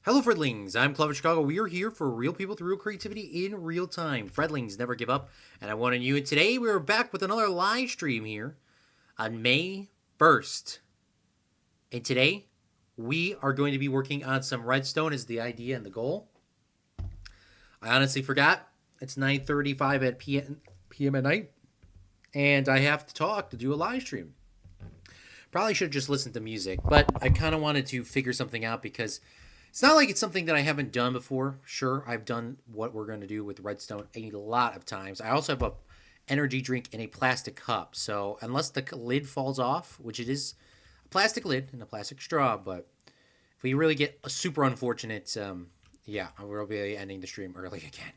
Hello, Fredlings. I'm Claude Chicago. We are here for real people through real creativity in real time. Fredlings never give up, and I want on you. And today we are back with another live stream here on May 1st. And today we are going to be working on some redstone as the idea and the goal. I honestly forgot. It's 9:35 at p.m. at night, and I have to talk to do a live stream. Probably should have just listened to music, but I kind of wanted to figure something out because it's not like it's something that I haven't done before. Sure, I've done what we're going to do with redstone a lot of times. I also have a energy drink in a plastic cup. So unless the lid falls off, which it is a plastic lid and a plastic straw, but if we really get a super unfortunate, yeah, we'll be ending the stream early again.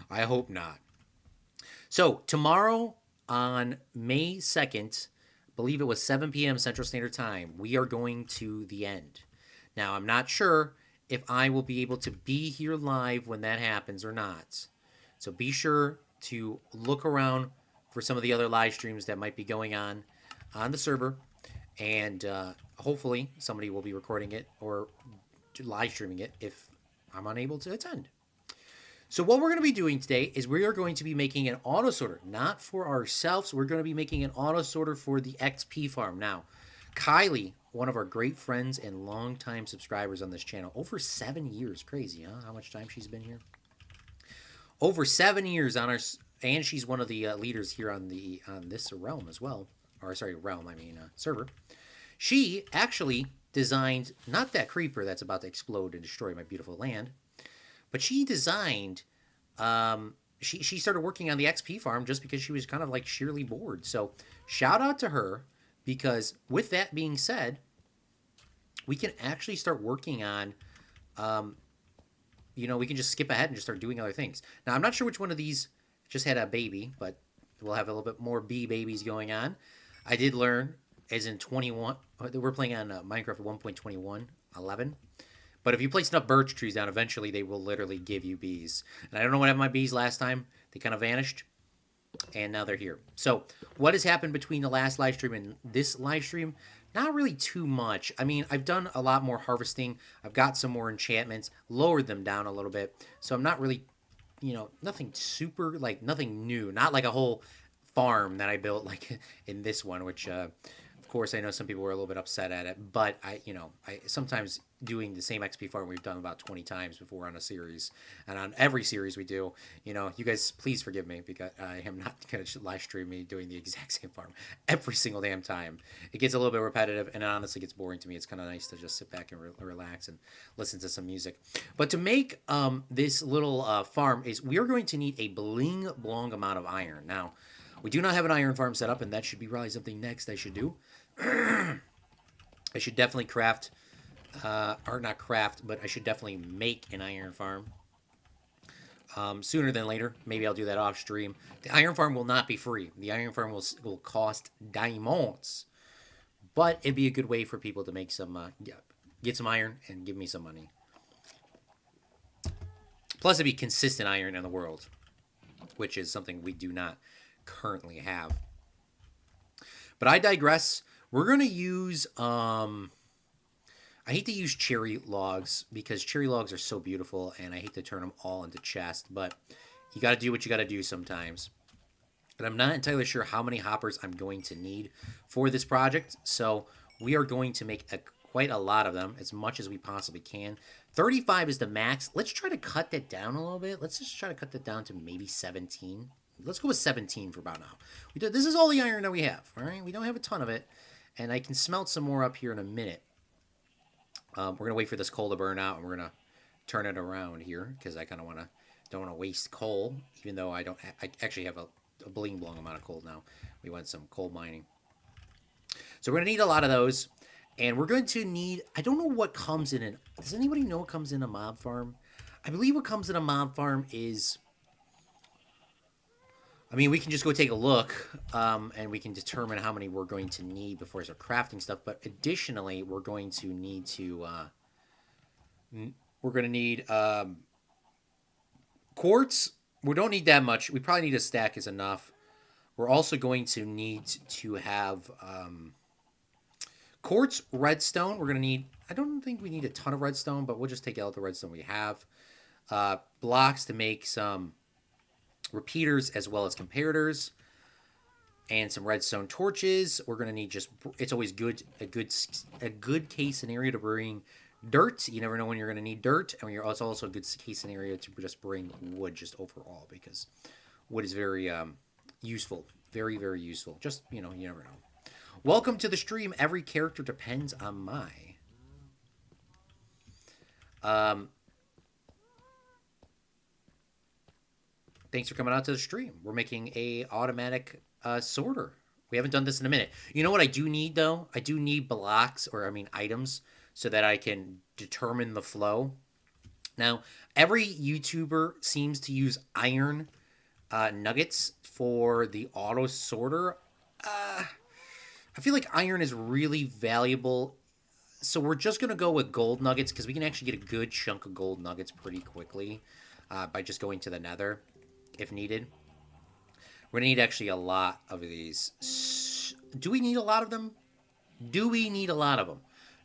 I hope not. So tomorrow on May 2nd, I believe it was 7 p.m. Central Standard Time, we are going to the end. Now, I'm not sure if I will be able to be here live when that happens or not. So be sure to look around for some of the other live streams that might be going on the server. And hopefully somebody will be recording it or live streaming it if I'm unable to attend. So what we're going to be doing today is we are going to be making an auto sorter, not for ourselves. We're going to be making an auto sorter for the XP farm. Now, Kylie, one of our great friends and longtime subscribers on this channel, over 7 years. Crazy, huh? How much time she's been here? Over 7 years on our, and she's one of the leaders here on this realm as well. Or sorry, realm. I mean server. She actually designed not that creeper that's about to explode and destroy my beautiful land, but she designed. She started working on the XP farm just because she was kind of like sheerly bored. So shout out to her. Because with that being said, we can actually start working on, we can just skip ahead and just start doing other things. Now, I'm not sure which one of these just had a baby, but we'll have a little bit more bee babies going on. I did learn, as in 21, we're playing on Minecraft 1.21.11. But if you place enough birch trees down, eventually they will literally give you bees. And I don't know what happened to my bees last time. They kind of vanished. And now they're here. So what has happened between the last live stream and this live stream? Not really too much. I mean, I've done a lot more harvesting. I've got some more enchantments, lowered them down a little bit. So I'm not really, nothing super, like nothing new. Not like a whole farm that I built like in this one, which of course I know some people were a little bit upset at it. But I sometimes doing the same XP farm we've done about 20 times before on a series, and on every series we do, you guys please forgive me because I am not going to live stream me doing the exact same farm every single damn time. It gets a little bit repetitive and it honestly gets boring to me. It's kind of nice to just sit back and relax and listen to some music. But to make this little farm is we are going to need a bling blong amount of iron. Now, we do not have an iron farm set up, and that should be probably something next I should do. I should definitely craft or not craft, but I should definitely make an iron farm sooner than later. Maybe I'll do that off stream. The iron farm will not be free. The iron farm will cost diamonds, but it'd be a good way for people to make some get some iron and give me some money. Plus, it'd be consistent iron in the world, which is something we do not currently have. But I digress. We're going to use I hate to use cherry logs because cherry logs are so beautiful and I hate to turn them all into chests, but you got to do what you got to do sometimes. And I'm not entirely sure how many hoppers I'm going to need for this project, so we are going to make quite a lot of them, as much as we possibly can. 35 is the max. Let's try to cut that down a little bit. Let's just try to cut that down to maybe 17. Let's go with 17 for about now. This is all the iron that we have, all right? We don't have a ton of it, and I can smelt some more up here in a minute. We're going to wait for this coal to burn out, and we're going to turn it around here because I kind of don't want to waste coal, even though I actually have a bling blong amount of coal now. We want some coal mining. So we're going to need a lot of those, and we're going to need, I don't know what comes in it. Does anybody know what comes in a mob farm? I believe what comes in a mob farm is, I mean, we can just go take a look, and we can determine how many we're going to need before we start crafting stuff. But additionally, we're going to need quartz. We don't need that much. We probably need a stack is enough. We're also going to need to have quartz, redstone. We're going to need I don't think we need a ton of redstone, but we'll just take out the redstone we have. Blocks to make some repeaters as well as comparators, and some redstone torches. We're gonna need just. It's always a good case scenario to bring dirt. You never know when you're gonna need dirt, and it's also a good case scenario to just bring wood just overall, because wood is very useful, very very useful. Just you never know. Welcome to the stream. Every character depends on my. Thanks for coming out to the stream. We're making a automatic sorter. We haven't done this in a minute. You know what I do need, though? I do need blocks, items, so that I can determine the flow. Now, every YouTuber seems to use iron nuggets for the auto sorter. I feel like iron is really valuable. So we're just going to go with gold nuggets, because we can actually get a good chunk of gold nuggets pretty quickly by just going to the nether if needed. We're going to need actually a lot of these. Do we need a lot of them? Do we need a lot of them?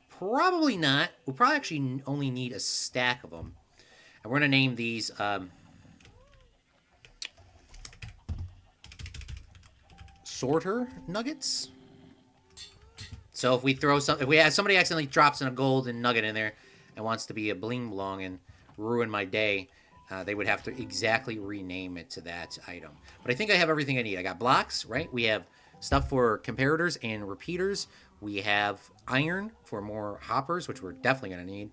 Probably not. We'll probably actually only need a stack of them. And we're going to name these... sorter nuggets. So if we throw somebody accidentally drops in a golden nugget in there and wants to be a bling blong and ruin my day, they would have to exactly rename it to that item. But I think I have everything I need. I got blocks, right? We have stuff for comparators and repeaters. We have iron for more hoppers, which we're definitely going to need,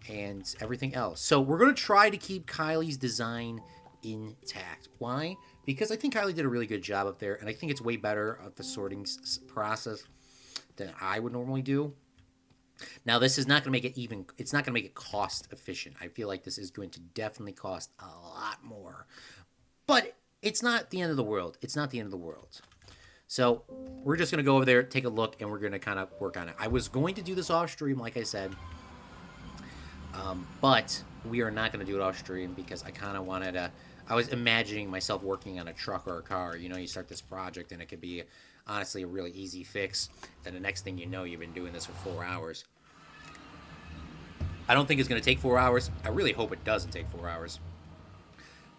and everything else. So we're going to try to keep Kylie's design intact. Why? Because I think Kylie did a really good job up there, and I think it's way better at the sorting process than I would normally do. Now, this is not going to make it it's not going to make it cost efficient. I feel like this is going to definitely cost a lot more. But it's not the end of the world. It's not the end of the world. So we're just going to go over there, take a look, and we're going to kind of work on it. I was going to do this off stream, like I said. But we are not going to do it off stream because I kind of wanted to... I was imagining myself working on a truck or a car. You start this project, and it could be, honestly, a really easy fix. Then the next thing you know, you've been doing this for 4 hours. I don't think it's going to take 4 hours. I really hope it doesn't take 4 hours.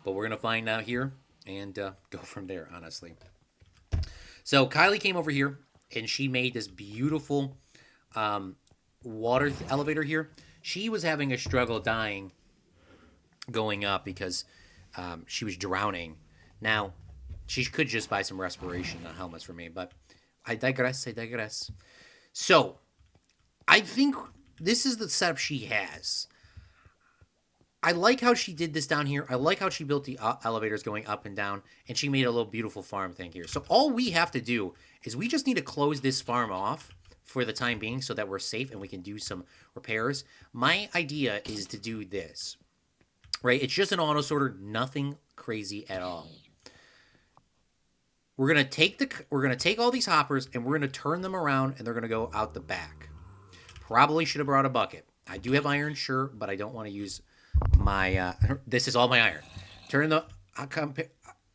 But we're going to find out here and go from there, honestly. So Kylie came over here, and she made this beautiful water elevator here. She was having a struggle dying going up because she was drowning. Now, she could just buy some respiration helmets for me, but I digress. So, I think this is the setup she has. I like how she did this down here. I like how she built the elevators going up and down, and she made a little beautiful farm thing here. So all we have to do is we just need to close this farm off for the time being so that we're safe and we can do some repairs. My idea is to do this, right? It's just an auto sorter, nothing crazy at all. We're gonna take all these hoppers and we're gonna turn them around and they're gonna go out the back. Probably should have brought a bucket. I do have iron, sure, but I don't want to use my. This is all my iron. Turn the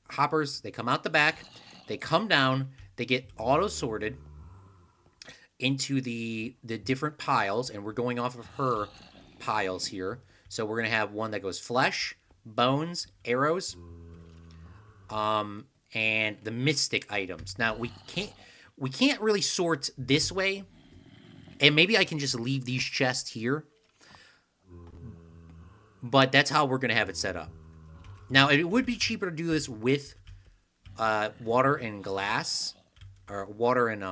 hoppers. They come out the back. They come down. They get auto sorted into the different piles, and we're going off of her piles here. So we're gonna have one that goes flesh, bones, arrows, and the mystic items. Now we can't really sort this way, and maybe I can just leave these chests here. But that's how we're gonna have it set up. Now it would be cheaper to do this with water and glass, or water and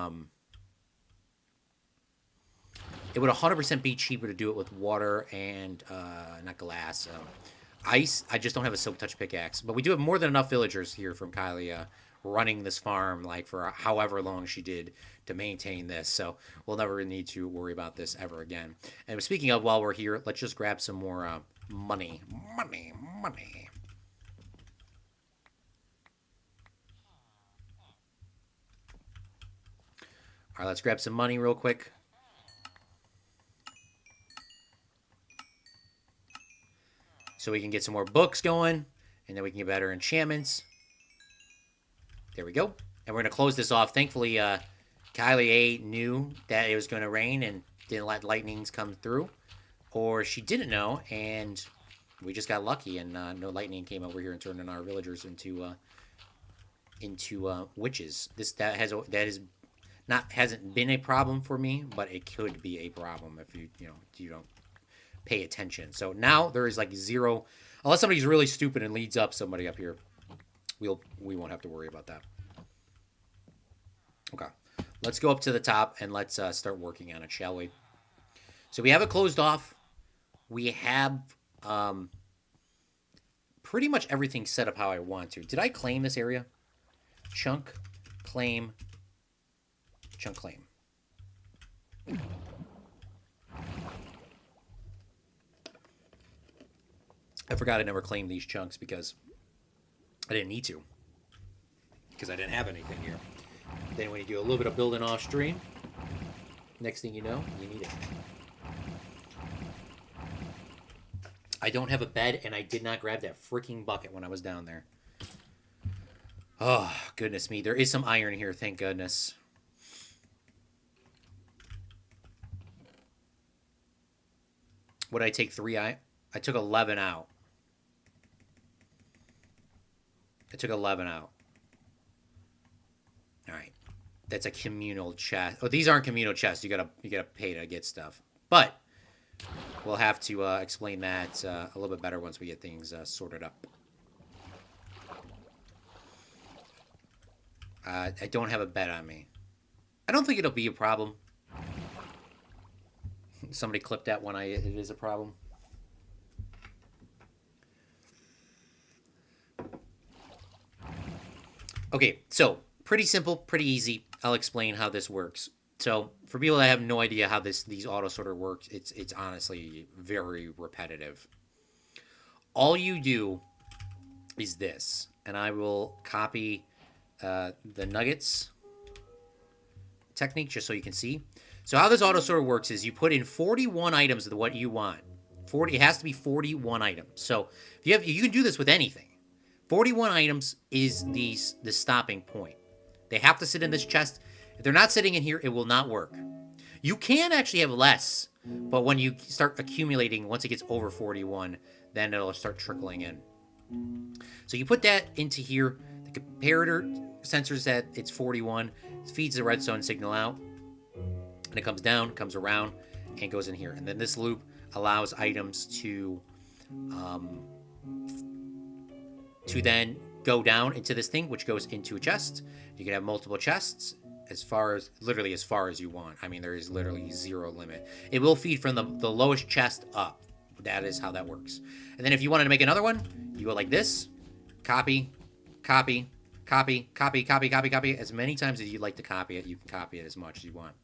It would 100% be cheaper to do it with water and not glass. Ice. I just don't have a silk touch pickaxe, but we do have more than enough villagers here from Kylie running this farm like for however long she did to maintain this. So we'll never need to worry about this ever again. And speaking of, while we're here, let's just grab some more money. Money. All right, let's grab some money real quick. So we can get some more books going, and then we can get better enchantments. There we go. And we're going to close this off. Thankfully, Kylie A knew that it was going to rain, and didn't let lightnings come through, or she didn't know, and we just got lucky, and no lightning came over here and turned our villagers into witches. That hasn't been a problem for me, but it could be a problem if you don't pay attention. So now there is like zero, unless somebody's really stupid and leads up somebody up here. We won't have to worry about that. Okay, let's go up to the top and let's start working on it, shall we? So we have it closed off. We have pretty much everything set up how I want to. Did I claim this area? Chunk, claim, chunk, claim. I forgot I never claimed these chunks because I didn't need to. Because I didn't have anything here. Then when you do a little bit of building off stream, next thing you know, you need it. I don't have a bed, and I did not grab that freaking bucket when I was down there. Oh, goodness me. There is some iron here, thank goodness. What did I take 3 I took 11 out. I took 11 out. All right. That's a communal chest. Oh, these aren't communal chests. You gotta pay to get stuff. But we'll have to explain that a little bit better once we get things sorted up. I don't have a bed on me. I don't think it'll be a problem. Somebody clipped that one. It is a problem. Okay, so pretty simple, pretty easy. I'll explain how this works. So for people that have no idea how these auto sorter works, it's honestly very repetitive. All you do is this, and I will copy the nuggets technique just so you can see. So how this auto sorter works is you put in 41 items of what you want. It has to be 41 items. So you can do this with anything. 41 items is the stopping point. They have to sit in this chest. If they're not sitting in here, it will not work. You can actually have less, but when you start accumulating, once it gets over 41, then it'll start trickling in. So you put that into here. The comparator sensors that it's 41. It feeds the redstone signal out. And it comes down, comes around, and goes in here. And then this loop allows items to then go down into this thing, which goes into a chest. You can have multiple chests literally as far as you want. I mean, there is literally zero limit. It will feed from the lowest chest up. That is how that works. And then if you wanted to make another one, you go like this, copy, copy, copy, copy, copy, copy, copy. As many times as you'd like to copy it, you can copy it as much as you want.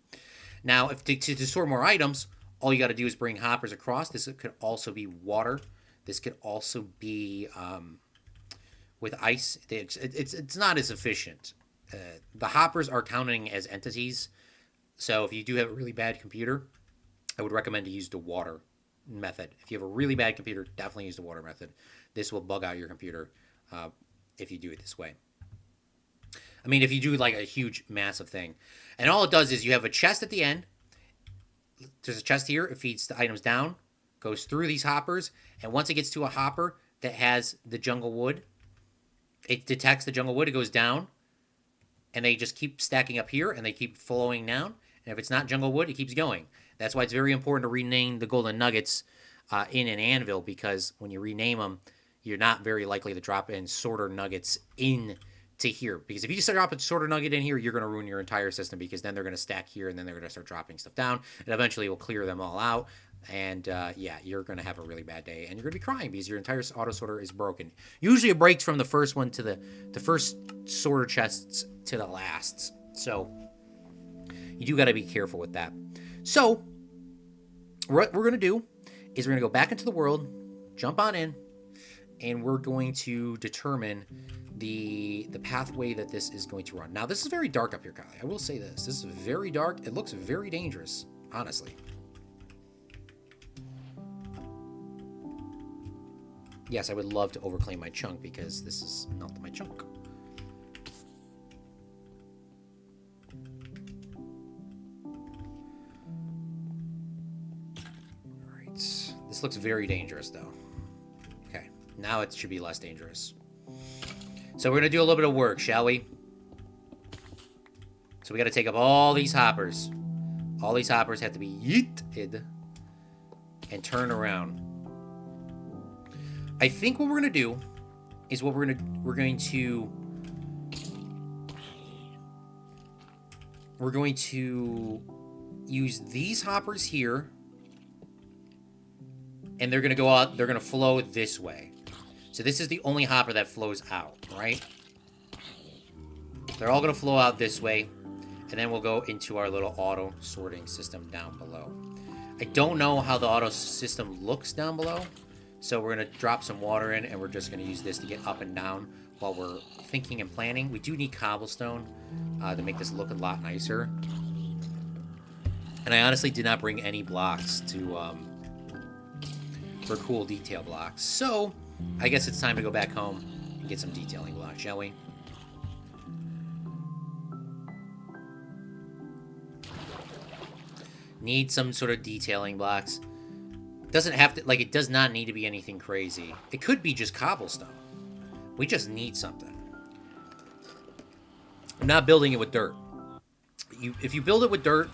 Now, if to store more items, all you got to do is bring hoppers across. This could also be water. This could also be with ice. It's not as efficient. The hoppers are counting as entities. So if you do have a really bad computer, I would recommend to use the water method. If you have a really bad computer, definitely use the water method. This will bug out your computer if you do it this way. I mean, if you do like a huge, massive thing. And all it does is you have a chest at the end. There's a chest here. It feeds the items down, goes through these hoppers, and once it gets to a hopper that has the jungle wood, it detects the jungle wood, it goes down, and they just keep stacking up here, and they keep flowing down. And if it's not jungle wood, it keeps going. That's why it's very important to rename the golden nuggets in an anvil, because when you rename them, you're not very likely to drop in sorter nuggets in to here. Because if you just drop a sorter nugget in here, you're going to ruin your entire system, because then they're going to stack here, and then they're going to start dropping stuff down, and eventually will clear them all out. And yeah, you're going to have a really bad day, and you're going to be crying because your entire auto sorter is broken. Usually it breaks from the first one to the first sorter chests to the last. So you do got to be careful with that. So what we're going to do is we're going to go back into the world, jump on in, and we're going to determine the pathway that this is going to run. Now, this is very dark up here, Kylie. I will say this. This is very dark. It looks very dangerous, honestly. Yes, I would love to overclaim my chunk, because this is not my chunk. This looks very dangerous, though. Okay, now it should be less dangerous. So we're going to do a little bit of work, shall we? So we got to take up all these hoppers. All these hoppers have to be yeeted and turn around. I think what we're going to do is we're going to use these hoppers here, and they're going to go out, they're going to flow this way. So this is the only hopper that flows out, right? They're all going to flow out this way, and then we'll go into our little auto sorting system down below. I don't know how the auto system looks down below, so we're going to drop some water in, and we're just going to use this to get up and down while we're thinking and planning. We do need cobblestone to make this look a lot nicer. And I honestly did not bring any blocks to for cool detail blocks. So I guess it's time to go back home and get some detailing blocks, shall we? Need some sort of detailing blocks. Doesn't have to, like, it does not need to be anything crazy. It could be just cobblestone. We just need something. I'm not building it with dirt. If you build it with dirt,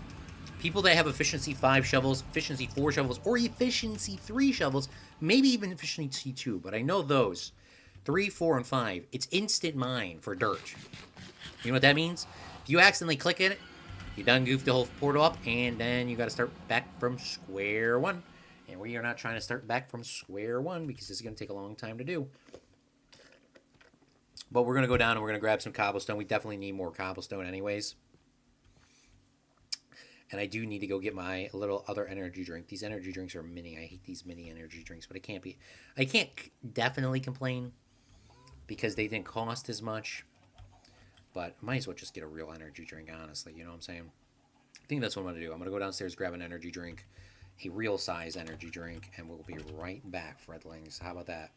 people that have efficiency 5 shovels, efficiency 4 shovels, or efficiency 3 shovels, maybe even efficiency 2, but I know those 3, 4, and 5, it's instant mine for dirt. You know what that means? If you accidentally click in it, you done goofed the whole portal up, and then you got to start back from square one. And we are not trying to start back from square one because this is going to take a long time to do. But we're going to go down and we're going to grab some cobblestone. We definitely need more cobblestone anyways. And I do need to go get my little other energy drink. These energy drinks are mini. I hate these mini energy drinks, but I can't definitely complain because they didn't cost as much. But I might as well just get a real energy drink, honestly. You know what I'm saying? I think that's what I'm going to do. I'm going to go downstairs, grab an energy drink, a real size energy drink, and we'll be right back, Fredlings. How about that?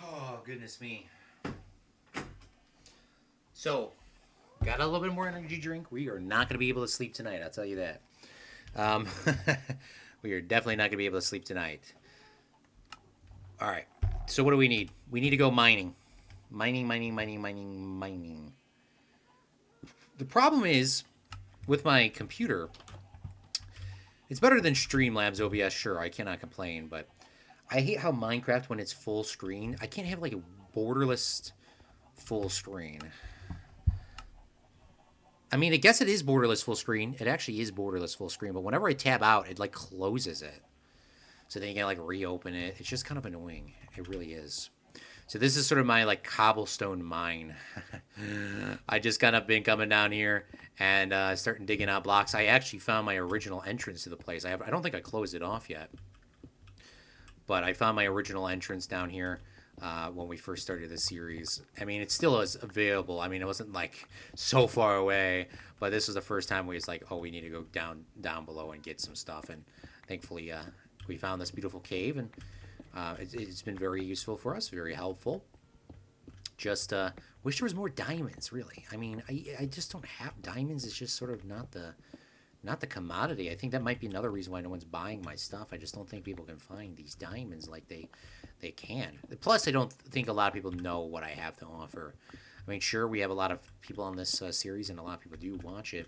Oh, goodness me. So, got a little bit more energy drink. We are not going to be able to sleep tonight, I'll tell you that. We are definitely not going to be able to sleep tonight. All right. So what do we need? We need to go mining. Mining. The problem is, with my computer, it's better than Streamlabs OBS, sure, I cannot complain, but I hate how Minecraft, when it's full screen, I can't have like a borderless full screen. I mean, I guess it is borderless full screen. It actually is borderless full screen, but whenever I tab out, it like closes it. So then you gotta like reopen it. It's just kind of annoying. It really is. So this is sort of my like cobblestone mine. I just kind of been coming down here and starting digging out blocks. I actually found my original entrance to the place. I don't think I closed it off yet, but I found my original entrance down here when we first started the series. I mean, it still is available. I mean, it wasn't like so far away, but this was the first time we was like, oh, we need to go down below and get some stuff. And thankfully, we found this beautiful cave, and it's been very useful for us, very helpful. Just wish there was more diamonds, really. I mean, I just don't have diamonds. It's just sort of not the commodity. I think that might be another reason why no one's buying my stuff. I just don't think people can find these diamonds like they can. Plus, I don't think a lot of people know what I have to offer. I mean, sure, we have a lot of people on this series, and a lot of people do watch it,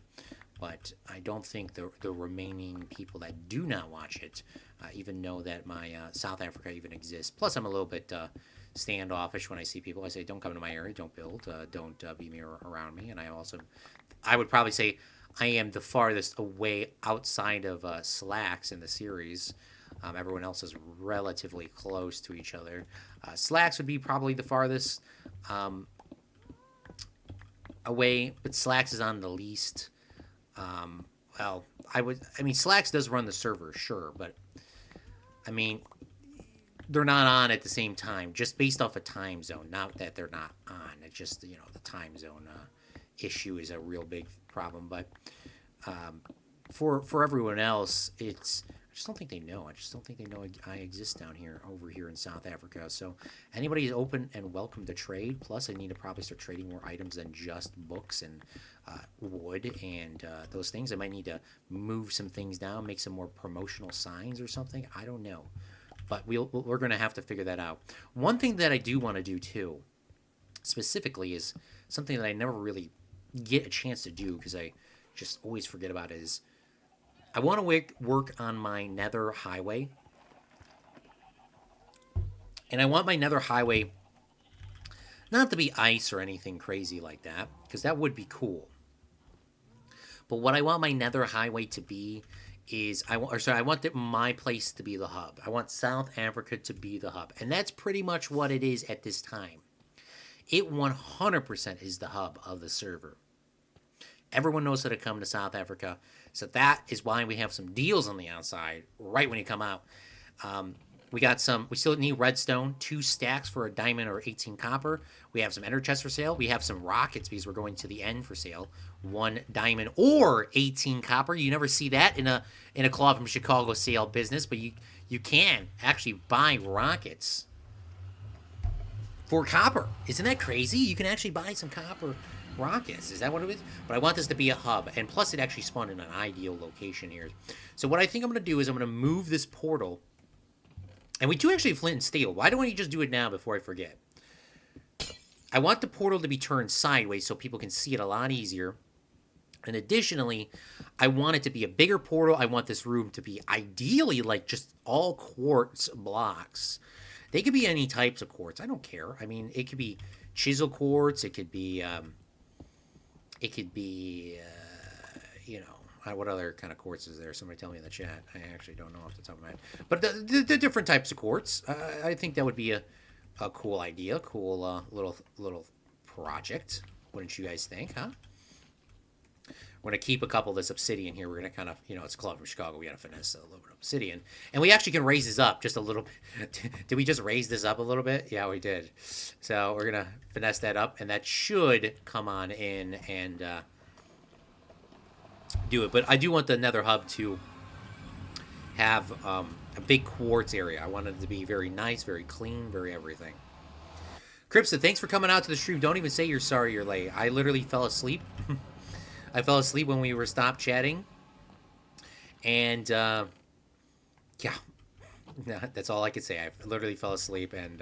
but I don't think the remaining people that do not watch it even know that my South Africa even exists. Plus, I'm a little bit standoffish when I see people. I say, don't come to my area, don't build, don't be around me. And I would probably say I am the farthest away outside of Slacks in the series. Everyone else is relatively close to each other. Slacks would be probably the farthest away, but Slacks is on the least. Well, I mean, Slacks does run the server, sure, but I mean, they're not on at the same time, just based off a time zone. Not that they're not on. It's just, the time zone issue is a real big problem. But for everyone else, I just don't think they know. I just don't think they know I exist down here, over here in South Africa. So anybody is open and welcome to trade. Plus, I need to probably start trading more items than just books and wood and those things. I might need to move some things down, make some more promotional signs or something. I don't know. But we're going to have to figure that out. One thing that I do want to do, too, specifically, is something that I never really get a chance to do because I just always forget about, is I want to work on my nether highway. And I want my nether highway not to be ice or anything crazy like that, because that would be cool. But what I want my nether highway to be is I want my place to be the hub. I want South Africa to be the hub. And that's pretty much what it is at this time. It 100% is the hub of the server. Everyone knows how to come to South Africa. So that is why we have some deals on the outside right when you come out. We still need redstone, 2 stacks for a diamond or 18 copper. We have some ender chests for sale. We have some rockets because we're going to the end for sale. 1 diamond or 18 copper. You never see that in a Claude from Chicago sale business, but you can actually buy rockets for copper. Isn't that crazy? You can actually buy some copper rockets. Is that what it is? But I want this to be a hub, and plus it actually spawned in an ideal location here. So what I think I'm going to do is I'm going to move this portal. And we do actually have flint and steel. Why don't you just do it now before I forget? I want the portal to be turned sideways so people can see it a lot easier. And additionally, I want it to be a bigger portal. I want this room to be ideally like just all quartz blocks. They could be any types of quartz. I don't care. I mean, it could be chisel quartz. It could be, what other kind of quartz is there? Somebody tell me in the chat. I actually don't know off the top of my head. But the different types of quartz. I think that would be a cool idea, cool little project. Wouldn't you guys think, huh? We're going to keep a couple of this obsidian here. We're going to kind of, it's Claude from Chicago. We got to finesse a little bit of obsidian. And we actually can raise this up just a little bit. Did we just raise this up a little bit? Yeah, we did. So we're going to finesse that up. And that should come on in and do it. But I do want the nether hub to have a big quartz area. I want it to be very nice, very clean, very everything. Cripsa, thanks for coming out to the stream. Don't even say you're sorry you're late. I literally fell asleep. I fell asleep when we were stopped chatting. And, yeah. That's all I could say. I literally fell asleep. And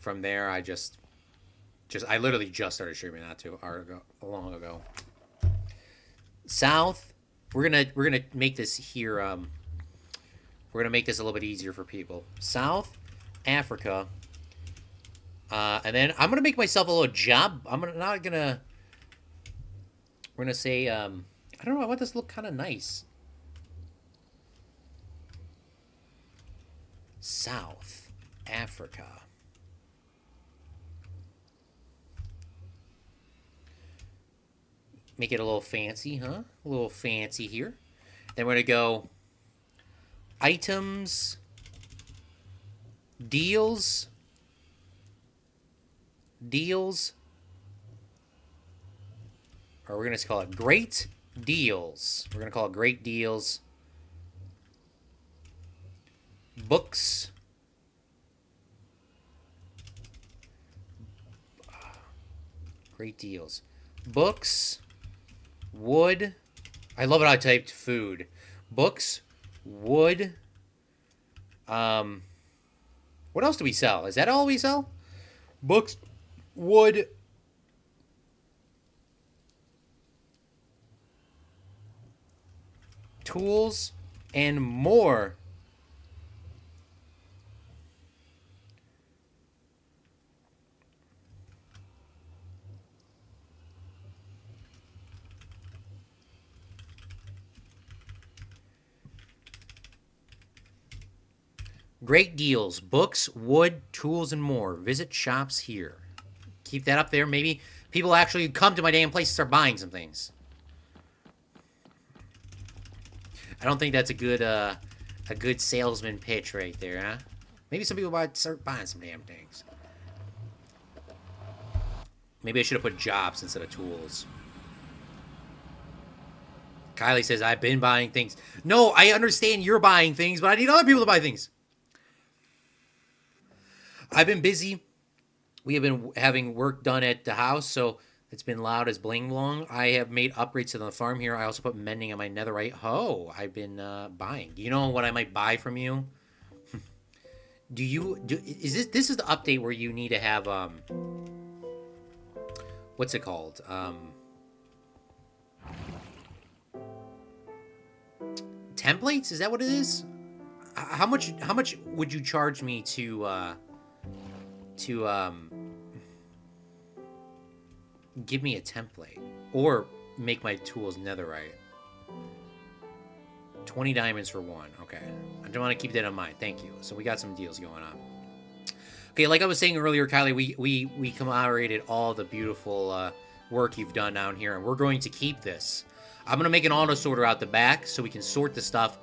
from there, I literally just started streaming not too long ago. South, we're gonna make this here. We're gonna make this a little bit easier for people. South Africa, and then I'm gonna make myself a little job. I'm not gonna We're gonna say, I don't know, I want this to look kind of nice. South Africa. Make it a little fancy, huh? A little fancy here. Then we're gonna go items, deals, or we're gonna call it great deals. We're gonna call it great deals. Books. Great deals. Books. Wood. I love it how I typed food. Books. Wood. What else do we sell? Is that all we sell? Books. Wood. Tools. And more. Great deals. Books, wood, tools, and more. Visit shops here. Keep that up there. Maybe people actually come to my damn place and start buying some things. I don't think that's a good salesman pitch right there, huh? Maybe some people might start buying some damn things. Maybe I should have put jobs instead of tools. Kylie says, I've been buying things. No, I understand you're buying things, but I need other people to buy things. I've been busy. We have been having work done at the house, so it's been loud as bling blong. I have made upgrades to the farm here. I also put mending on my netherite. Oh, I've been buying. Do you know what I might buy from you? Is this is the update where you need to have what's it called? Templates? Is that what it is? How much would you charge me to give me a template or make my tools netherite? 20 diamonds for one. Okay, I don't want to keep that in mind. Thank you. So we got some deals going on. Okay, like I was saying earlier, Kylie, we commemorated all the beautiful work you've done down here, and we're going to keep this. I'm gonna make an auto sorter out the back so we can sort the stuff,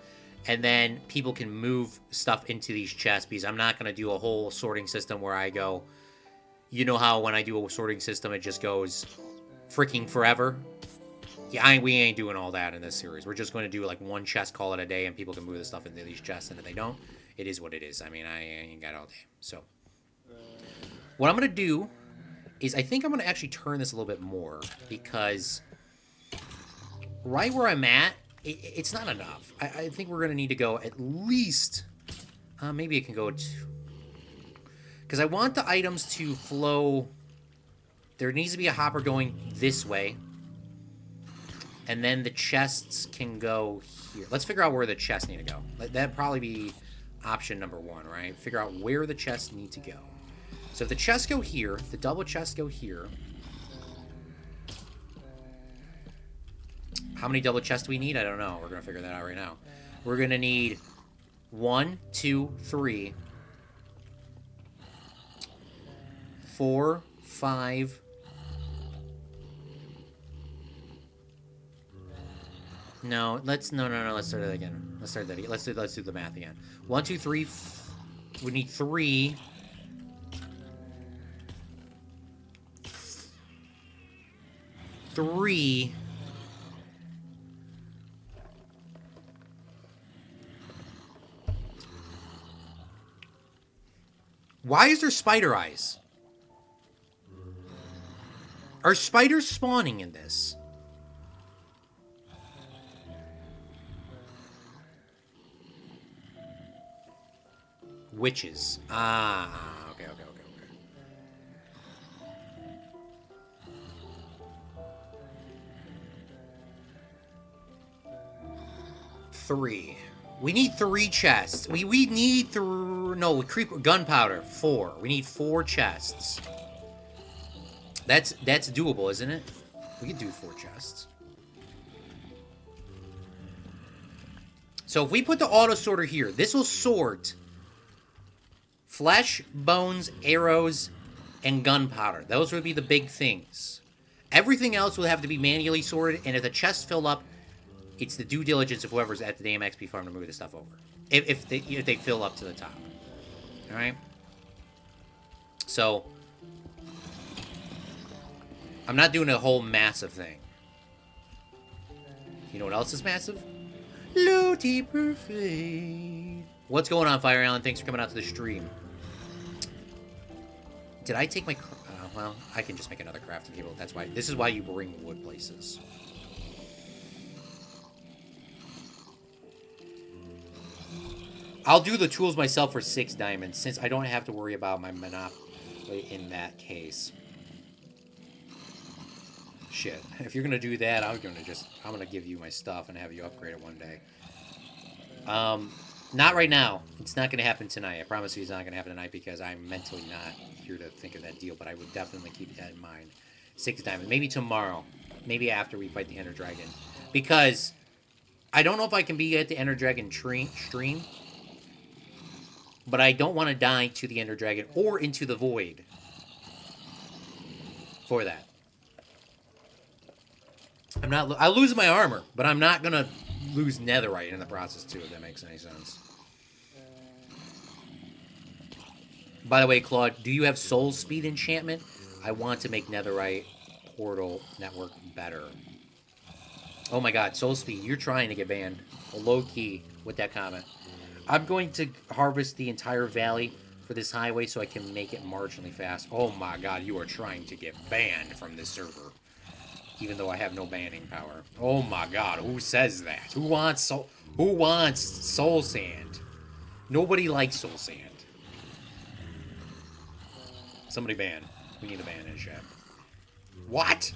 and then people can move stuff into these chests, because I'm not going to do a whole sorting system where I go, you know how when I do a sorting system, it just goes freaking forever? Yeah, we ain't doing all that in this series. We're just going to do like one chest, call it a day, and people can move the stuff into these chests, and if they don't, it is what it is. I mean, I ain't got all day. So, what I'm going to do is I think I'm going to actually turn this a little bit more, because right where I'm at, it's not enough. I think we're going to need to go at least... maybe it can go to... Because I want the items to flow... There needs to be a hopper going this way. And then the chests can go here. Let's figure out where the chests need to go. That'd probably be option number one, right? Figure out where the chests need to go. So if the chests go here, the double chests go here... How many double chests do we need? I don't know. We're going to figure that out right now. We're going to need 1, 2, 3, 4, 5. No, let's start that again. Let's do the math again. 1, 2, 3. We need 3. 3. Why is there spider eyes? Are spiders spawning in this? Witches. Okay. 3. We need 3 chests. We need gunpowder. 4. We need 4 chests. That's doable, isn't it? We can do 4 chests. So if we put the auto sorter here, this will sort flesh, bones, arrows, and gunpowder. Those would be the big things. Everything else will have to be manually sorted, and if the chests fill up, it's the due diligence of whoever's at the damn XP farm to move this stuff over. If they fill up to the top. Alright? So, I'm not doing a whole massive thing. You know what else is massive? Looty Perfect. What's going on, Fire Allen? Thanks for coming out to the stream. Did I take my... well, I can just make another crafting table. That's why... This is why you bring wood places. I'll do the tools myself for 6 diamonds, since I don't have to worry about my monopoly in that case. Shit. If you're gonna do that, I'm gonna give you my stuff and have you upgrade it one day. Not right now. It's not gonna happen tonight. I promise you it's not gonna happen tonight because I'm mentally not here to think of that deal, but I would definitely keep that in mind. 6 diamonds. Maybe tomorrow. Maybe after we fight the Ender Dragon. Because I don't know if I can be at the Ender Dragon stream, but I don't want to die to the Ender Dragon or into the void for that. I'll lose my armor, but I'm not gonna lose netherite in the process too, if that makes any sense. By the way, Claude, do you have soul speed enchantment? I want to make netherite portal network better. Oh my god, soul speed, you're trying to get banned. Low key with that comment. I'm going to harvest the entire valley for this highway so I can make it marginally fast. Oh my god, you are trying to get banned from this server. Even though I have no banning power. Oh my god, who says that? Who wants soul sand? Nobody likes soul sand. Somebody ban. We need a ban in chat. What?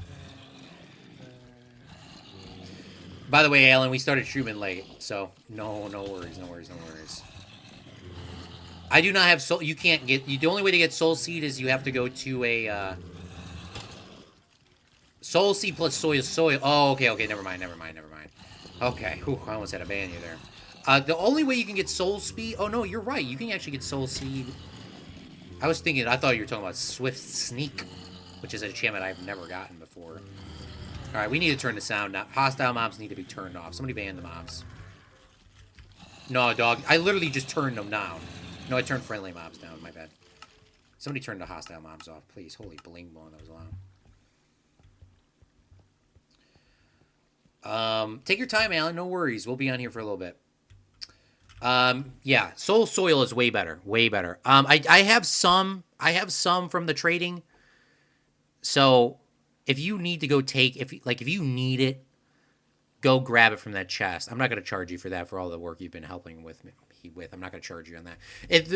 By the way, Alan, we started streaming late, so no worries. I do not have soul. You can't get. The only way to get soul seed is you have to go to a soul seed plus soil. Oh, okay. Never mind. Okay, whew, I almost had to ban you there. The only way you can get soul speed. Oh no, you're right. You can actually get soul seed. I thought you were talking about Swift Sneak, which is an enchantment I've never gotten before. Alright, we need to turn the sound down. Hostile mobs need to be turned off. Somebody ban the mobs. No, dog. I literally just turned them down. No, I turned friendly mobs down. My bad. Somebody turn the hostile mobs off, please. Holy bling blowing that was loud. Take your time, Alan. No worries. We'll be on here for a little bit. Yeah, soul soil is way better. Way better. I have some from the trading. So if you need to go take, if you need it, go grab it from that chest. I'm not going to charge you for that, for all the work you've been helping with me with. I'm not going to charge you on that.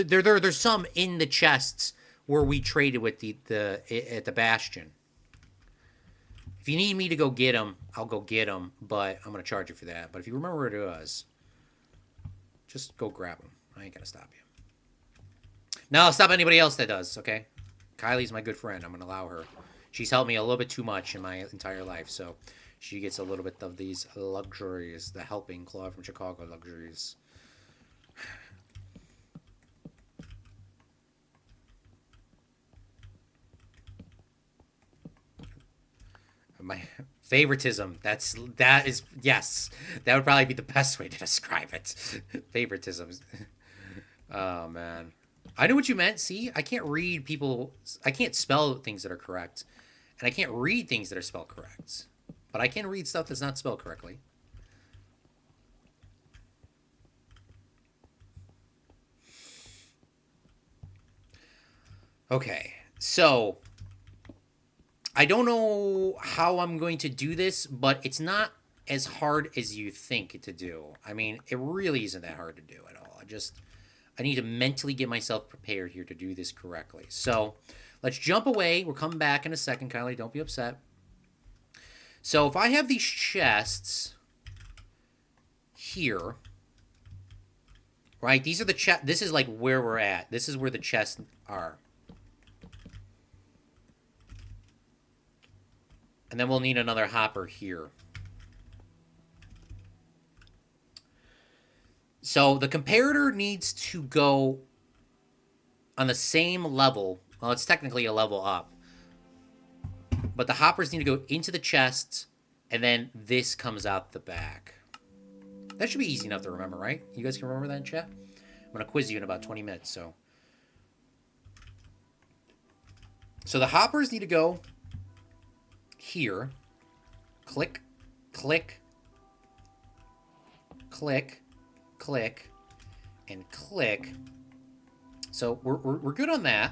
There's some in the chests where we traded with at the Bastion. If you need me to go get them, I'll go get them, but I'm going to charge you for that. But if you remember where it was, just go grab them. I ain't going to stop you. No, I'll stop anybody else that does, okay? Kylie's my good friend. I'm going to allow her. She's helped me a little bit too much in my entire life, so she gets a little bit of these luxuries, the helping Claude from Chicago luxuries. My favoritism. That is yes. That would probably be the best way to describe it. Favoritism. Oh man. I knew what you meant. See, I can't read people. I can't spell things that are correct, and I can't read things that are spelled correct. But I can read stuff that's not spelled correctly. Okay, so I don't know how I'm going to do this, but it's not as hard as you think to do. I mean, it really isn't that hard to do at all. I need to mentally get myself prepared here to do this correctly. So let's jump away. We'll come back in a second, Kylie. Don't be upset. So if I have these chests here, right? These are the chests. This is like where we're at. This is where the chests are. And then we'll need another hopper here. So the comparator needs to go on the same level. Well, it's technically a level up. But the hoppers need to go into the chest, and then this comes out the back. That should be easy enough to remember, right? You guys can remember that in chat? I'm going to quiz you in about 20 minutes, so. So the hoppers need to go here. Click, click, click, click, and click. So we're good on that.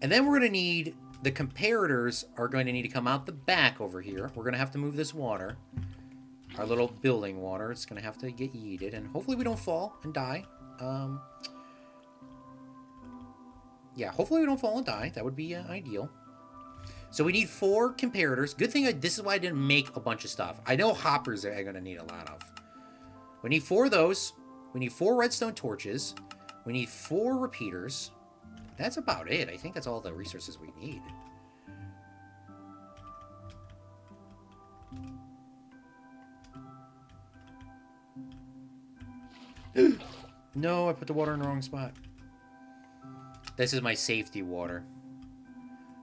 And then we're going to need, the comparators are going to need to come out the back over here. We're going to have to move this water. Our little building water. It's going to have to get yeeted. And hopefully we don't fall and die. Yeah, hopefully we don't fall and die. That would be ideal. So we need 4 comparators. Good thing this is why I didn't make a bunch of stuff. I know hoppers are going to need a lot of. We need 4 of those. We need 4 redstone torches. We need 4 repeaters. That's about it. I think that's all the resources we need. No, I put the water in the wrong spot. This is my safety water.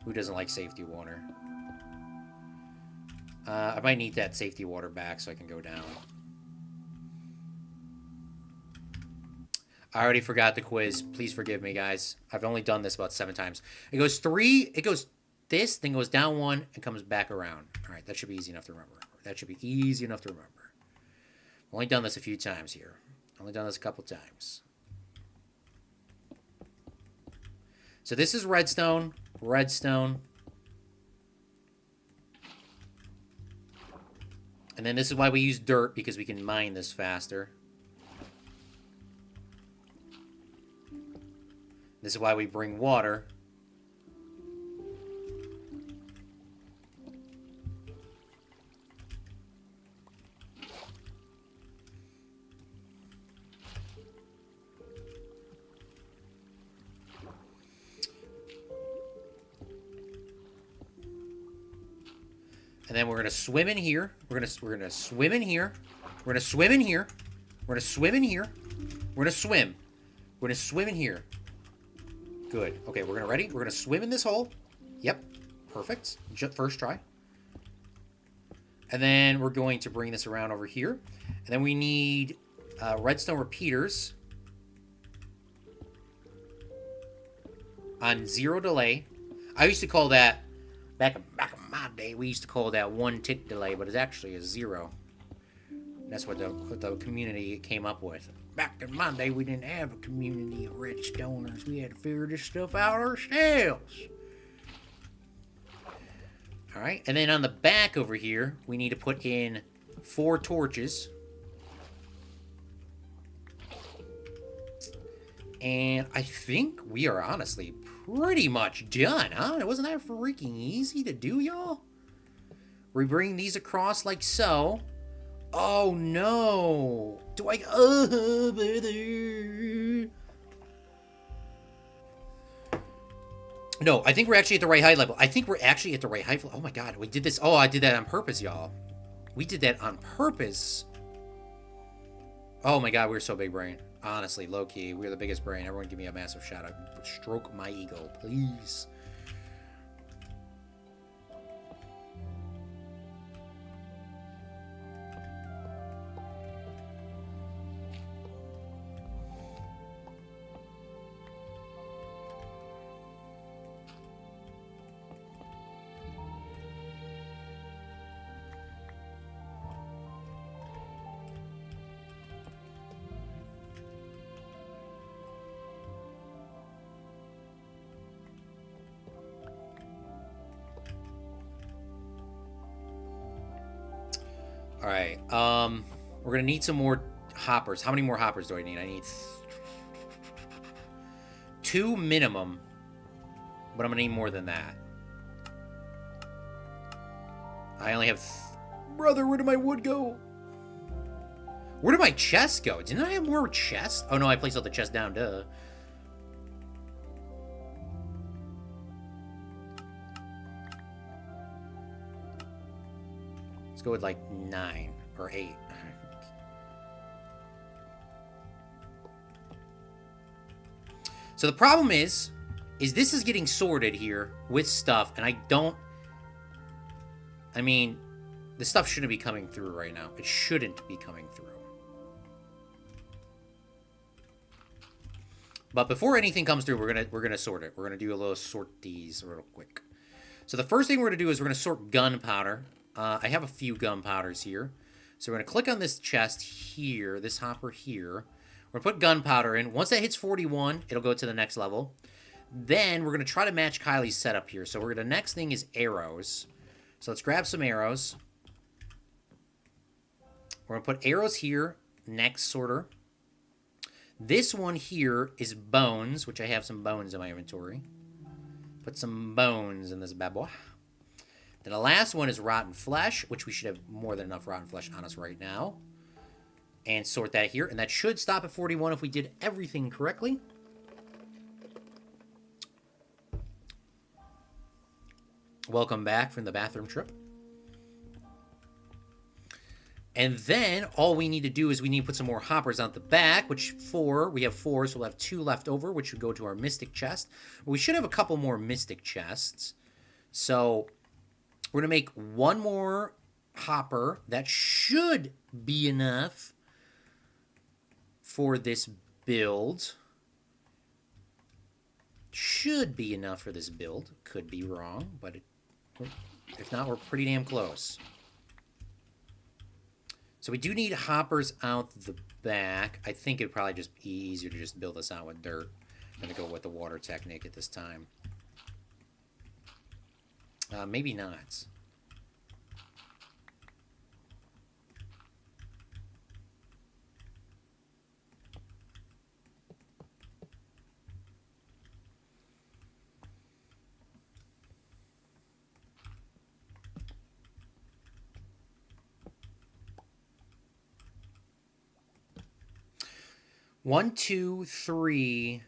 Who doesn't like safety water? I might need that safety water back so I can go down. I already forgot the quiz. Please forgive me, guys. I've only done this about 7 times. It goes 3, it goes this, then goes down 1, and comes back around. All right, that should be easy enough to remember. That should be easy enough to remember. I've only done this a few times here. Only done this a couple times. So this is redstone, redstone. And then this is why we use dirt, because we can mine this faster. This is why we bring water. And then we're gonna swim in here. We're gonna swim in here. We're gonna swim in here. We're gonna swim in here. We're gonna swim. We're gonna swim in here. Good. Okay, we're gonna ready. We're gonna swim in this hole. Yep. Perfect. First try. And then we're going to bring this around over here. And then we need redstone repeaters on 0 delay. I used to call that back in my day. We used to call that 1 tick delay, but it's actually a 0. That's what the community came up with. Back in my day, we didn't have a community of redstoners. We had to figure this stuff out ourselves. All right, and then on the back over here, we need to put in 4 torches. And I think we are honestly pretty much done, huh? Wasn't that freaking easy to do, y'all? We bring these across like so. Oh, no. Do I... No, I think we're actually at the right height level. I think we're actually at the right height level. Oh, my God. We did this. Oh, I did that on purpose, y'all. We did that on purpose. Oh, my God. We're so big brain. Honestly, low-key, we're the biggest brain. Everyone give me a massive shout-out. Stroke my ego, please. All right, we're gonna need some more hoppers. How many more hoppers do I need? I need 2 minimum, but I'm gonna need more than that. I only have... Brother, where did my wood go? Where did my chest go? Didn't I have more chests? Oh no, I placed all the chests down, duh. Let's go with like 9 or 8. So the problem is this is getting sorted here with stuff, and I mean, the stuff shouldn't be coming through right now. It shouldn't be coming through. But before anything comes through, we're gonna sort it. We're gonna do a little sort these real quick. So the first thing we're gonna do is we're gonna sort gunpowder. I have a few gunpowders here. So we're gonna click on this chest here, this hopper here. We're gonna put gunpowder in. Once that hits 41, it'll go to the next level. Then we're gonna try to match Kylie's setup here. So the next thing is arrows. So let's grab some arrows. We're gonna put arrows here, next sorter. This one here is bones, which I have some bones in my inventory. Put some bones in this bad boy. Then the last one is rotten flesh, which we should have more than enough rotten flesh on us right now. And sort that here. And that should stop at 41 if we did everything correctly. Welcome back from the bathroom trip. And then all we need to do is we need to put some more hoppers on the back, which we have 4, so we'll have 2 left over, which would go to our mystic chest. We should have a couple more mystic chests. So we're going to make 1 more hopper. That should be enough for this build. Should be enough for this build. Could be wrong, but if not, we're pretty damn close. So we do need hoppers out the back. I think it'd probably just be easier to just build this out with dirt than to go with the water technique at this time. Maybe not. One, 2, 3,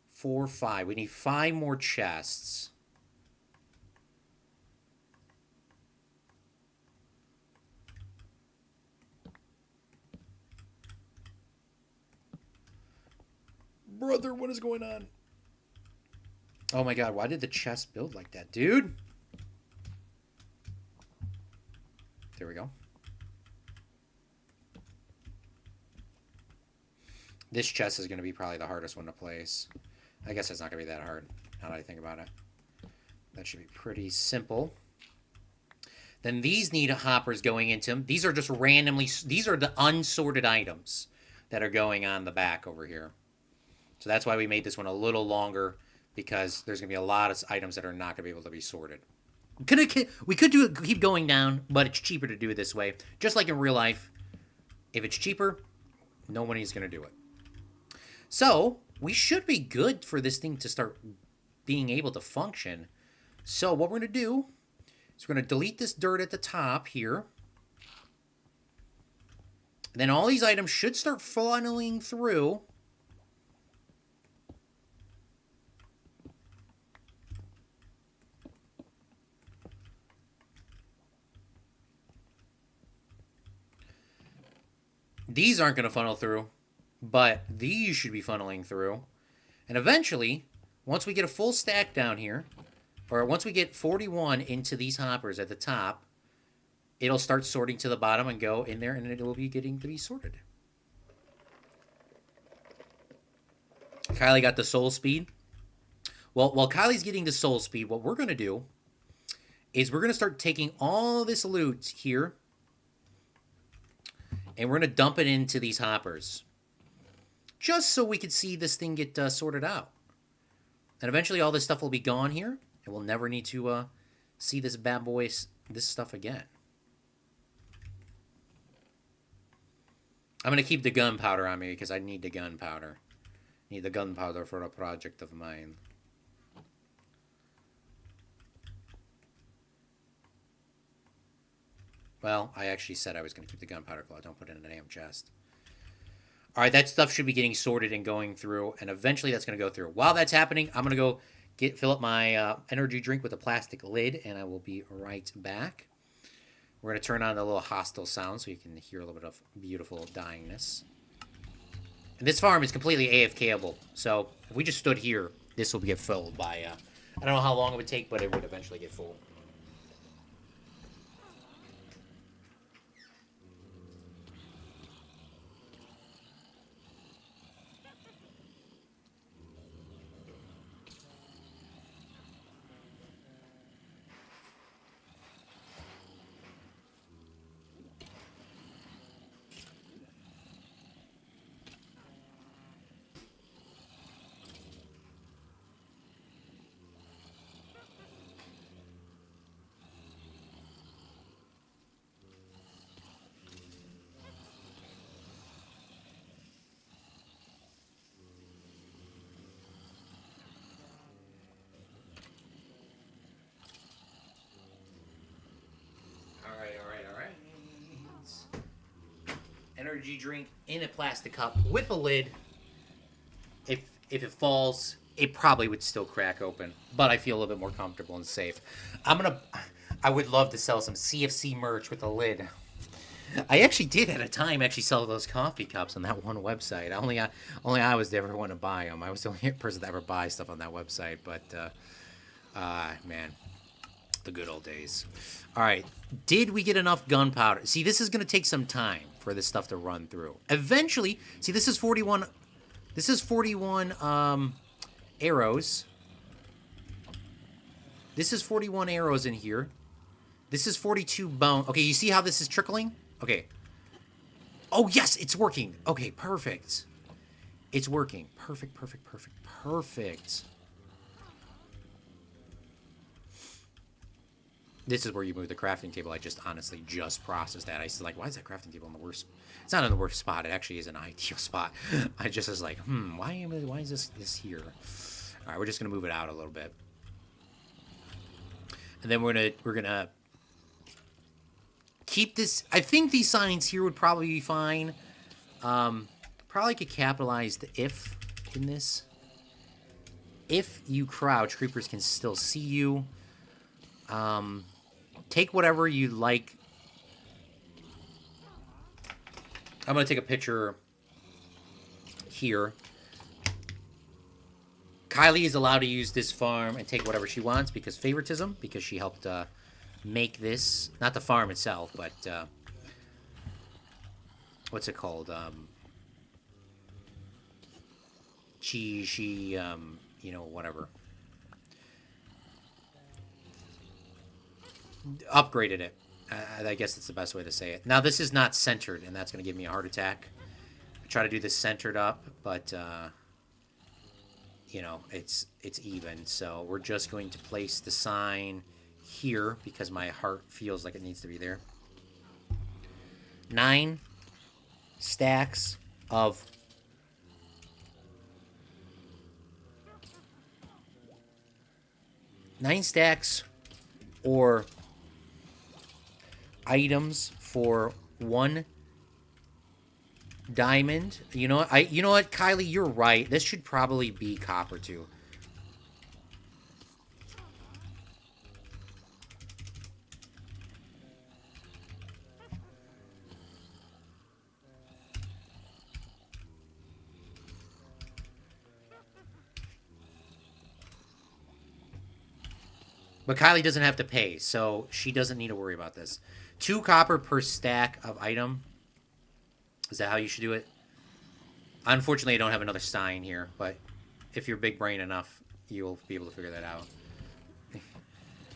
4, 5. We need 5 more chests. Brother, what is going on? Oh my god, why did the chest build like that, dude? There we go. This chest is going to be probably the hardest one to place. I guess it's not going to be that hard, now that I think about it. That should be pretty simple. Then these need hoppers going into them. These are just randomly... These are the unsorted items that are going on the back over here. So that's why we made this one a little longer, because there's going to be a lot of items that are not going to be able to be sorted. We could do it, keep going down, but it's cheaper to do it this way. Just like in real life, if it's cheaper, nobody's going to do it. So, we should be good for this thing to start being able to function. So, what we're going to do is we're going to delete this dirt at the top here. Then all these items should start funneling through. These aren't going to funnel through. But these should be funneling through. And eventually, once we get a full stack down here, or once we get 41 into these hoppers at the top, it'll start sorting to the bottom and go in there, and it will be getting to be sorted. Kylie got the soul speed. Well, while Kylie's getting the soul speed, what we're going to do is we're going to start taking all this loot here, and we're going to dump it into these hoppers. Just so we could see this thing get sorted out. And eventually all this stuff will be gone here. And we'll never need to see this bad boy, this stuff again. I'm going to keep the gunpowder on me because I need the gunpowder. Need the gunpowder for a project of mine. Well, I actually said I was going to keep the gunpowder, Claude. Don't put it in the damn chest. All right, that stuff should be getting sorted and going through, and eventually that's going to go through. While that's happening, I'm going to go fill up my energy drink with a plastic lid, and I will be right back. We're going to turn on the little hostile sound so you can hear a little bit of beautiful dyingness. And this farm is completely AFKable. So if we just stood here, this will get filled by, I don't know how long it would take, but it would eventually get full. Energy drink in a plastic cup with a lid. If it falls, it probably would still crack open, but I feel a little bit more comfortable and safe. I would love to sell some CFC merch with a lid. I actually did at a time actually sell those coffee cups on that one website. Only I was the ever one to buy them. I was the only person to ever buy stuff on that website. But man, the good old days. All right, did we get enough gunpowder? See, this is gonna take some time for this stuff to run through. Eventually, see, this is 41. This is 41 arrows. This is 41 arrows in here. This is 42 bone. Okay, you see how this is trickling? Okay. Oh, yes, it's working. Okay, perfect. It's working. Perfect, perfect, perfect, perfect. This is where you move the crafting table. I just honestly just processed that. I was like, why is that crafting table in the worst? It's not in the worst spot. It actually is an ideal spot. I just was like, why is this here? All right, we're just gonna move it out a little bit, and then we're gonna keep this. I think these signs here would probably be fine. Probably could capitalize the if in this. If you crouch, creepers can still see you. Take whatever you like. I'm going to take a picture here. Kylie is allowed to use this farm and take whatever she wants because favoritism, because she helped make this. Not the farm itself, but what's it called? She you know, whatever. Upgraded it. I guess that's the best way to say it. Now, this is not centered, and that's going to give me a heart attack. I try to do this centered up, but, you know, it's even. So we're just going to place the sign here because my heart feels like it needs to be there. 9 stacks of... Nine stacks or... items for 1 diamond. You know what, Kylie, you're right. This should probably be copper too. But Kylie doesn't have to pay, so she doesn't need to worry about this. 2 copper per stack of item. Is that how you should do it? Unfortunately, I don't have another sign here, but if you're big brain enough, you'll be able to figure that out.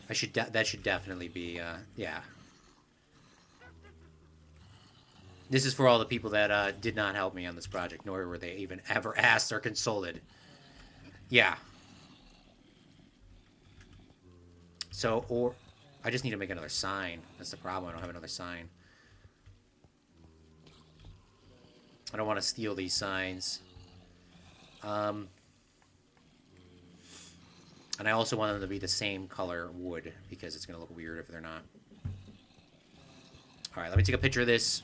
That should definitely be, yeah. This is for all the people that did not help me on this project, nor were they even ever asked or consulted. Yeah. So, or... I just need to make another sign. That's the problem. I don't have another sign. I don't want to steal these signs. And I also want them to be the same color wood because it's going to look weird if they're not. All right, let me take a picture of this.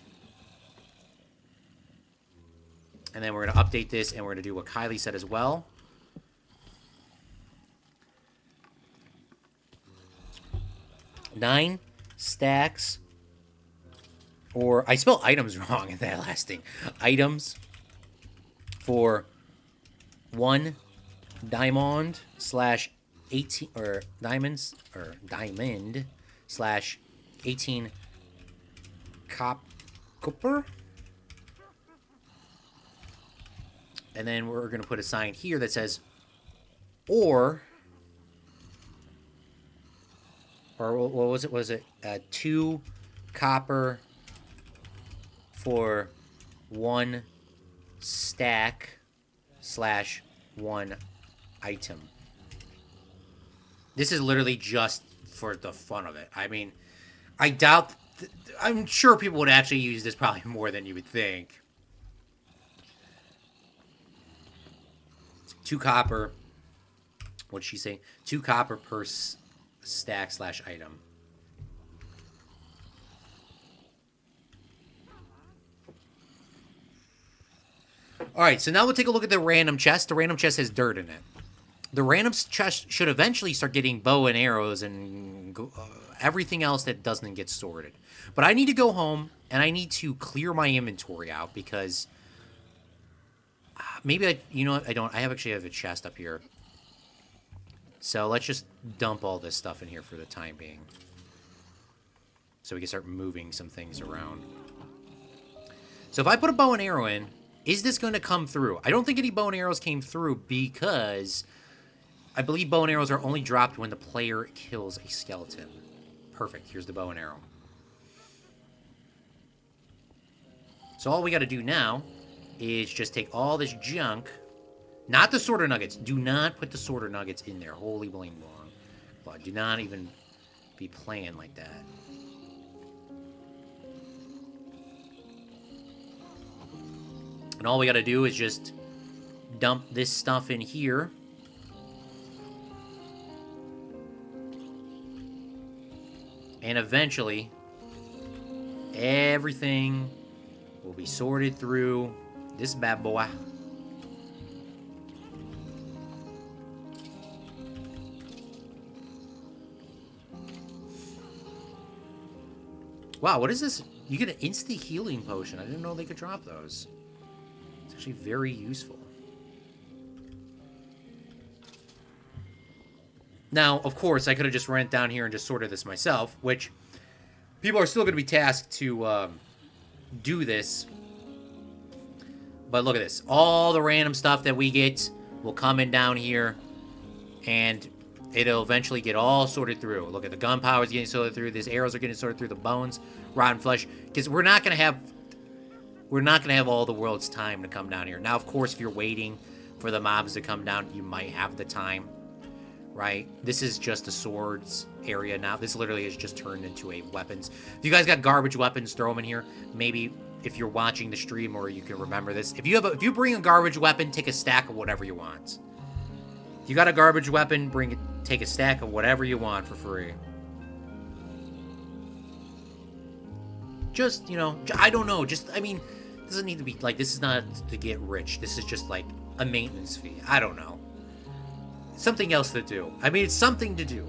And then we're going to update this and we're going to do what Kylie said as well. Nine stacks, or I spelled items wrong in that last thing. Items for 1 diamond slash 18 or diamonds or diamond slash 18 copper. And then we're going to put a sign here that says or what was it? Was it 2 copper for 1 stack slash 1 item. This is literally just for the fun of it. I mean, I doubt... I'm sure people would actually use this probably more than you would think. 2 copper... What'd she say? 2 copper per stack slash item. Alright, so now we'll take a look at the random chest. The random chest has dirt in it. The random chest should eventually start getting bow and arrows and everything else that doesn't get sorted. But I need to go home and I need to clear my inventory out because maybe you know what? I don't. I actually have a chest up here. So let's just dump all this stuff in here for the time being. So we can start moving some things around. So if I put a bow and arrow in, is this going to come through? I don't think any bow and arrows came through because I believe bow and arrows are only dropped when the player kills a skeleton. Perfect. Here's the bow and arrow. So all we got to do now is just take all this junk. Not the sorter nuggets. Do not put the sorter nuggets in there. Holy bling blong. But do not even be playing like that. And all we got to do is just dump this stuff in here. And eventually, everything will be sorted through this bad boy. Wow, what is this? You get an instant healing potion. I didn't know they could drop those. It's actually very useful. Now, of course, I could have just ran down here and just sorted this myself, which people are still going to be tasked to do this. But look at this. All the random stuff that we get will come in down here, and it'll eventually get all sorted through. Look at the gunpowder is getting sorted through. These arrows are getting sorted through. The bones, rotten flesh. Because we're not going to have all the world's time to come down here. Now, of course, if you're waiting for the mobs to come down, you might have the time. Right? This is just a swords area now. This literally has just turned into a weapons. If you guys got garbage weapons, throw them in here. Maybe if you're watching the stream or you can remember this. If you bring a garbage weapon, take a stack of whatever you want. If you got a garbage weapon, take a stack of whatever you want for free. Just, you know, I don't know. Just, I mean, it doesn't need to be, like, this is not to get rich. This is just, like, a maintenance fee. I don't know. Something else to do. I mean, it's something to do.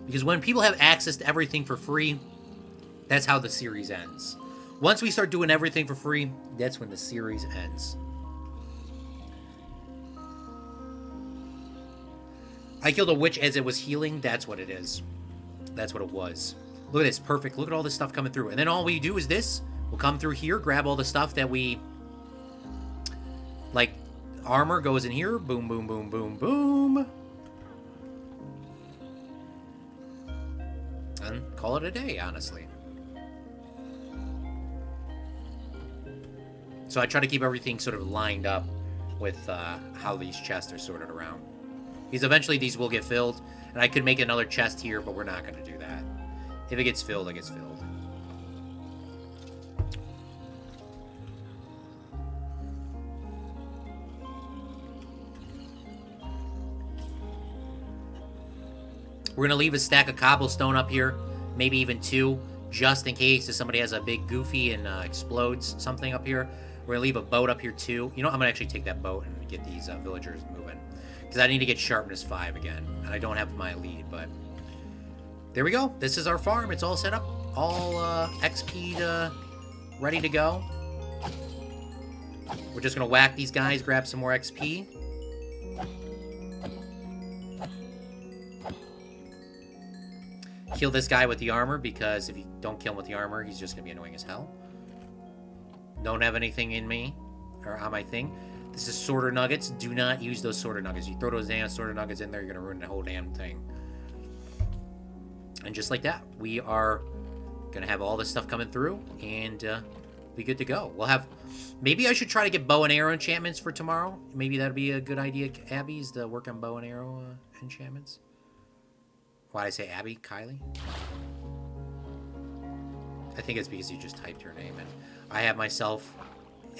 Because when people have access to everything for free, that's how the series ends. Once we start doing everything for free, that's when the series ends. I killed a witch as it was healing. That's what it is. That's what it was. Look at this. Perfect. Look at all this stuff coming through. And then all we do is this. We'll come through here, grab all the stuff that we... Like, armor goes in here. Boom, boom, boom, boom, boom. And call it a day, honestly. So I try to keep everything sort of lined up with how these chests are sorted around. Because eventually these will get filled. And I could make another chest here, but we're not going to do that. If it gets filled, it gets filled. We're going to leave a stack of cobblestone up here. Maybe even 2. Just in case if somebody has a big goofy and explodes something up here. We're going to leave a boat up here too. You know, I'm going to actually take that boat and get these villagers moving. Because I need to get sharpness 5 again. And I don't have my lead, but... There we go. This is our farm. It's all set up. All XP'd, ready to go. We're just gonna whack these guys, grab some more XP. Kill this guy with the armor, because if you don't kill him with the armor, he's just gonna be annoying as hell. Don't have anything in me, or on my thing. This is sorter nuggets. Do not use those sorter nuggets. You throw those damn sorter nuggets in there, you're gonna ruin the whole damn thing. And just like that, we are gonna have all this stuff coming through, and be good to go. We'll have... Maybe I should try to get bow and arrow enchantments for tomorrow. Maybe that'd be a good idea, Abby, is to work on bow and arrow enchantments. Why did I say Abby? Kylie? I think it's because you just typed your name in. I have myself,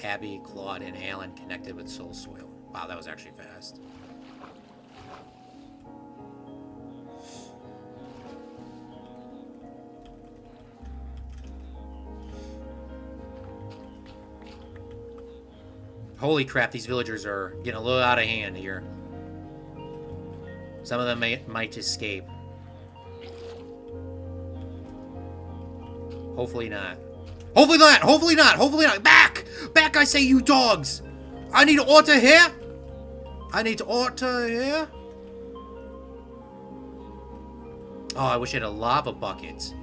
Abby, Claude, and Alan connected with Soul Soil. Wow, that was actually fast. Holy crap, these villagers are getting a little out of hand here. Some of them might escape. Hopefully not. Hopefully not! Hopefully not! Hopefully not! Back! Back, I say, you dogs! I need order here! I need order here! Oh, I wish I had a lava bucket.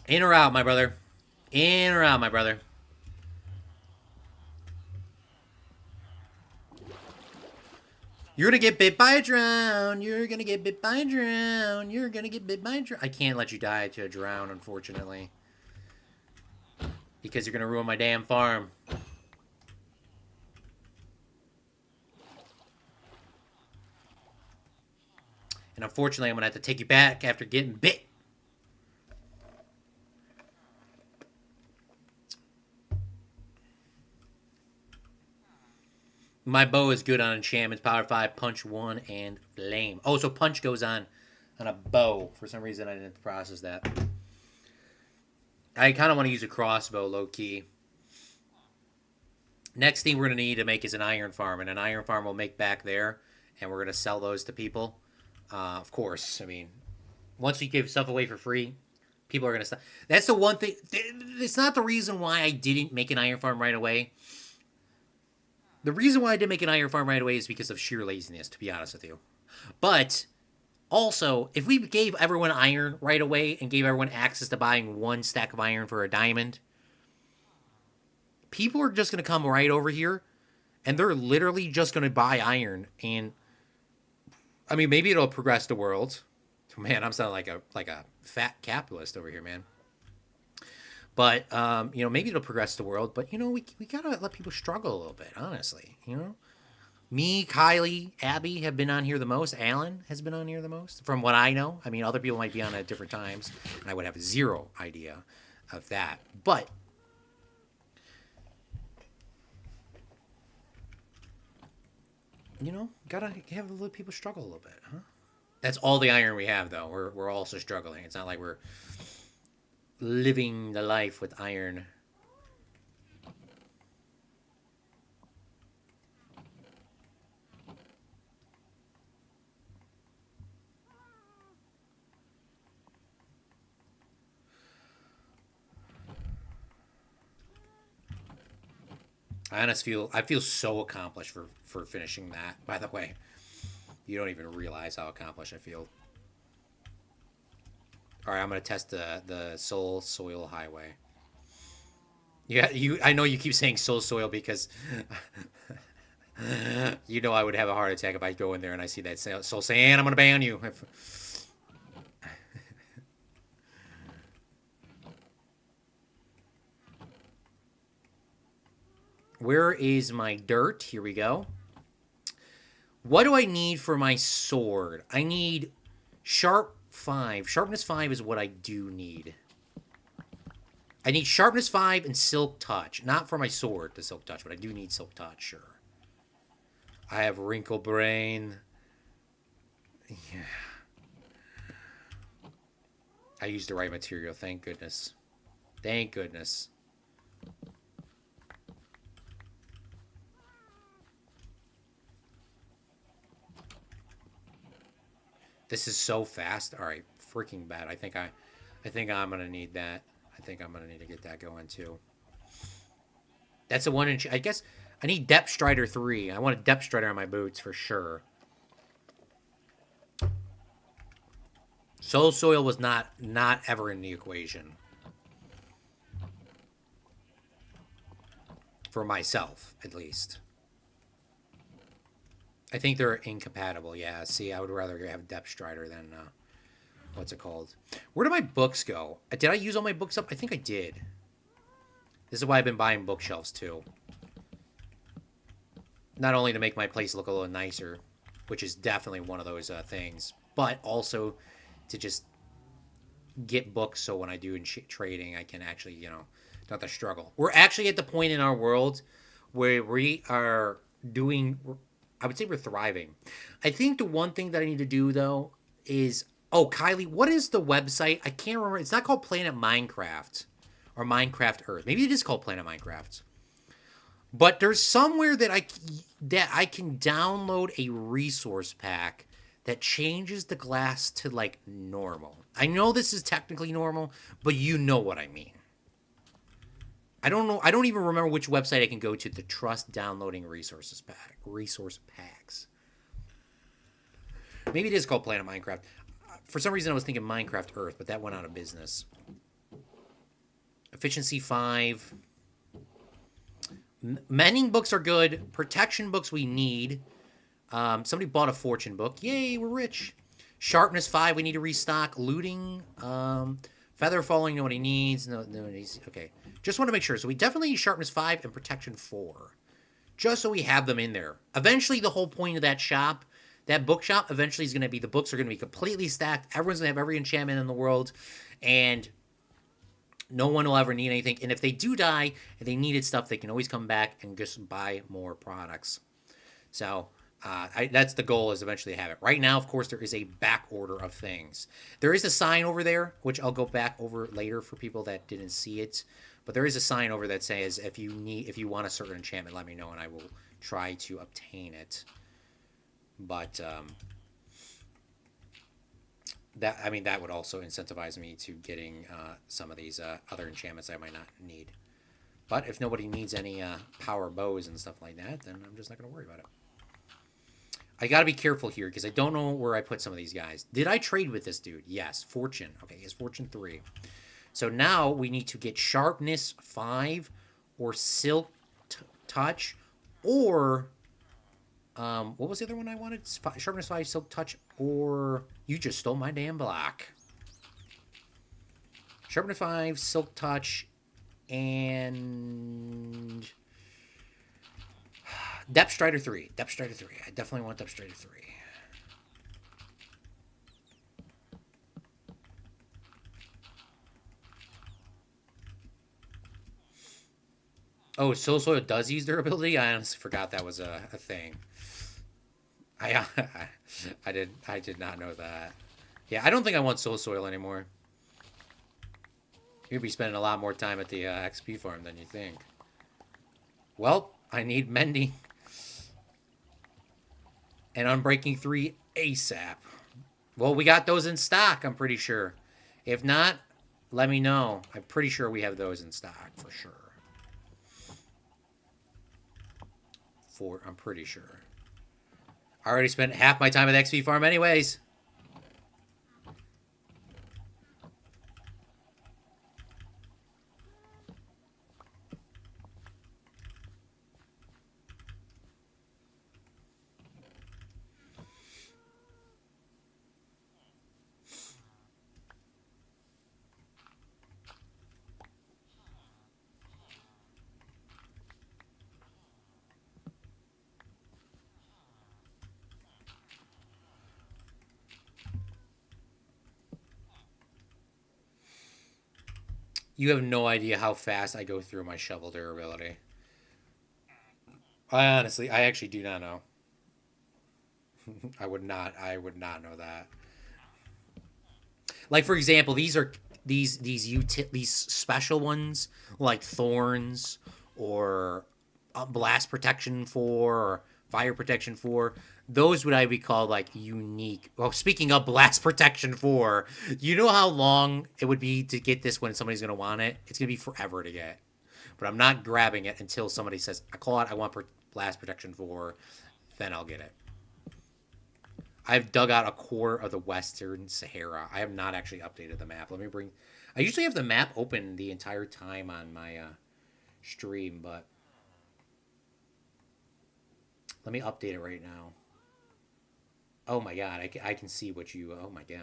In or out, my brother. In or out, my brother. You're gonna get bit by a drown. You're gonna get bit by a drown. You're gonna get bit by a drown. I can't let you die to a drown, unfortunately. Because you're gonna ruin my damn farm. And unfortunately, I'm gonna have to take you back after getting bit. My bow is good on enchantments, power 5, punch 1, and flame. Oh, so punch goes on a bow. For some reason, I didn't process that. I kind of want to use a crossbow, low-key. Next thing we're going to need to make is an iron farm. And an iron farm we'll make back there. And we're going to sell those to people. Of course, I mean, once you give stuff away for free, people are going to stop. That's the one thing. It's not the reason why I didn't make an iron farm right away. The reason why I didn't make an iron farm right away is because of sheer laziness, to be honest with you. But also, if we gave everyone iron right away and gave everyone access to buying 1 stack of iron for a diamond, people are just going to come right over here and they're literally just going to buy iron. And I mean, maybe it'll progress the world. Man, I'm sounding like a fat capitalist over here, man. But, you know, maybe it'll progress the world. But, you know, we got to let people struggle a little bit, honestly. You know? Me, Kylie, Abby have been on here the most. Alan has been on here the most, from what I know. I mean, other people might be on at different times. And I would have zero idea of that. But you know, got to have let people struggle a little bit, huh? That's all the iron we have, though. We're also struggling. It's not like we're living the life with iron. I feel so accomplished for finishing that, by the way. You don't even realize how accomplished I feel. All right, I'm gonna test the Soul Soil Highway. Yeah, I know you keep saying Soul Soil because you know I would have a heart attack if I go in there and I see that Soul Sand. I'm gonna ban you. Where is my dirt? Here we go. What do I need for my sword? I need sharp 5. Sharpness 5 is what I do need. I need sharpness 5 and silk touch. Not for my sword, the silk touch, but I do need silk touch, sure. I have wrinkle brain. Yeah. I used the right material. Thank goodness. Thank goodness. This is so fast. All right, freaking bad. I think I'm gonna need that. I think I'm gonna need to get that going too. That's a 1 inch. I guess I need Depth Strider 3. I want a Depth Strider on my boots for sure. Soul Soil was not ever in the equation for myself, at least. I think they're incompatible. Yeah. See, I would rather have Depth Strider than what's it called? Where do my books go? Did I use all my books up? I think I did. This is why I've been buying bookshelves too. Not only to make my place look a little nicer, which is definitely one of those things, but also to just get books so when I do in trading, I can actually, you know, not the struggle. We're actually at the point in our world where we are doing, I would say we're thriving. I think the one thing that I need to do, though, is, oh, Kylie, what is the website? I can't remember. It's not called Planet Minecraft or Minecraft Earth. Maybe it is called Planet Minecraft. But there's somewhere that I can download a resource pack that changes the glass to like normal. I know this is technically normal, but you know what I mean. I don't know. I don't even remember which website I can go to trust downloading resource packs. Maybe it is called Planet Minecraft. For some reason, I was thinking Minecraft Earth, but that went out of business. Efficiency 5. Mending books are good. Protection books we need. Somebody bought a fortune book. Yay, we're rich. Sharpness 5, we need to restock. Looting. Feather falling, nobody needs. No, needs. Okay. Just want to make sure. So we definitely need sharpness 5 and protection 4. Just so we have them in there. Eventually, the whole point of that shop, that bookshop, eventually is going to be the books are going to be completely stacked. Everyone's going to have every enchantment in the world. And no one will ever need anything. And if they do die and they needed stuff, they can always come back and just buy more products. So that's the goal, is eventually to have it. Right now, of course, there is a back order of things. There is a sign over there, which I'll go back over later for people that didn't see it. But there is a sign over that says if you want a certain enchantment, let me know and I will try to obtain it. But that would also incentivize me to getting some of these other enchantments I might not need. But if nobody needs any power bows and stuff like that, then I'm just not going to worry about it. I got to be careful here because I don't know where I put some of these guys. Did I trade with this dude? Yes. Fortune. Okay, he has Fortune 3. So now we need to get Sharpness 5 or Silk Touch or... what was the other one I wanted? Sharpness 5, Silk Touch, or... You just stole my damn block. Sharpness 5, Silk Touch, and... Depth Strider 3. Depth Strider 3. I definitely want Depth Strider 3. Oh, Soul Soil does use durability? I honestly forgot that was a thing. I did not know that. Yeah, I don't think I want Soul Soil anymore. You'll be spending a lot more time at the XP farm than you think. Well, I need Mending and Unbreaking 3 ASAP. Well, we got those in stock, I'm pretty sure. If not, let me know. I'm pretty sure we have those in stock, for sure. I'm pretty sure. I already spent half my time at the XP farm anyways. You have no idea how fast I go through my shovel durability. I actually do not know. I would not know that. Like for example, these special ones like thorns or blast protection 4 or fire protection 4. Those would I be called like unique. Well, speaking of blast protection 4, you know how long it would be to get this when somebody's gonna want it? It's gonna be forever to get. But I'm not grabbing it until somebody says, Claude, I want blast protection 4. Then I'll get it. I've dug out a quarter of the Western Sahara. I have not actually updated the map. Let me bring... I usually have the map open the entire time on my stream, but... Let me update it right now. Oh my god, I can see what you... Oh my god.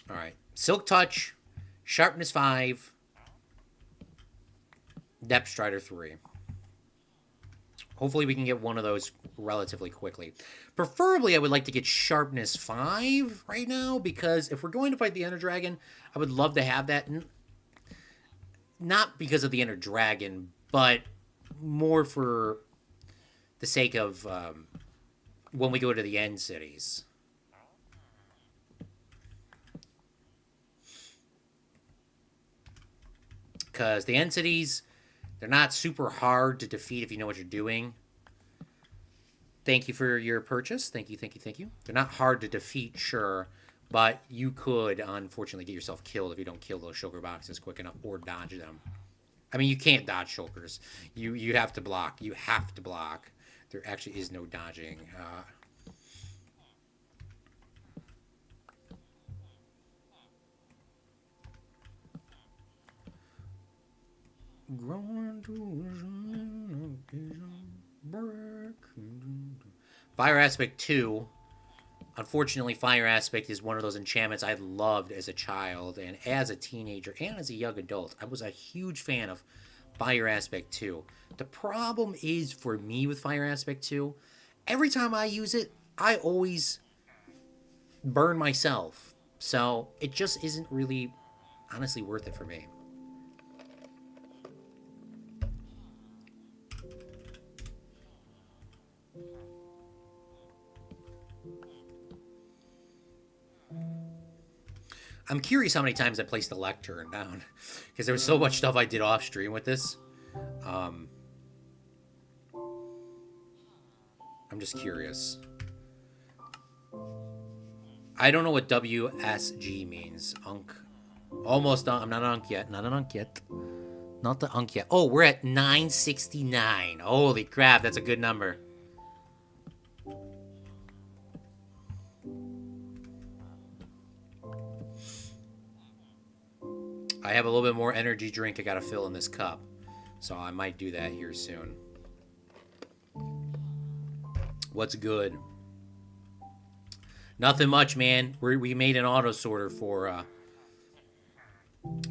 Alright. Silk Touch, Sharpness 5, Depth Strider 3. Hopefully we can get one of those relatively quickly. Preferably, I would like to get Sharpness 5 right now, because if we're going to fight the Ender Dragon, I would love to have that. Not because of the Ender Dragon, but more for the sake of when we go to the end cities. Because the end cities, they're not super hard to defeat if you know what you're doing. Thank you for your purchase. Thank you, thank you, thank you. They're not hard to defeat, sure, but you could, unfortunately, get yourself killed if you don't kill those shulker boxes quick enough or dodge them. I mean, you can't dodge shulkers. You have to block. You have to block. There actually is no dodging. Fire Aspect 2. Unfortunately, Fire Aspect is one of those enchantments I loved as a child and as a teenager and as a young adult. I was a huge fan of Fire Aspect 2. The problem is for me with Fire Aspect 2, every time I use it, I always burn myself. So it just isn't really honestly worth it for me. I'm curious how many times I placed the lectern down, because there was so much stuff I did off stream with this. I'm just curious. I don't know what WSG means. Unk. Almost done. I'm not an unk yet. Not an unk yet. Not the unk yet. Oh, we're at 969. Holy crap, that's a good number. I have a little bit more energy drink I gotta fill in this cup. So I might do that here soon. What's good? Nothing much, man. We made an auto sorter for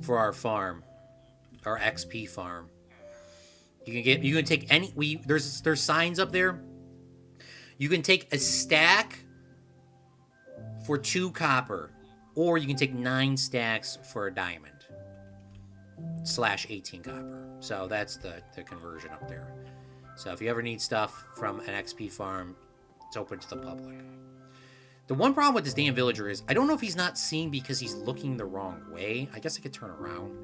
our farm. Our XP farm. You can take any there's signs up there. You can take a stack for 2 copper, or you can take 9 stacks for a diamond. /18 copper. So that's the conversion up there. So if you ever need stuff from an XP farm, it's open to the public. The one problem with this damn villager is I don't know if he's not seeing because he's looking the wrong way. I guess I could turn around,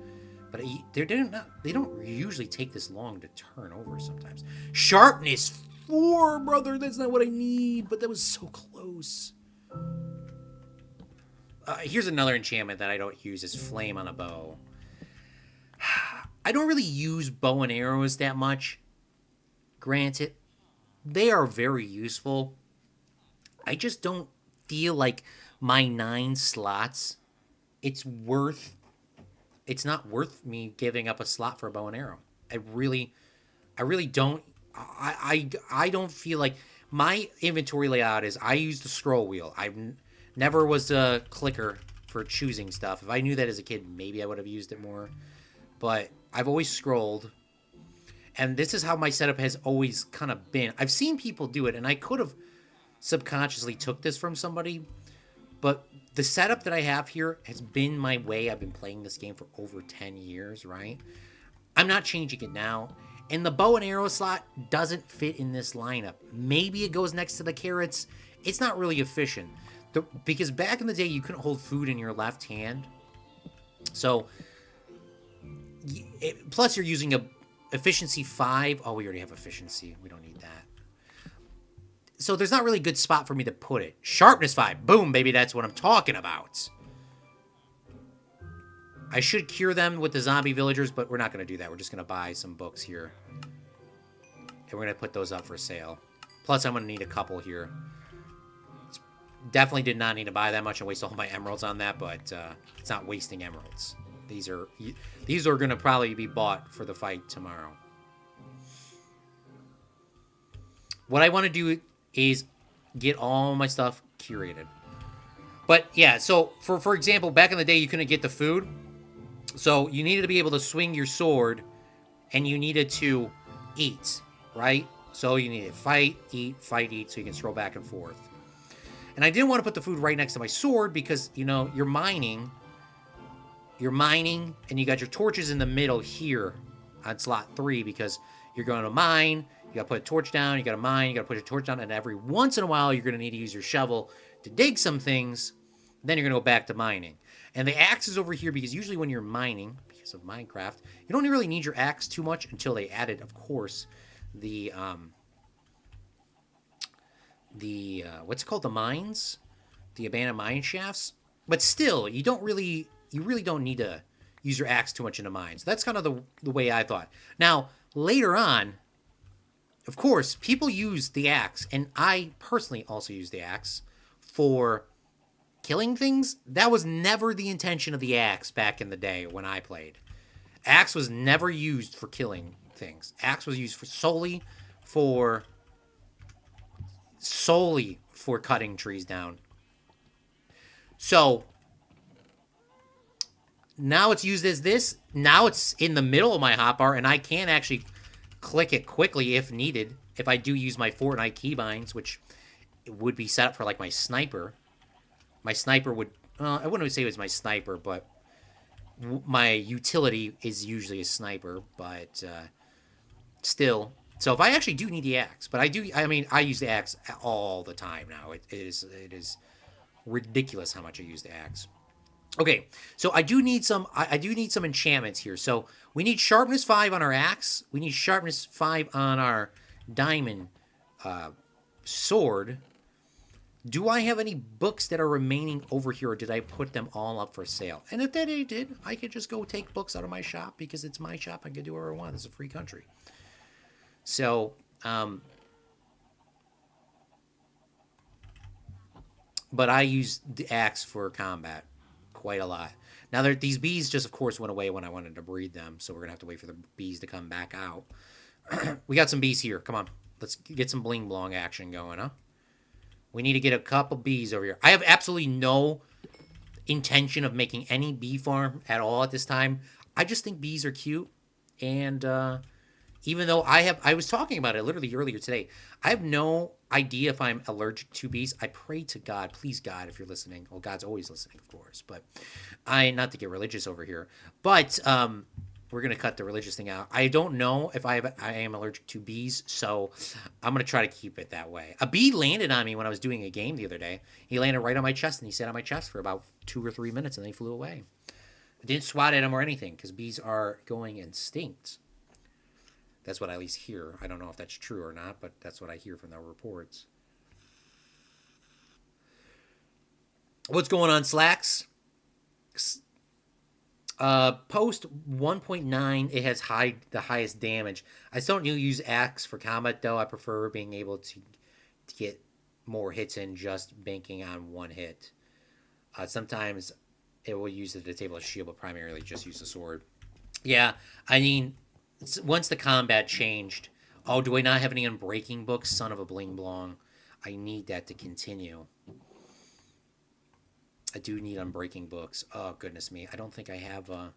but they don't usually take this long to turn over sometimes. Sharpness 4, brother. That's not what I need, but that was so close. Here's another enchantment that I don't use is Flame on a Bow. I don't really use bow and arrows that much. Granted, they are very useful. I just don't feel like my 9 slots, it's not worth me giving up a slot for a bow and arrow. I really don't. I don't feel like my inventory layout is I use the scroll wheel. I never was a clicker for choosing stuff. If I knew that as a kid, maybe I would have used it more. But I've always scrolled, and this is how my setup has always kind of been. I've seen people do it, and I could have subconsciously took this from somebody, But the setup that I have here has been my way. I've been playing this game for over 10 years, right? I'm not changing it now. And the bow and arrow slot doesn't fit in this lineup. Maybe it goes next to the carrots. It's not really efficient. Because back in the day, you couldn't hold food in your left hand. So, plus you're using a efficiency 5. Oh, we already have efficiency. We don't need that. So there's not really a good spot for me to put it. Sharpness 5. Boom, baby. That's what I'm talking about. I should cure them with the zombie villagers, but we're not going to do that. We're just going to buy some books here. And we're going to put those up for sale. Plus, I'm going to need a couple here. Definitely did not need to buy that much and waste all my emeralds on that, but it's not wasting emeralds. These are going to probably be bought for the fight tomorrow. What I want to do is get all my stuff curated. But yeah, so for example, back in the day, you couldn't get the food. So you needed to be able to swing your sword, and you needed to eat, right? So you needed fight, eat, so you can scroll back and forth. And I didn't want to put the food right next to my sword because, you know, you're mining, and you got your torches in the middle here on slot 3 because you're going to mine, you got to put a torch down, you got to mine, you got to put your torch down, and every once in a while you're going to need to use your shovel to dig some things, then you're going to go back to mining. And the axe is over here because usually when you're mining, because of Minecraft, you don't really need your axe too much until they added, of course, the what's it called? The mines? The abandoned mine shafts. But still, you really don't need to use your axe too much in the mines. That's kind of the way I thought. Now, later on, of course, people use the axe, and I personally also use the axe for killing things. That was never the intention of the axe back in the day when I played. Axe was never used for killing things. Axe was used solely for cutting trees down. So now it's used as this. Now it's in the middle of my hotbar, and I can actually click it quickly if needed. If I do use my Fortnite keybinds, which would be set up for like my sniper. My sniper would, I wouldn't say it was my sniper, but my utility is usually a sniper, but still. So if I actually do need the axe, but I use the axe all the time now. It is ridiculous how much I use the axe. Okay, so I do need some enchantments here. So we need sharpness 5 on our axe. We need sharpness 5 on our diamond sword. Do I have any books that are remaining over here, or did I put them all up for sale? And if that I did, I could just go take books out of my shop because it's my shop. I can do whatever I want. It's a free country. So, but I use the axe for combat quite a lot. Now, these bees just, of course, went away when I wanted to breed them, so we're going to have to wait for the bees to come back out. We got some bees here. Come on. Let's get some bling blong action going, huh? We need to get a couple bees over here. I have absolutely no intention of making any bee farm at all at this time. I just think bees are cute. And even though I was talking about it literally earlier today. I have no idea if I'm allergic to bees. I pray to God, please God, if you're listening. Well, God's always listening, of course. But not to get religious over here. But we're going to cut the religious thing out. I don't know if I am allergic to bees, so I'm going to try to keep it that way. A bee landed on me when I was doing a game the other day. He landed right on my chest, and he sat on my chest for about 2 or 3 minutes, and then he flew away. I didn't swat at him or anything, because bees are going extinct. That's what I at least hear. I don't know if that's true or not, but that's what I hear from the reports. What's going on, Slacks? Post 1.9, it has the highest damage. I still don't use axe for combat, though. I prefer being able to get more hits in just banking on one hit. Sometimes it will use it to table a shield, but primarily just use the sword. Yeah, I mean, once the combat changed... Oh, do I not have any Unbreaking books? Son of a bling blong. I need that to continue. I do need Unbreaking books. Oh, goodness me. I don't think I have that.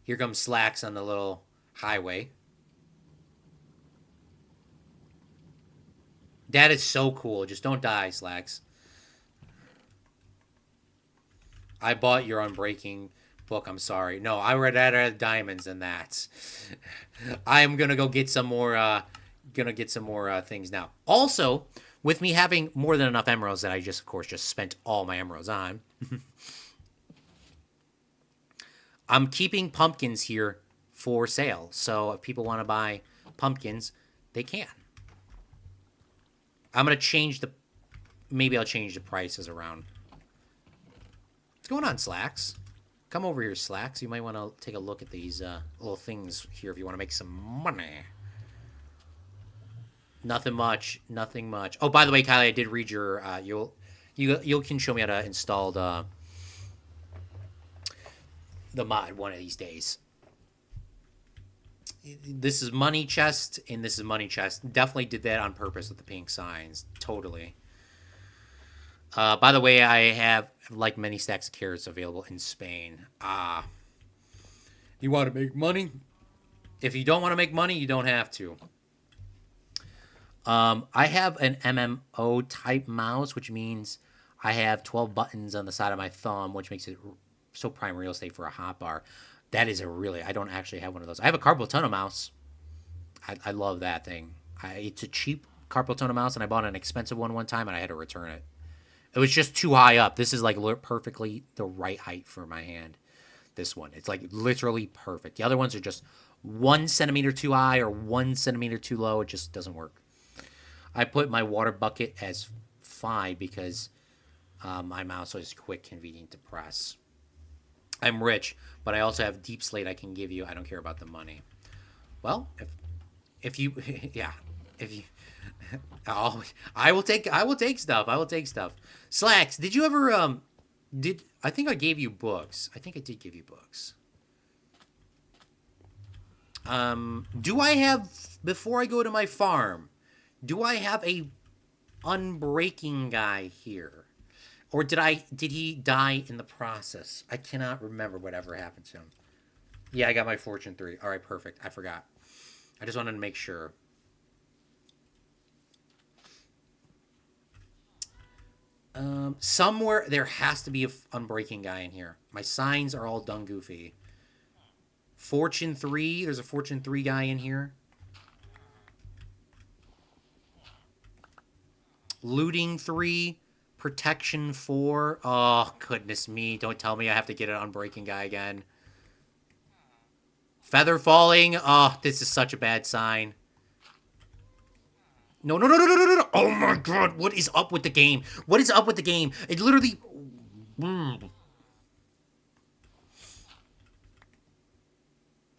Here comes Slacks on the little highway. That is so cool. Just don't die, Slacks. I bought your Unbreaking book. I'm sorry. No, I read that diamonds than that. I am gonna go get some more. Gonna get some more things now. Also, with me having more than enough emeralds that I just, of course, just spent all my emeralds on. I'm keeping pumpkins here for sale. So if people want to buy pumpkins, they can. I'm gonna change the. Maybe I'll change the prices around. What's going on, Slacks? Come over here, Slacks. You might want to take a look at these little things here if you want to make some money. Nothing much. Nothing much. Oh, by the way, Kylie, I did read your. You can show me how to install the mod one of these days. This is money chest, and this is money chest. Definitely did that on purpose with the pink signs. Totally. By the way, I have like many stacks of carrots available in Spain. You want to make money? If you don't want to make money, you don't have to. I have an MMO type mouse, which means I have 12 buttons on the side of my thumb, which makes it so prime real estate for a hotbar. That is a really, I don't actually have one of those. I have a carpal tunnel mouse. I love that thing. It's a cheap carpal tunnel mouse, and I bought an expensive one time, and I had to return it. It was just too high up. This is like perfectly the right height for my hand. This one. It's like literally perfect. The other ones are just 1 centimeter too high or 1 centimeter too low. It just doesn't work. I put my water bucket as 5 because my mouse is quick, convenient to press. I'm rich, but I also have deep slate I can give you. I don't care about the money. Well, if you yeah, if you I will take stuff. I will take stuff. Slacks, did you ever I think I gave you books. I think I did give you books. Do I have, before I go to my farm, do I have a unbreaking guy here? Or did he die in the process? I cannot remember whatever happened to him. Yeah, I got my fortune 3. All right, perfect. I forgot. I just wanted to make sure. Somewhere there has to be an unbreaking guy in here. My signs are all done goofy. Fortune 3. There's a Fortune 3 guy in here. Looting 3. Protection 4. Oh, goodness me. Don't tell me I have to get an unbreaking guy again. Feather falling. Oh, this is such a bad sign. No. Oh my god. What is up with the game? What is up with the game? It literally...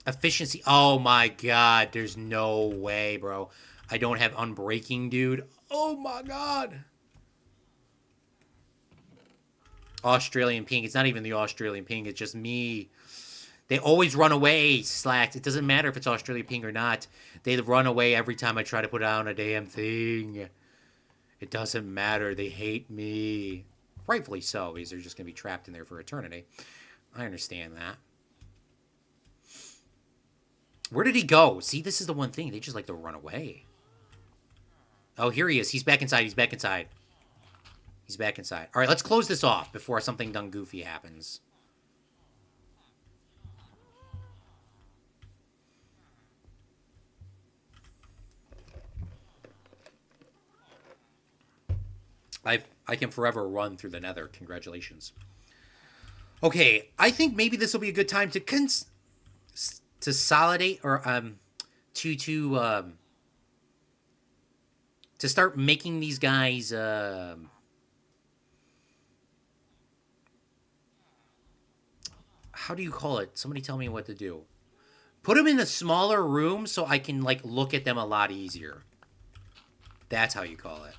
Efficiency. Oh my god. There's no way, bro. I don't have unbreaking, dude. Oh my god. Australian pink. It's not even the Australian pink. It's just me. They always run away, Slacks. It doesn't matter if it's Australian pink or not. They run away every time I try to put down a damn thing. It doesn't matter. They hate me. Rightfully so, because they're just going to be trapped in there for eternity. I understand that. Where did he go? See, this is the one thing. They just like to run away. Oh, here he is. He's back inside. He's back inside. He's back inside. All right, let's close this off before something done goofy happens. I can forever run through the nether. Congratulations. Okay, I think maybe this will be a good time to consolidate or to start making these guys how do you call it? Somebody tell me what to do. Put them in a smaller room so I can like look at them a lot easier. That's how you call it.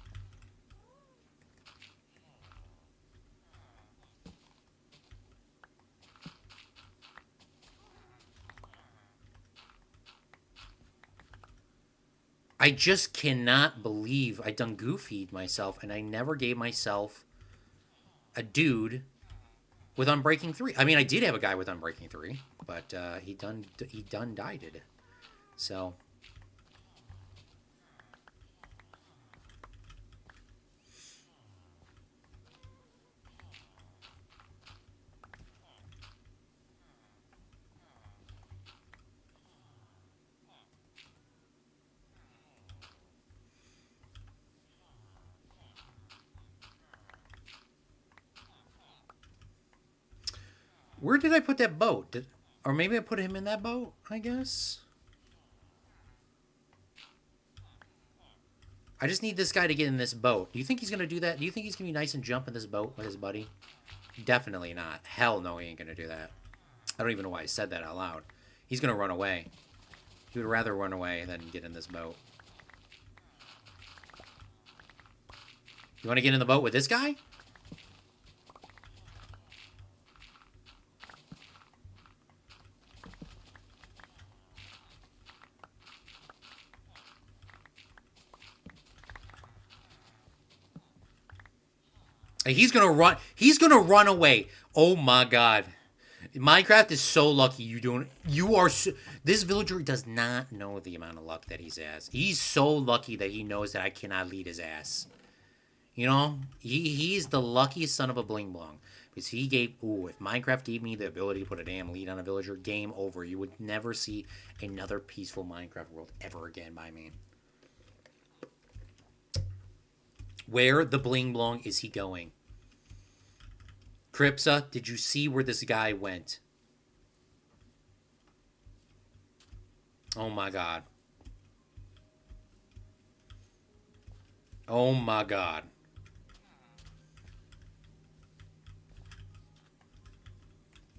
I just cannot believe I done goofied myself and I never gave myself a dude with Unbreaking 3. I mean, I did have a guy with Unbreaking 3, but he done died it. So Where did I put that boat? Or maybe I put him in that boat, I guess? I just need this guy to get in this boat. Do you think he's going to do that? Do you think he's going to be nice and jump in this boat with his buddy? Definitely not. Hell no, he ain't going to do that. I don't even know why I said that out loud. He's going to run away. He would rather run away than get in this boat. You want to get in the boat with this guy? He's gonna run. He's gonna run away. Oh my god. Minecraft is so lucky you don't. You are. So, this villager does not know the amount of luck that he has. He's so lucky that he knows that I cannot lead his ass. You know, he's the luckiest son of a bling blong. Because he gave. Ooh, if Minecraft gave me the ability to put a damn lead on a villager, game over. You would never see another peaceful Minecraft world ever again by me. Where the bling blong is he going? Cripsa, did you see where this guy went? Oh my god. Oh my god.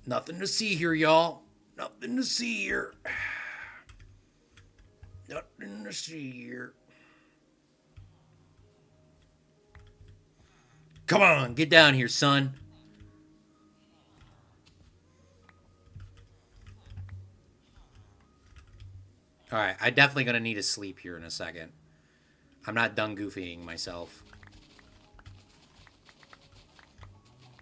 Nothing to see here, y'all. Nothing to see here. Nothing to see here. Come on, get down here, son. Alright, I'm definitely going to need a sleep here in a second. I'm not done goofying myself.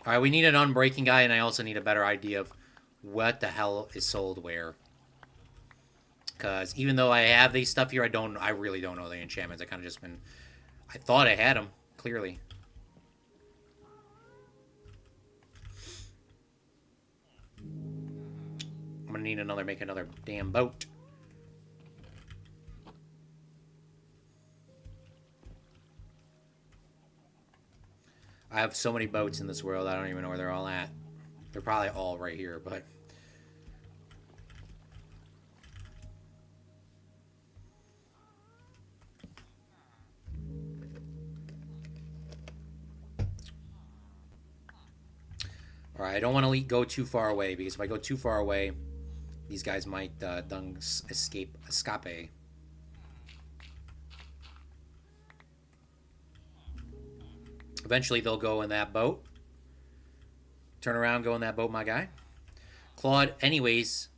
Alright, we need an unbreaking guy, and I also need a better idea of what the hell is sold where. Because even though I have these stuff here, I really don't know the enchantments. I kind of just been... I thought I had them, clearly. I'm going to need make another damn boat. I have so many boats in this world, I don't even know where they're all at. They're probably all right here, but... Alright, I don't want to go too far away, because if I go too far away, these guys might escape. Eventually, they'll go in that boat. Turn around, go in that boat, my guy. Claude, anyways,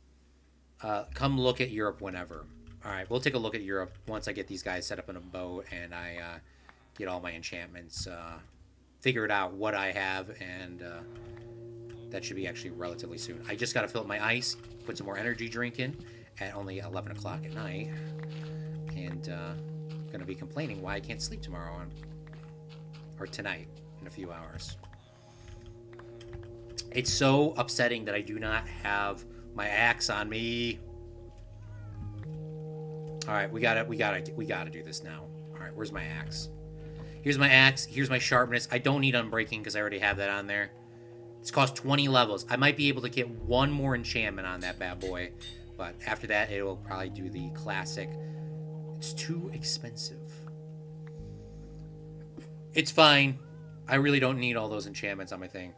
come look at Europe whenever. Alright, we'll take a look at Europe once I get these guys set up in a boat and I get all my enchantments figured out what I have, and that should be actually relatively soon. I just got to fill up my ice, put some more energy drink in at only 11 o'clock at night, and going to be complaining why I can't sleep tomorrow or tonight in a few hours. It's so upsetting that I do not have my axe on me. All right, we gotta do this now. All right, where's my axe? Here's my axe. Here's my sharpness. I don't need unbreaking because I already have that on there. It's cost 20 levels. I might be able to get one more enchantment on that bad boy, but after that, it will probably do the classic. It's too expensive. It's fine. I really don't need all those enchantments on my thing.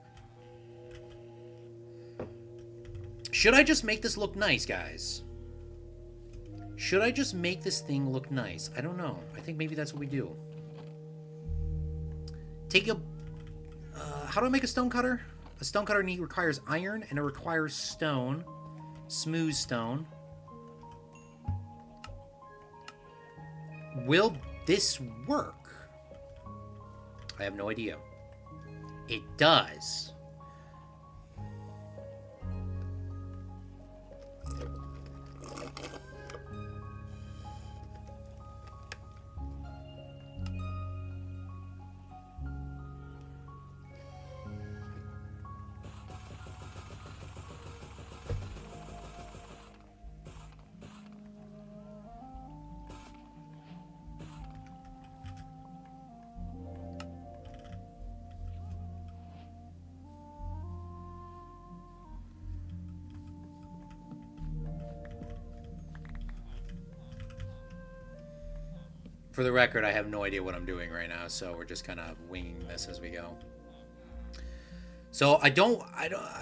Should I just make this look nice, guys? Should I just make this thing look nice? I don't know. I think maybe that's what we do. Take a... how do I make a stone cutter? A stone cutter requires iron, and it requires stone. Smooth stone. Will this work? I have no idea. It does. For the record, I have no idea what I'm doing right now, so we're just kind of winging this as we go. So I don't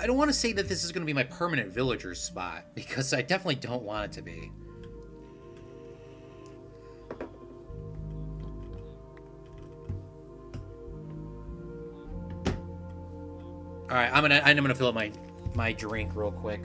want to say that this is going to be my permanent villager spot, because I definitely don't want it to be. All right, I'm gonna fill up my drink real quick.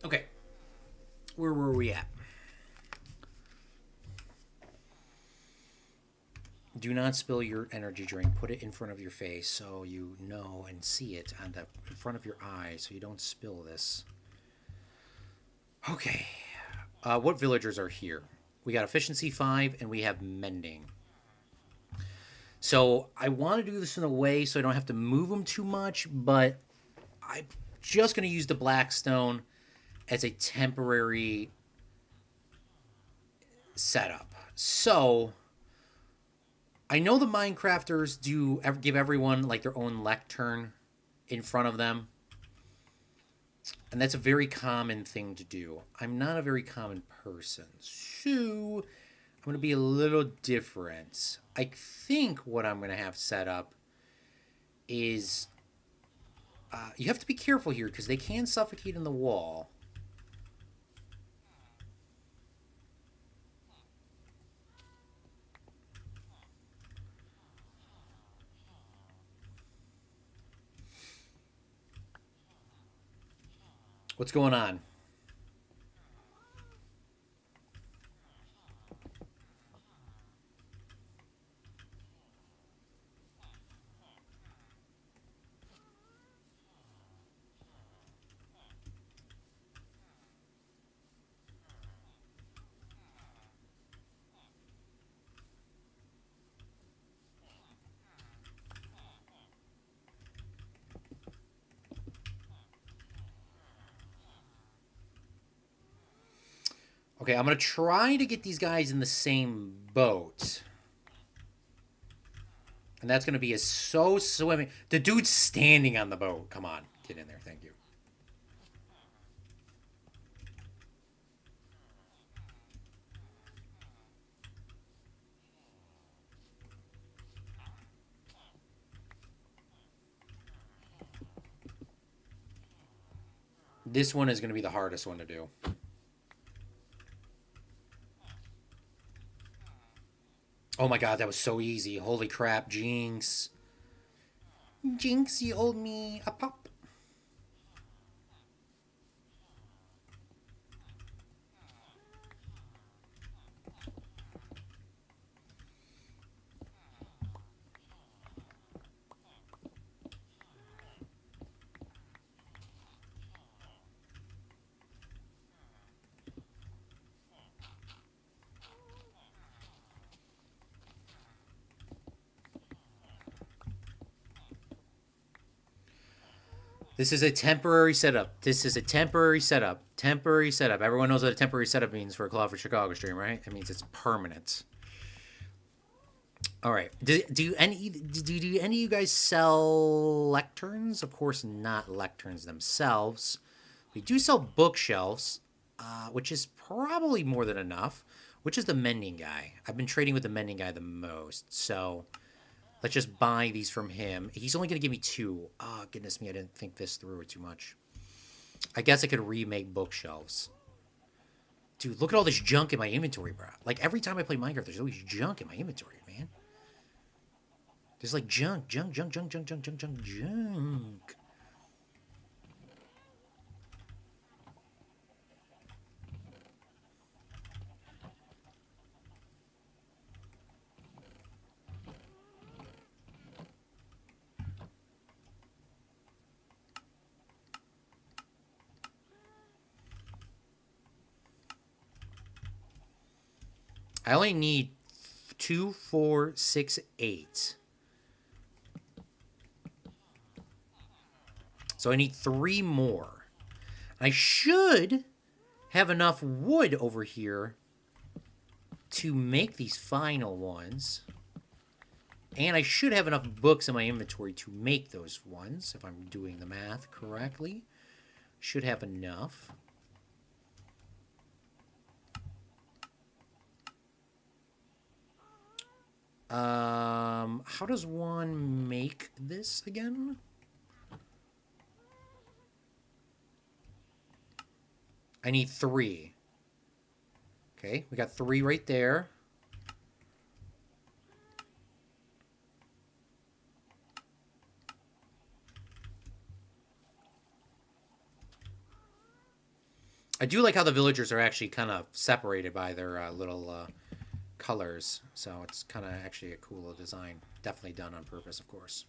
Okay, where were we at? Do not spill your energy drink. Put it in front of your face so you know and see it on the in front of your eyes so you don't spill this. Okay, what villagers are here? We got efficiency 5 and we have mending. So I want to do this in a way so I don't have to move them too much, but I'm just going to use the blackstone as a temporary setup. So I know the Minecrafters do give everyone like their own lectern in front of them. And that's a very common thing to do. I'm not a very common person, so I'm going to be a little different. I think what I'm going to have set up is... you have to be careful here because they can suffocate in the wall. What's going on? Okay, I'm going to try to get these guys in the same boat. And that's going to be a so swimming. The dude's standing on the boat. Come on, get in there. Thank you. This one is going to be the hardest one to do. Oh my god, that was so easy. Holy crap, Jinx. Jinx, you owed me a pop. This is a temporary setup. This is a temporary setup. Temporary setup. Everyone knows what a temporary setup means for a Claude for Chicago stream, right? It means it's permanent. All right. Do any of you guys sell lecterns? Of course, not lecterns themselves. We do sell bookshelves, which is probably more than enough. Which is the mending guy? I've been trading with the mending guy the most, so let's just buy these from him. He's only going to give me 2. Oh, goodness me, I didn't think this through too much. I guess I could remake bookshelves. Dude, look at all this junk in my inventory, bro. Like, every time I play Minecraft, there's always junk in my inventory, man. There's like junk. I only need 2, 4, 6, 8. So I need 3 more. I should have enough wood over here to make these final ones. And I should have enough books in my inventory to make those ones, if I'm doing the math correctly. Should have enough. How does one make this again? I need 3. Okay, we got 3 right there. I do like how the villagers are actually kind of separated by their little colors. So it's kind of actually a cool little design. Definitely done on purpose, of course.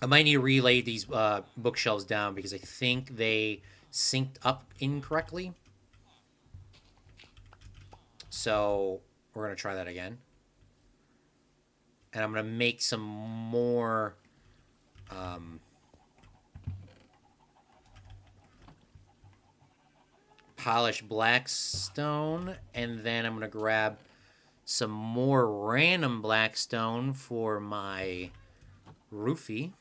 I might need to relay these bookshelves down because I think they synced up incorrectly. So we're going to try that again. And I'm going to make some more polished blackstone. And then I'm going to grab some more random blackstone for my roofie.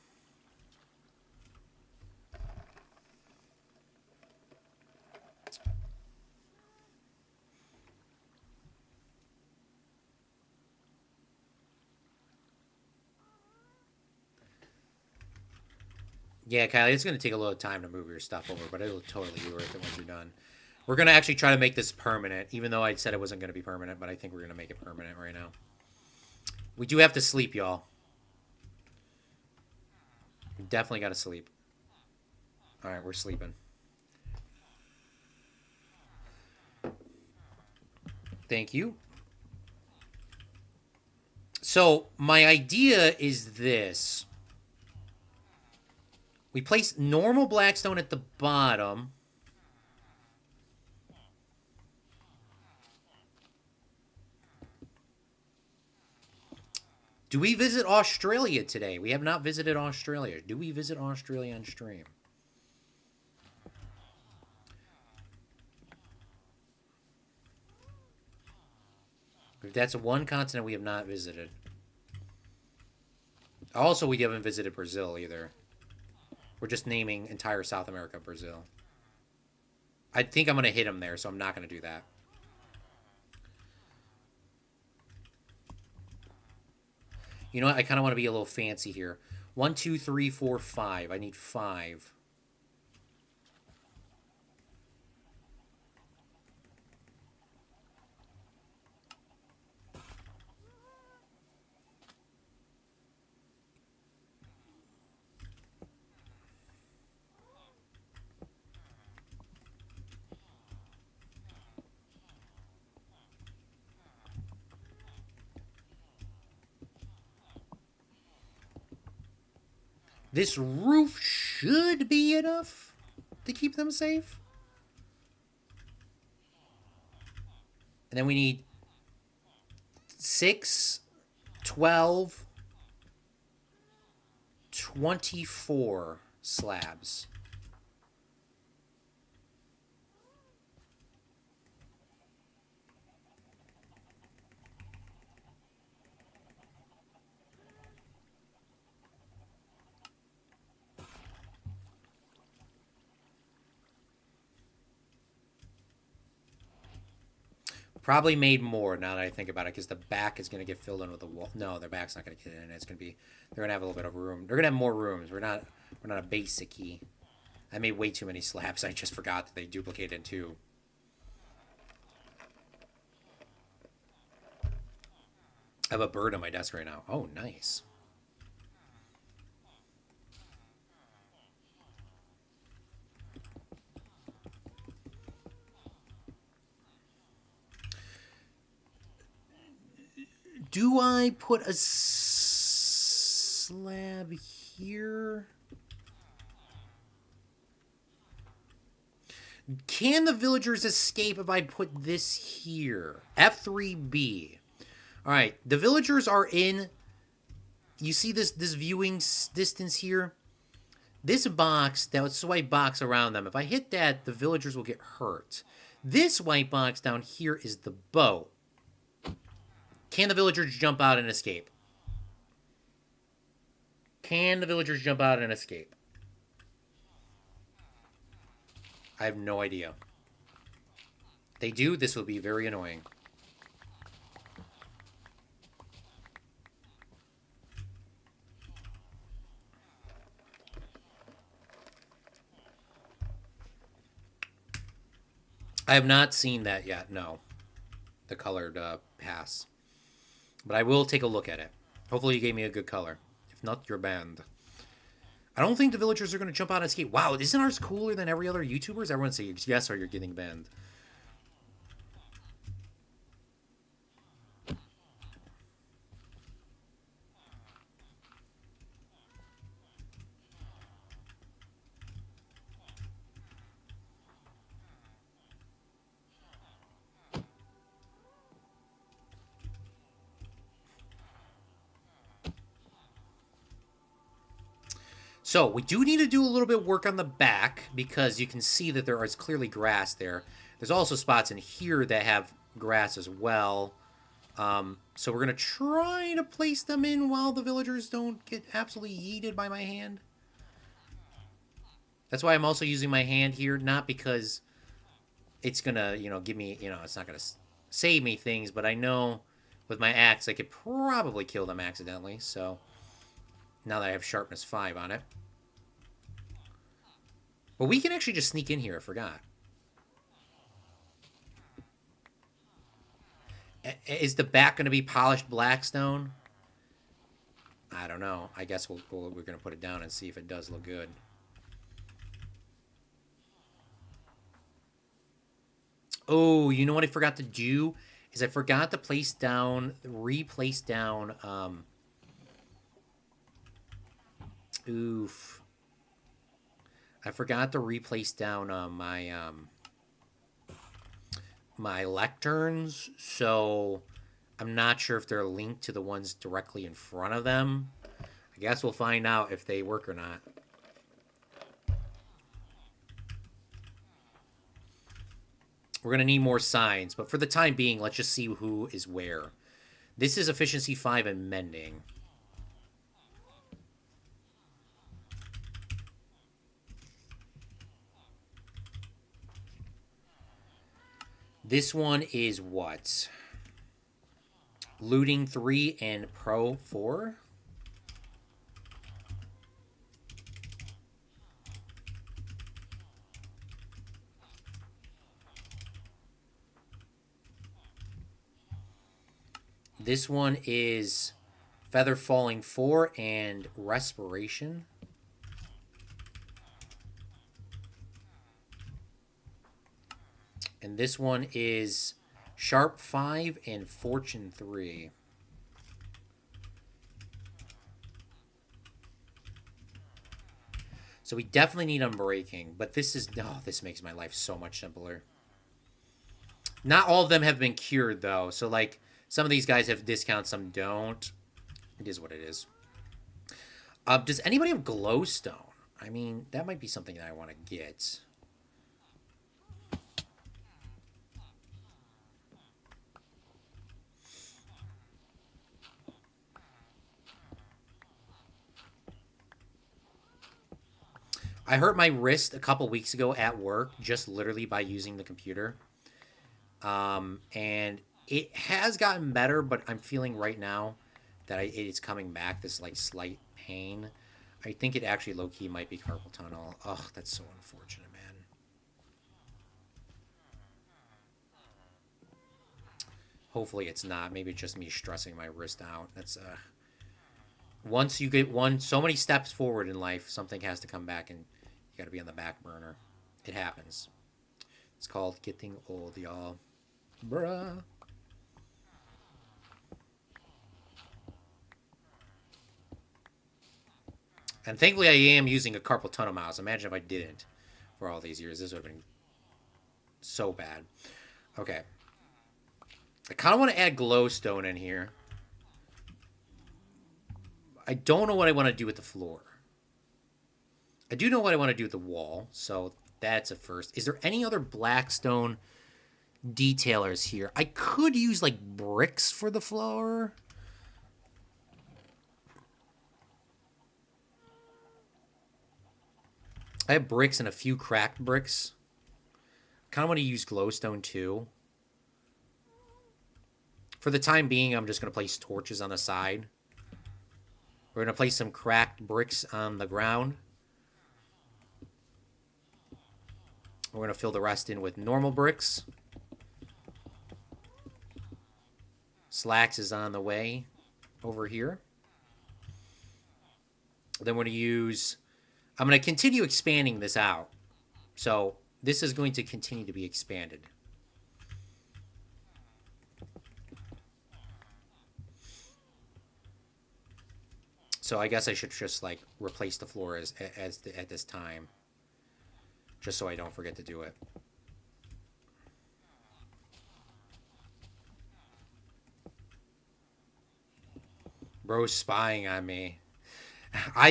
Yeah, Kylie, it's going to take a little time to move your stuff over, but it'll totally be worth it once you're done. We're going to actually try to make this permanent, even though I said it wasn't going to be permanent, but I think we're going to make it permanent right now. We do have to sleep, y'all. We definitely got to sleep. All right, we're sleeping. Thank you. So, my idea is this. We place normal blackstone at the bottom. Do we visit Australia today? We have not visited Australia. Do we visit Australia on stream? That's one continent we have not visited. Also, we haven't visited Brazil either. We're just naming entire South America Brazil. I think I'm going to hit him there, so I'm not going to do that. You know what? I kind of want to be a little fancy here. 1, 2, 3, 4, 5. I need 5. This roof should be enough to keep them safe. And then we need 6, 12, 24 slabs. Probably made more now that I think about it, because the back is going to get filled in with the wall. No, their back's not going to get in. It's going to be, they're going to have a little bit of room. They're going to have more rooms. We're not a basic-y. I made way too many slabs. I just forgot that they duplicate in two. I have a bird on my desk right now. Oh, nice. Do I put a slab here? Can the villagers escape if I put this here? F3B. All right, the villagers are in. You see this viewing distance here? This box, that white box around them, if I hit that, the villagers will get hurt. This white box down here is the boat. Can the villagers jump out and escape? Can the villagers jump out and escape? I have no idea. If they do, this will be very annoying. I have not seen that yet, no. The colored pass. But I will take a look at it. Hopefully you gave me a good color. If not, you're banned. I don't think the villagers are going to jump out and escape. Wow, isn't ours cooler than every other YouTuber's? Everyone say yes or you're getting banned. So, we do need to do a little bit of work on the back, because you can see that there is clearly grass there. There's also spots in here that have grass as well. So we're going to try to place them in while the villagers don't get absolutely yeeted by my hand. That's why I'm also using my hand here, not because it's going to, give me, it's not going to save me things, but I know with my axe I could probably kill them accidentally, so now that I have sharpness 5 on it. But we can actually just sneak in here, I forgot. Is the back going to be polished black stone? I don't know. I guess we're going to put it down and see if it does look good. Oh, you know what I forgot to do? Is I forgot to replace down, oof. I forgot to replace down my lecterns, so I'm not sure if they're linked to the ones directly in front of them. I guess we'll find out if they work or not. We're going to need more signs, but for the time being, let's just see who is where. This is efficiency 5 and mending. This one is what? Looting 3 and Pro 4? This one is Feather Falling 4 and Respiration. And this one is Sharp 5 and Fortune 3. So we definitely need Unbreaking, but this is... Oh, this makes my life so much simpler. Not all of them have been cured, though. So, like, some of these guys have discounts, some don't. It is what it is. Does anybody have Glowstone? I mean, that might be something that I want to get. I hurt my wrist a couple weeks ago at work, just literally by using the computer. And it has gotten better, but I'm feeling right now that it's coming back, this like slight pain. I think it actually low-key might be carpal tunnel. Ugh, that's so unfortunate, man. Hopefully it's not. Maybe it's just me stressing my wrist out. That's once you get so many steps forward in life, something has to come back and you got to be on the back burner. It happens. It's called getting old, y'all. Bruh. And thankfully I am using a carpal tunnel mouse. Imagine if I didn't for all these years. This would have been so bad. Okay. I kind of want to add glowstone in here. I don't know what I want to do with the floor. I do know what I want to do with the wall, so that's a first. Is there any other blackstone detailers here? I could use, like, bricks for the floor. I have bricks and a few cracked bricks. Kind of want to use glowstone, too. For the time being, I'm just going to place torches on the side. We're going to place some cracked bricks on the ground. We're going to fill the rest in with normal bricks. Slacks is on the way over here. Then we're going to use... I'm going to continue expanding this out. So this is going to continue to be expanded. So I guess I should just like replace the floor at this time. Just so I don't forget to do it. Bro's spying on me.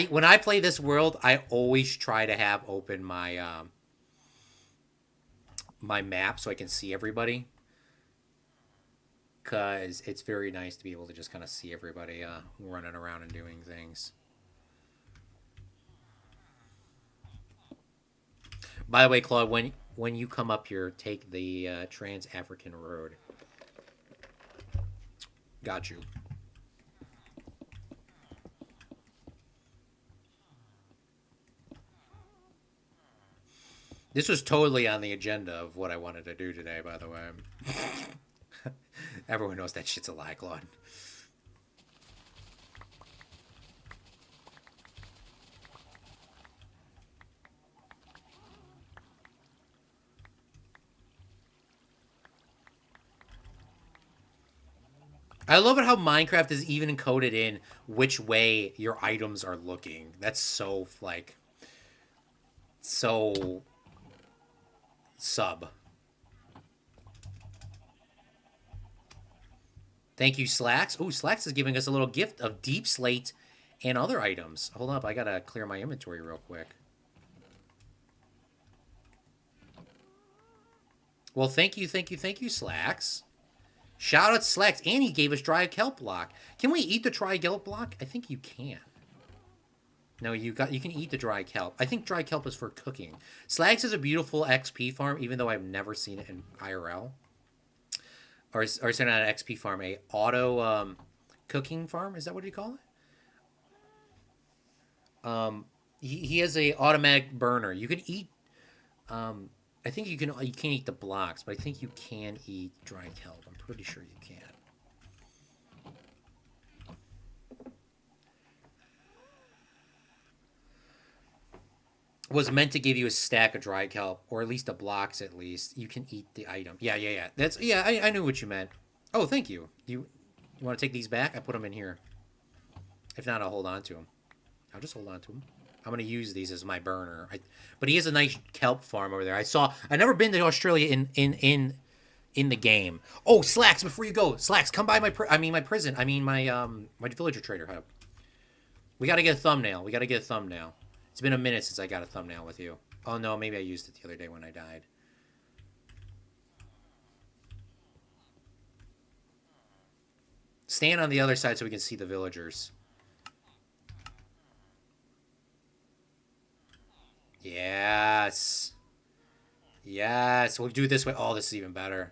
When I play this world, I always try to have open my my map so I can see everybody. Because it's very nice to be able to just kind of see everybody running around and doing things. By the way, Claude, when you come up here, take the Trans-African Road. Got you. This was totally on the agenda of what I wanted to do today, by the way. Everyone knows that shit's a lie, Claude. I love it how Minecraft is even encoded in which way your items are looking. That's so, like, so sub. Thank you, Slacks. Oh, Slacks is giving us a little gift of deep slate and other items. Hold up, I gotta clear my inventory real quick. Well, thank you, Slacks. Shout out to Slacks. And he gave us dry kelp block. Can we eat the dry kelp block? I think you can. No, you can eat the dry kelp. I think dry kelp is for cooking. Slacks is a beautiful XP farm, even though I've never seen it in IRL. Or it's not an XP farm, a auto cooking farm. Is that what you call it? He has a automatic burner. You can eat. I think you can't eat the blocks, but I think you can eat dry kelp. I'm pretty sure you can. Was meant to give you a stack of dry kelp, or at least a blocks at least. You can eat the item. Yeah. I knew what you meant. Oh, thank you. You want to take these back? I put them in here. If not, I'll hold on to them. I'll just hold on to them. I'm going to use these as my burner. But he has a nice kelp farm over there. I've never been to Australia in the game. Oh, Slacks, before you go. Slacks, come by my prison. My villager trader hub. We got to get a thumbnail. It's been a minute since I got a thumbnail with you. Oh, no, maybe I used it the other day when I died. Stand on the other side so we can see the villagers. Yes. Yes, we'll do it this way. Oh, this is even better.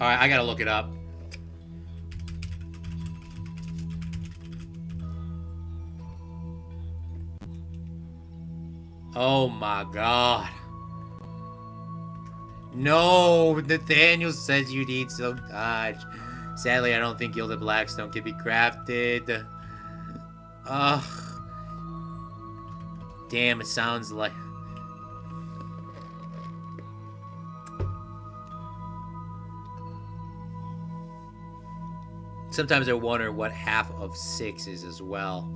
Alright, I gotta look it up. Oh my god. No, Nathaniel says you need some dodge. Sadly, I don't think gilded blackstone can be crafted. Ugh. Damn, it sounds like... Sometimes I wonder what half of 6 is as well.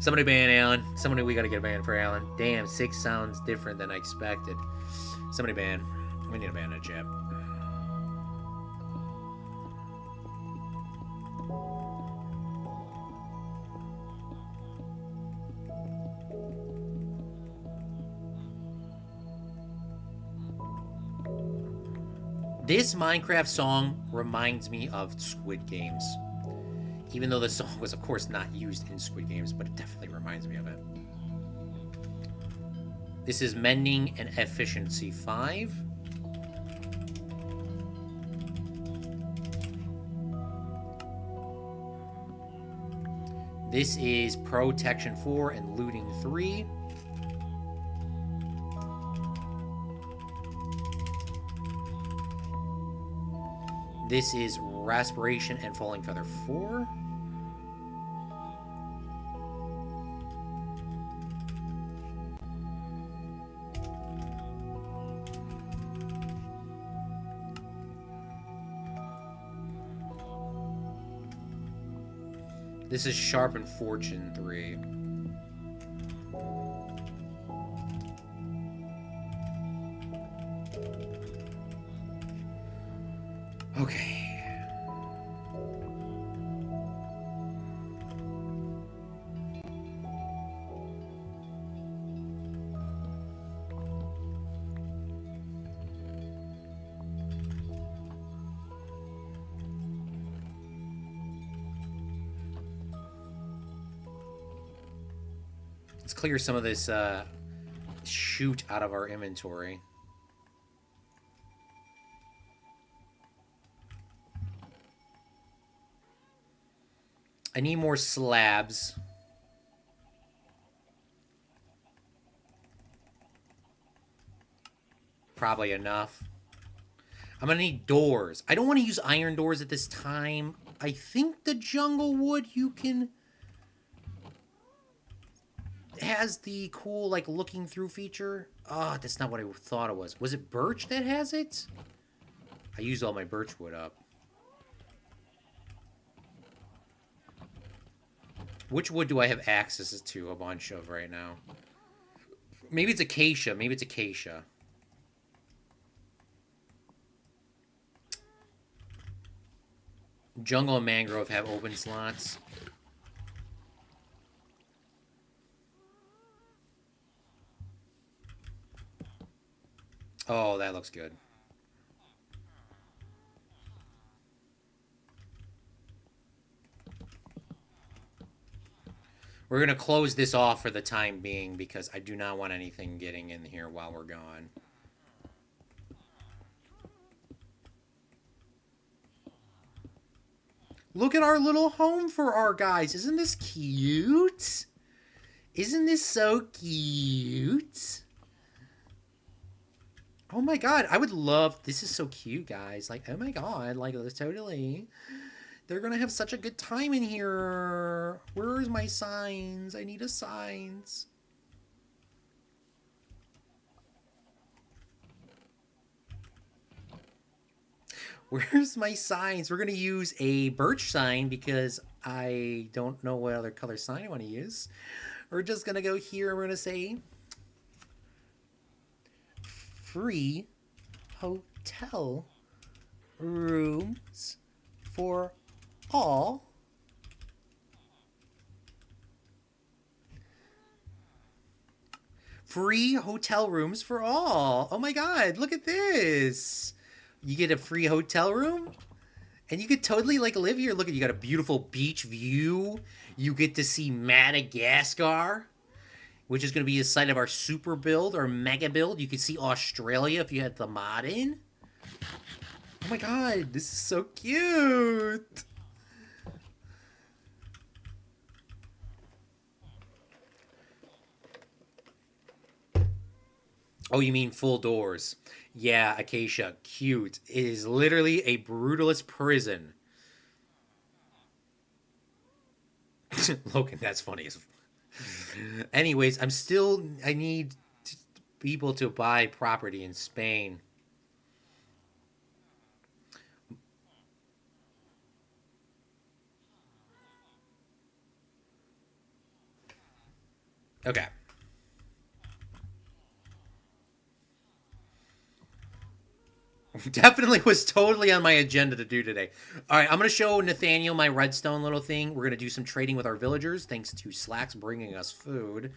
Somebody ban Alan. Somebody, we gotta get a ban for Alan. Damn, 6 sounds different than I expected. Somebody ban. We need a ban in the chat. This Minecraft song reminds me of Squid Games. Even though the song was, of course, not used in Squid Games, but it definitely reminds me of it. This is Mending and Efficiency 5. This is Protection 4 and Looting 3. This is Respiration and Falling Feather 4. This is Sharpen Fortune 3. Okay. Let's clear some of this shoot out of our inventory. I need more slabs. Probably enough. I'm gonna need doors. I don't want to use iron doors at this time. I think the jungle wood you can... has the cool, like, looking through feature. Oh, that's not what I thought it was. Was it birch that has it? I used all my birch wood up. Which wood do I have access to a bunch of right now? Maybe it's acacia. Maybe it's acacia. Jungle and mangrove have open slots. Oh, that looks good. We're going to close this off for the time being because I do not want anything getting in here while we're gone. Look at our little home for our guys. Isn't this cute? Isn't this so cute? Oh my god, I would love... This is so cute, guys. Like, oh my god, like, totally... They're gonna have such a good time in here. Where's my signs? I need a signs. Where's my signs? We're gonna use a birch sign because I don't know what other color sign I want to use. We're just gonna go here and we're gonna say free hotel rooms for all. Free hotel rooms for all. Oh my god, look at this. You get a free hotel room and you could totally like live here. Look at, you got a beautiful beach view. You get to see Madagascar, which is going to be the site of our super build or mega build. You could see Australia if you had the mod in. Oh my god, this is so cute! Oh, you mean full doors. Yeah, Acacia, cute. It is literally a brutalist prison. Logan, that's funny. Anyways, I need people to buy property in Spain. Okay. Definitely was totally on my agenda to do today. All right, I'm going to show Nathaniel my redstone little thing. We're going to do some trading with our villagers, thanks to Slacks bringing us food.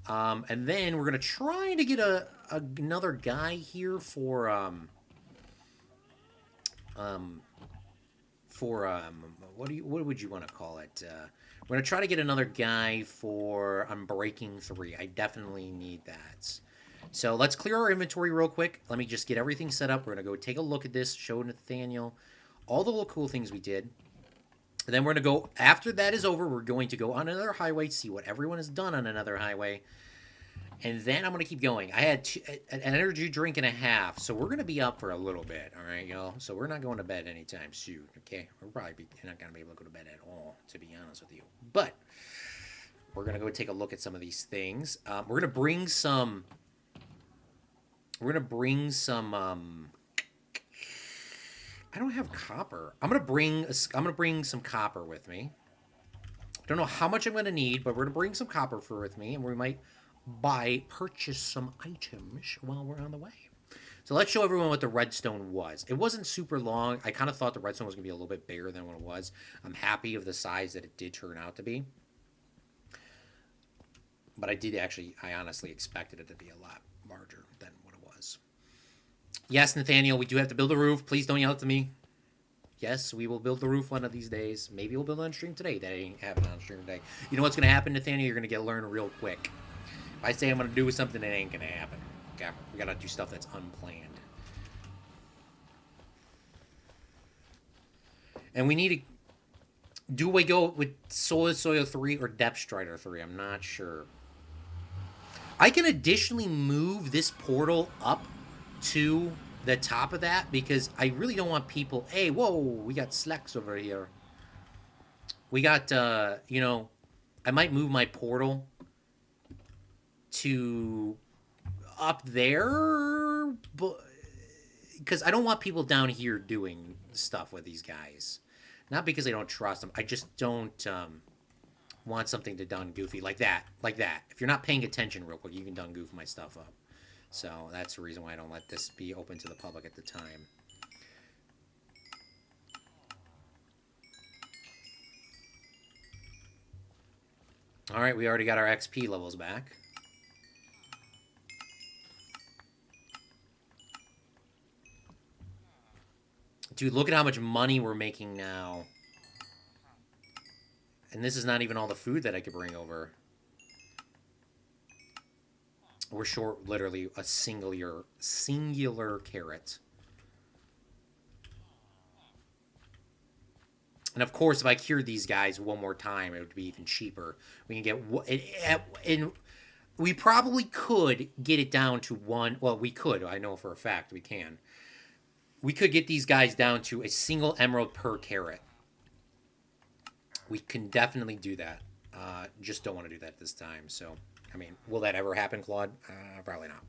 And then we're going to try to get another guy here what would you want to call it? We're going to try to get another guy for Unbreaking 3. I definitely need that. So let's clear our inventory real quick. Let me just get everything set up. We're going to go take a look at this, show Nathaniel all the little cool things we did. And then we're going to go, after that is over, we're going to go on another highway, see what everyone has done on another highway. And then I'm going to keep going. I had an energy drink and a half, so we're going to be up for a little bit, all right, y'all? So we're not going to bed anytime soon, okay? We're probably not going to be able to go to bed at all, to be honest with you. But we're going to go take a look at some of these things. We're going to bring some... We're going to bring some... I don't have copper. I'm going to bring some copper with me. I don't know how much I'm going to need, but we're going to bring some copper with me, and we might purchase some items while we're on the way. So let's show everyone what the redstone was. It wasn't super long. I kind of thought the redstone was going to be a little bit bigger than what it was. I'm happy of the size that it did turn out to be. But I honestly expected it to be a lot larger than what it was. Yes, Nathaniel, we do have to build a roof. Please don't yell at me. Yes, we will build the roof one of these days. Maybe we'll build it on stream today. That ain't happening on stream today. You know what's going to happen, Nathaniel? You're going to learn real quick. If I say I'm going to do something, it ain't going to happen. Okay? We got to do stuff that's unplanned. And we need to... Do we go with Soil 3 or Depth Strider 3? I'm not sure. I can additionally move this portal up to the top of that because I really don't want people... Hey, whoa, we got Slacks over here. We got, you know... I might move my portal to up there, but because I don't want people down here doing stuff with these guys. Not because I don't trust them. I just don't want something to done goofy like that. Like that. If you're not paying attention real quick, you can done goof my stuff up. So that's the reason why I don't let this be open to the public at the time. All right, we already got our XP levels back. Dude, look at how much money we're making now. And this is not even all the food that I could bring over. We're short, literally, a singular carrot. And of course, if I cured these guys one more time, it would be even cheaper. We can get... we probably could get it down to one... Well, we could. I know for a fact we can. We could get these guys down to a single emerald per carrot. We can definitely do that. Just don't want to do that this time. So, I mean, will that ever happen, Claude? Probably not.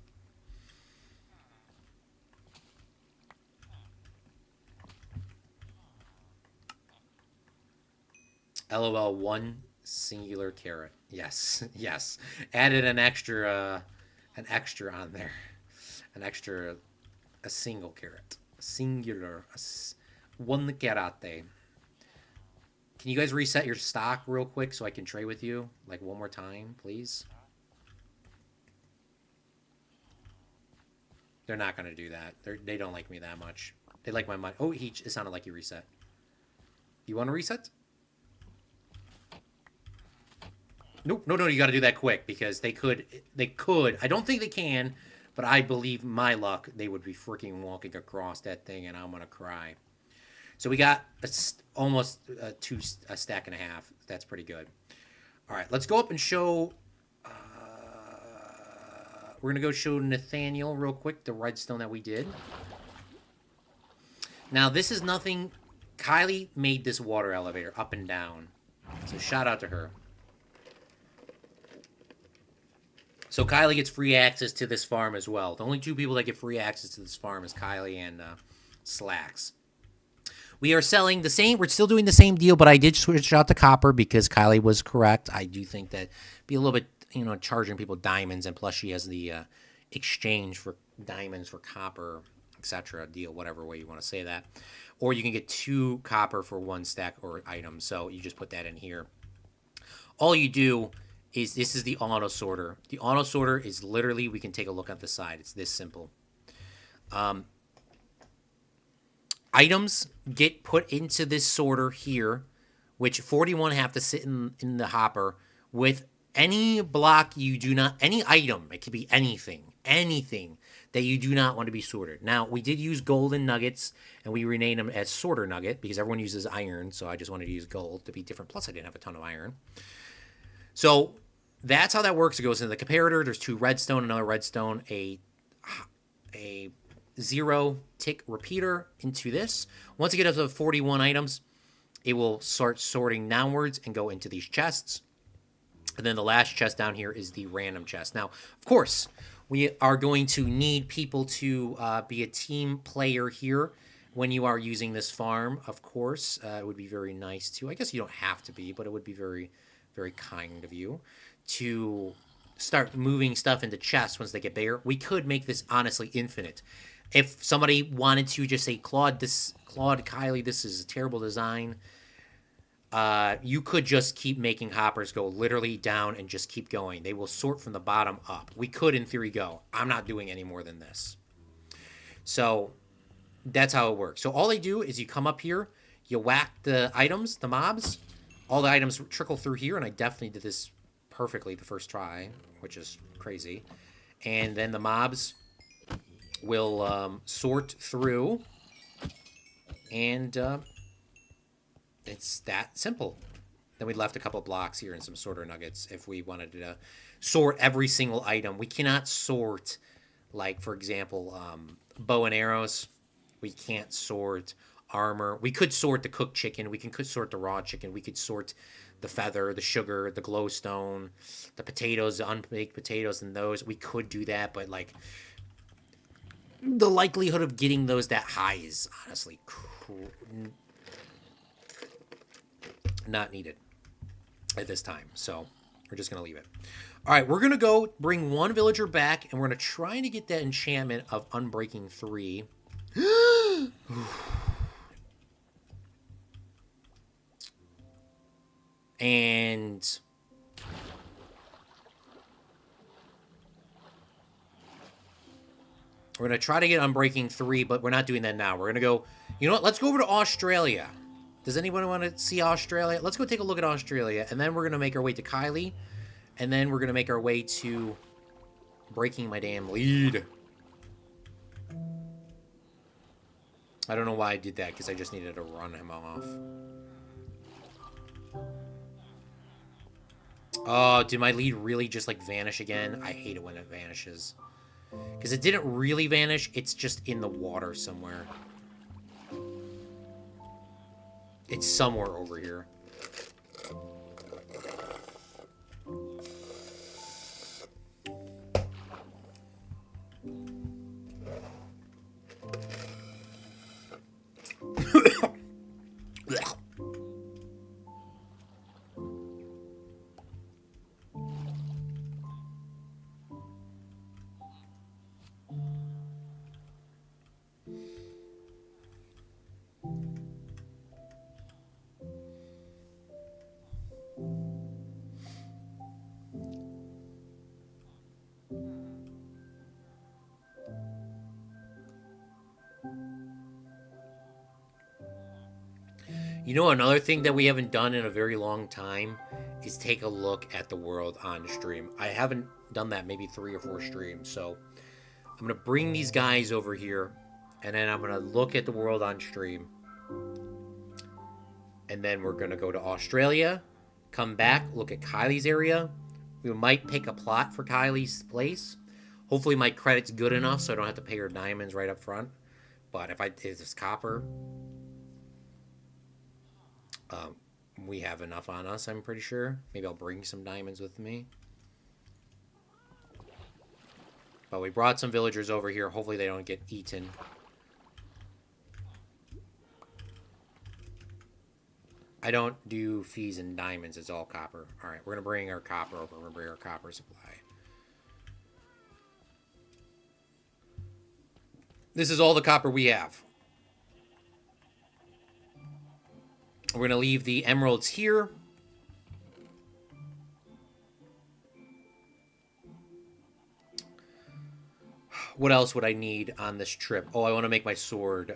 LOL, one singular carrot. Yes, yes. Added an extra on there. A single carrot. Singular. One carate. Can you guys reset your stock real quick so I can trade with you? Like one more time, please? They're not going to do that. They don't like me that much. They like my money. Oh, it sounded like he reset. You want to reset? Nope. No, you got to do that quick because they could. I don't think they can, But I believe my luck, they would be freaking walking across that thing, and I'm gonna cry. So we got almost a stack and a half. That's pretty good. All right, let's go up and show. We're gonna go show Nathaniel real quick the redstone that we did. Now this is nothing. Kylie made this water elevator up and down, so shout out to her. So Kylie gets free access to this farm as well. The only two people that get free access to this farm is Kylie and Slacks. We are selling the same. We're still doing the same deal, but I did switch out to copper because Kylie was correct. I do think that be a little bit, charging people diamonds, and plus she has the exchange for diamonds for copper, etc. deal, whatever way you want to say that. Or you can get 2 copper for 1 stack or item. So you just put that in here. All you do is, this is the auto sorter. The auto sorter is literally, we can take a look at the side. It's this simple. Items get put into this sorter here, which 41 have to sit in the hopper with any block you do not, any item, it could be anything that you do not want to be sorted. Now, we did use golden nuggets, and we renamed them as sorter nugget because everyone uses iron, so I just wanted to use gold to be different. Plus, I didn't have a ton of iron. So that's how that works. It goes into the comparator. There's 2 redstone, another redstone, a 0 tick repeater into this. Once you get up to 41 items, it will start sorting downwards and go into these chests. And then the last chest down here is the random chest. Now, of course, we are going to need people to be a team player here when you are using this farm, of course. It would be very nice to, I guess you don't have to be, but it would be very, very kind of you to start moving stuff into chests once they get bigger. We could make this honestly infinite. If somebody wanted to just say, Claude, Kylie, this is a terrible design, you could just keep making hoppers go literally down and just keep going. They will sort from the bottom up. We could, in theory, go. I'm not doing any more than this. So that's how it works. So all they do is you come up here, you whack the items, the mobs. All the items trickle through here, and I definitely did this perfectly the first try, which is crazy. And then the mobs will sort through, and it's that simple. Then we left a couple blocks here and some sorter nuggets if we wanted to sort every single item. We cannot sort, like, for example, bow and arrows. We can't sort armor. We could sort the cooked chicken. We could sort the raw chicken. We could sort the feather, the sugar, the glowstone, the potatoes, the unbaked potatoes, and those. We could do that, but, like, the likelihood of getting those that high is honestly not needed at this time. So we're just going to leave it. All right, we're going to go bring 1 villager back, and we're going to try to get that enchantment of Unbreaking 3. And we're going to try to get Unbreaking 3, but we're not doing that now. We're going to go, you know what? Let's go over to Australia. Does anyone want to see Australia? Let's go take a look at Australia, and then we're going to make our way to Kylie, and then we're going to make our way to breaking my damn lead. I don't know why I did that, because I just needed to run him off. Oh, did my lead really just, like, vanish again? I hate it when it vanishes. Because it didn't really vanish, it's just in the water somewhere. It's somewhere over here. You know, another thing that we haven't done in a very long time is take a look at the world on stream. I haven't done that maybe 3 or 4 streams, so I'm going to bring these guys over here, and then I'm going to look at the world on stream. And then we're going to go to Australia, come back, look at Kylie's area. We might pick a plot for Kylie's place. Hopefully my credit's good enough so I don't have to pay her diamonds right up front. But if it's copper, we have enough on us, I'm pretty sure. Maybe I'll bring some diamonds with me. But we brought some villagers over here. Hopefully they don't get eaten. I don't do fees in diamonds. It's all copper. All right, we're going to bring our copper over. We're going to bring our copper supply. This is all the copper we have. We're going to leave the emeralds here. What else would I need on this trip? Oh, I want to make my sword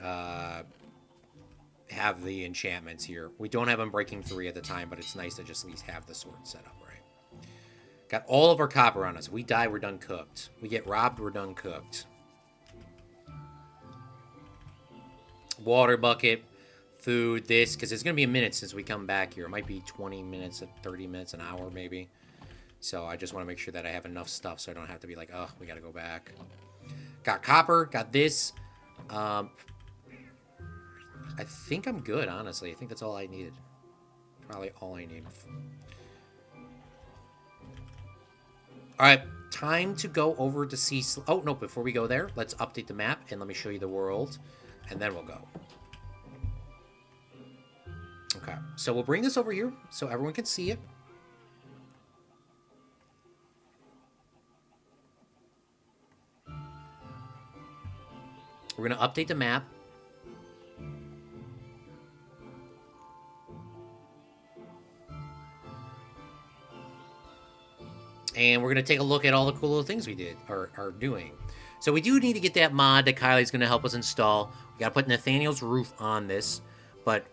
have the enchantments here. We don't have Unbreaking 3 at the time, but it's nice to just at least have the sword set up, right? Got all of our copper on us. If we die, we're done cooked. We get robbed, we're done cooked. Water bucket, food, this, because it's going to be a minute since we come back here. It might be 20 minutes, 30 minutes, an hour maybe. So I just want to make sure that I have enough stuff so I don't have to be like, oh, we got to go back. Got copper, got this. I think I'm good, honestly. I think that's all I needed. Probably all I need. Alright, time to go over to see... Oh, no, before we go there, let's update the map, and let me show you the world, and then we'll go. Okay, so we'll bring this over here so everyone can see it. We're going to update the map. And we're going to take a look at all the cool little things we did, are doing. So we do need to get that mod that Kylie's going to help us install. We got to put Nathaniel's roof on this. But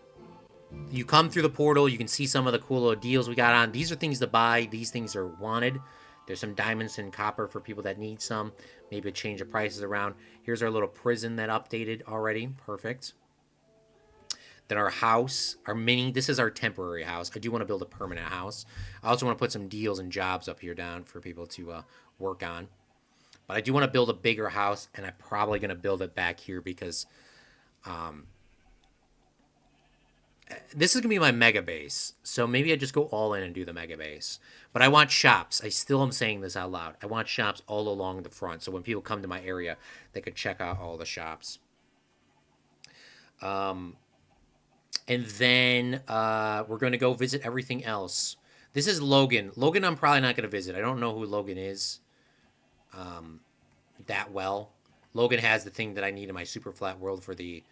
you come through the portal, you can see some of the cool little deals we got on. These are things to buy. These things are wanted. There's some diamonds and copper for people that need some. Maybe a change of prices around. Here's our little prison that updated already. Perfect. Then our house, our mini, this is our temporary house. I do want to build a permanent house. I also want to put some deals and jobs up here down for people to work on. But I do want to build a bigger house, and I'm probably going to build it back here because this is going to be my mega base. So maybe I just go all in and do the mega base. But I want shops. I still am saying this out loud. I want shops all along the front. So when people come to my area, they could check out all the shops. And then we're going to go visit everything else. This is Logan. Logan I'm probably not going to visit. I don't know who Logan is that well. Logan has the thing that I need in my super flat world for the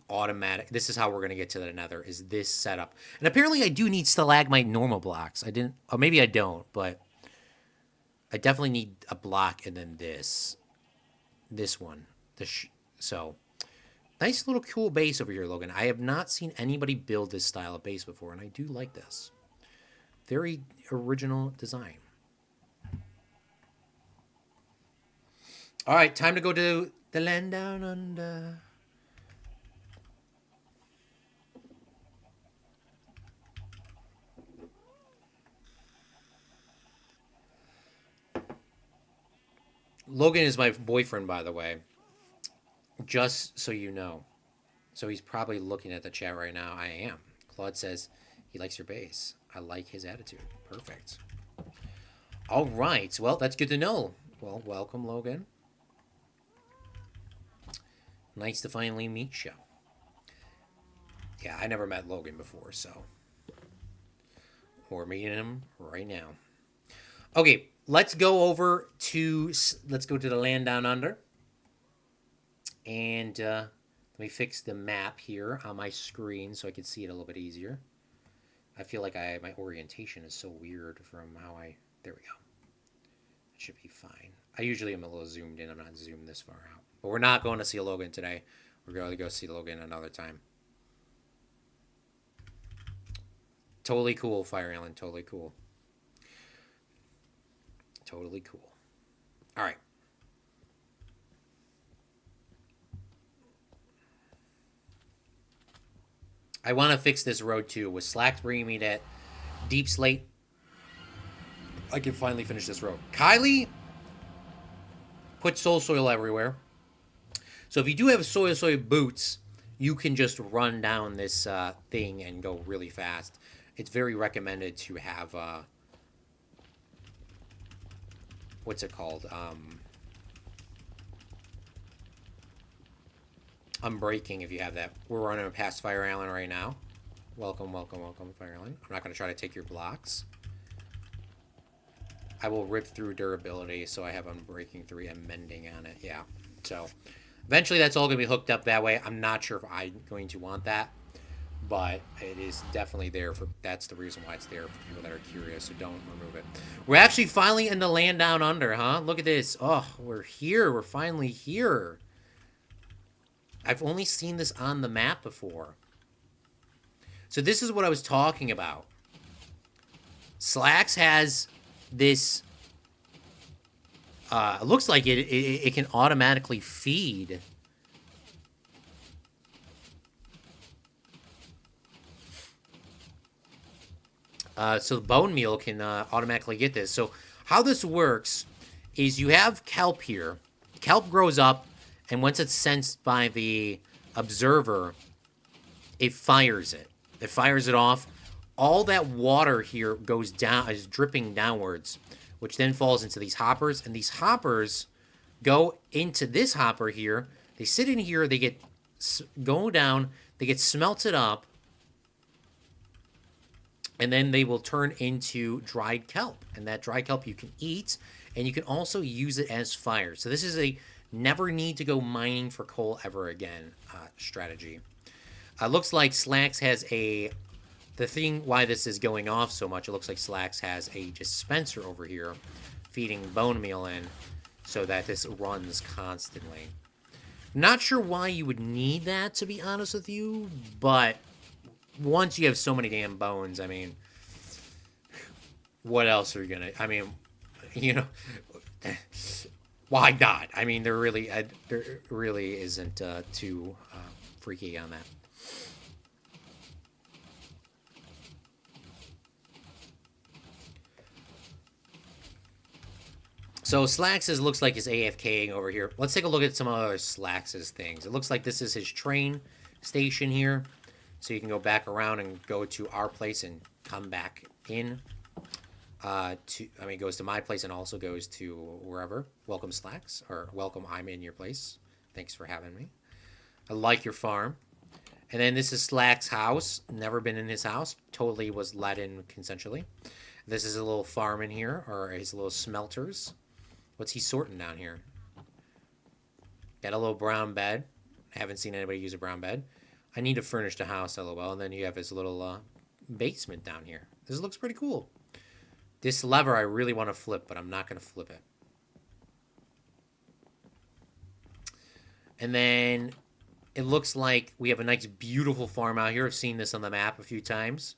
automatic. This is how we're going to get to the nether, is this setup. And apparently I do need stalagmite normal blocks. I didn't, or maybe I don't, but I definitely need a block and then this one. So... Nice little cool base over here, Logan. I have not seen anybody build this style of base before, and I do like this. Very original design. All right, time to go to the land down under. Logan is my boyfriend, by the way. Just so you know. So he's probably looking at the chat right now. I am. Claude says he likes your base. I like his attitude. Perfect. All right. Well, that's good to know. Well, welcome, Logan. Nice to finally meet you. Yeah, I never met Logan before, so we're meeting him right now. Okay, let's go to the land down under. And let me fix the map here on my screen so I can see it a little bit easier. I feel like my orientation is so weird from how there we go. It should be fine. I usually am a little zoomed in. I'm not zoomed this far out. But we're not going to see Logan today. We're going to go see Logan another time. Totally cool, Fire Island. Totally cool. Totally cool. All right. I want to fix this road too. With Slacks bringing me that deep slate, I can finally finish this road. Kylie put soil everywhere. So if you do have soil boots, you can just run down this thing and go really fast. It's very recommended to have, what's it called? Unbreaking if you have that. We're running past Fire Island right now. Welcome, welcome, welcome, Fire Island. I'm not going to try to take your blocks. I will rip through durability, so I have Unbreaking 3 and Mending on it. Yeah, so eventually that's all going to be hooked up that way. I'm not sure if I'm going to want that, but it is definitely there. That's the reason why it's there for people that are curious, so don't remove it. We're actually finally in the land down under, huh? Look at this. Oh, we're here. We're finally here. I've only seen this on the map before. So this is what I was talking about. Slacks has this... it looks like it can automatically feed. So the bone meal can automatically get this. So how this works is you have kelp here. Kelp grows up, and once it's sensed by the observer, it fires it. It fires it off. All that water here goes down, is dripping downwards, which then falls into these hoppers. And these hoppers go into this hopper here. They sit in here. They go down. They get smelted up. And then they will turn into dried kelp. And that dried kelp you can eat. And you can also use it as fire. So this is a never need to go mining for coal ever again strategy. Looks like Slacks has the thing why this is going off so much, it looks like Slacks has a dispenser over here feeding bone meal in so that this runs constantly. Not sure why you would need that, to be honest with you, but once you have so many damn bones, I mean, what else are you gonna, I mean, you know, why not? I mean, there really isn't too freaky on that. So Slacks looks like he's AFKing over here. Let's take a look at some other Slacks' things. It looks like this is his train station here. So you can go back around and go to our place and come back in. It goes to my place and also goes to wherever. Welcome, Slacks. Or welcome, I'm in your place. Thanks for having me. I like your farm. And then this is Slacks' house. Never been in his house. Totally was let in consensually. This is a little farm in here, or his little smelters. What's he sorting down here? Got a little brown bed. I haven't seen anybody use a brown bed. I need to furnish the house, lol. And then you have his little basement down here. This looks pretty cool. This lever I really want to flip, but I'm not going to flip it. And then it looks like we have a nice, beautiful farm out here. I've seen this on the map a few times.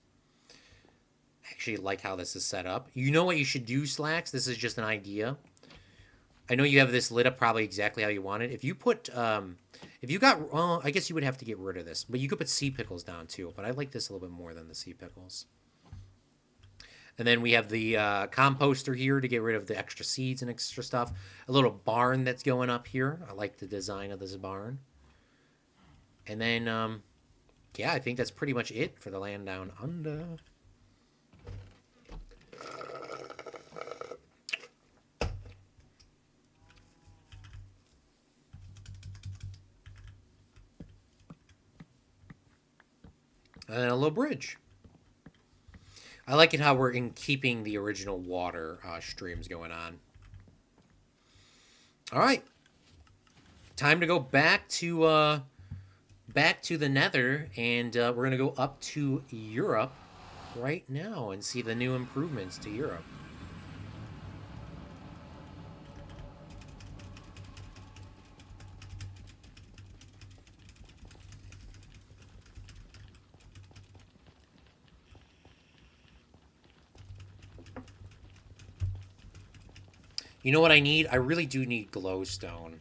I actually like how this is set up. You know what you should do, Slacks? This is just an idea. I know you have this lit up probably exactly how you want it. If you put, if you got, well, I guess you would have to get rid of this. But you could put sea pickles down too. But I like this a little bit more than the sea pickles. And then we have the composter here to get rid of the extra seeds and extra stuff. A little barn that's going up here. I like the design of this barn. And then, yeah, I think that's pretty much it for the land down under. And a little bridge. I like it how we're keeping the original water streams going on. All right, time to go back to the Nether, and we're gonna go up to Europe right now and see the new improvements to Europe. You know what I need? I really do need glowstone.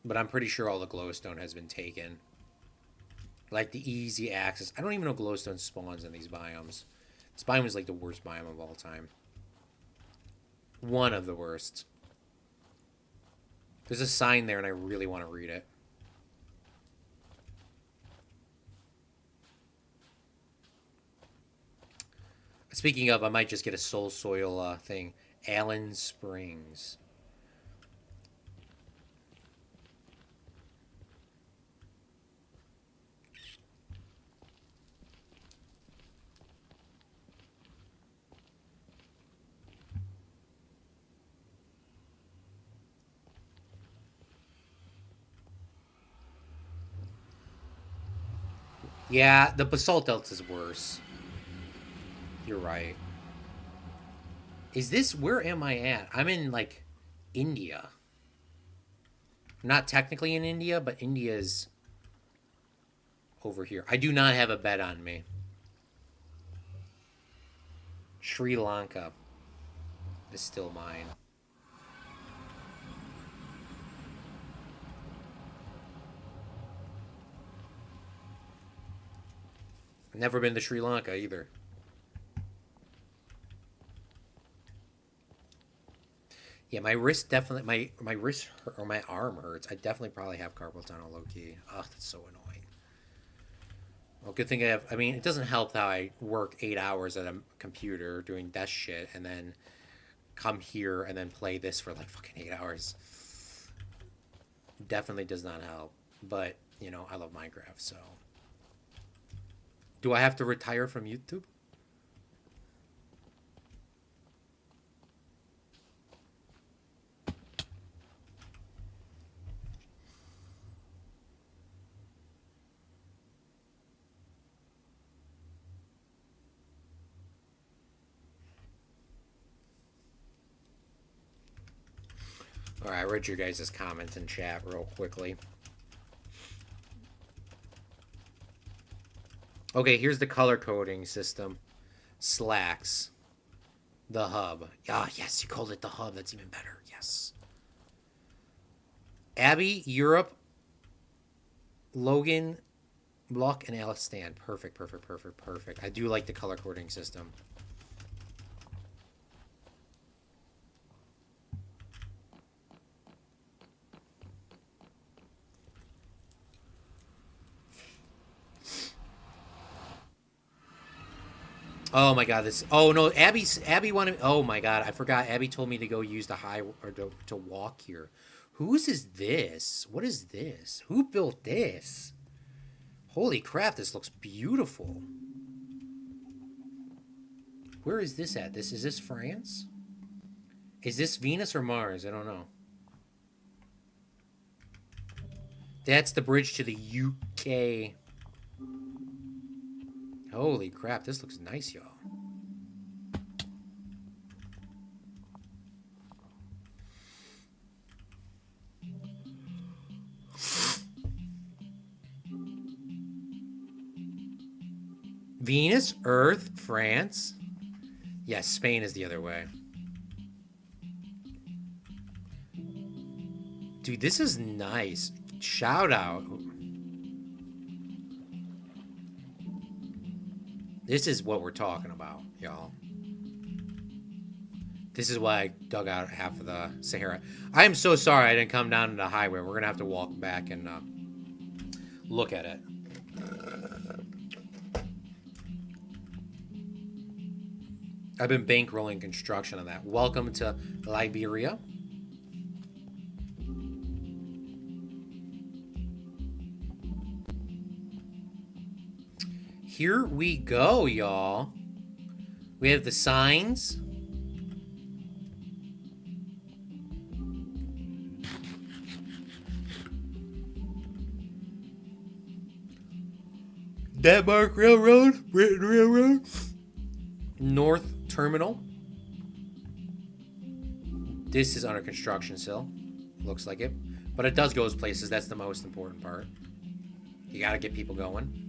But I'm pretty sure all the glowstone has been taken. Like the easy access. I don't even know glowstone spawns in these biomes. This biome is like the worst biome of all time. One of the worst. There's a sign there and I really want to read it. Speaking of, I might just get a soul soil thing. Allen Springs. Yeah, the basalt delta is worse. You're right. Is this... Where am I at? I'm in, like, India. Not technically in India, but India's over here. I do not have a bed on me. Sri Lanka is still mine. Never been to Sri Lanka either. Yeah, my wrist definitely my wrist or my arm hurts. I definitely probably have carpal tunnel low key. Oh, that's so annoying. Well, good thing I have. I mean, it doesn't help how I work 8 hours at a computer doing desk shit and then come here and then play this for like fucking 8 hours. Definitely does not help. But you know, I love Minecraft, so. Do I have to retire from YouTube? Alright, I read your guys' comments in chat real quickly. Okay, here's the color coding system. Slacks. The hub. Ah, yes, you called it the hub. That's even better. Yes. Abby, Europe, Logan, Block, and Alice Stand. Perfect, perfect, perfect, perfect. I do like the color coding system. Oh my god, this... Oh no, Abby wanted... Oh my god, I forgot. Abby told me to go use the high... Or to walk here. Whose is this? What is this? Who built this? Holy crap, this looks beautiful. Where is this at? Is this France? Is this Venus or Mars? I don't know. That's the bridge to the UK. Holy crap, this looks nice, y'all. Venus, Earth, France. Yes, Spain is the other way. Dude, this is nice. Shout out. This is what we're talking about, y'all. This is why I dug out half of the Sahara. I am so sorry I didn't come down to the highway. We're going to have to walk back and look at it. I've been bankrolling construction on that. Welcome to Liberia. Here we go, y'all. We have the signs. Denmark Railroad, Britain Railroad, North Terminal. This is under construction still. Looks like it. But it does go places. That's the most important part. You gotta get people going.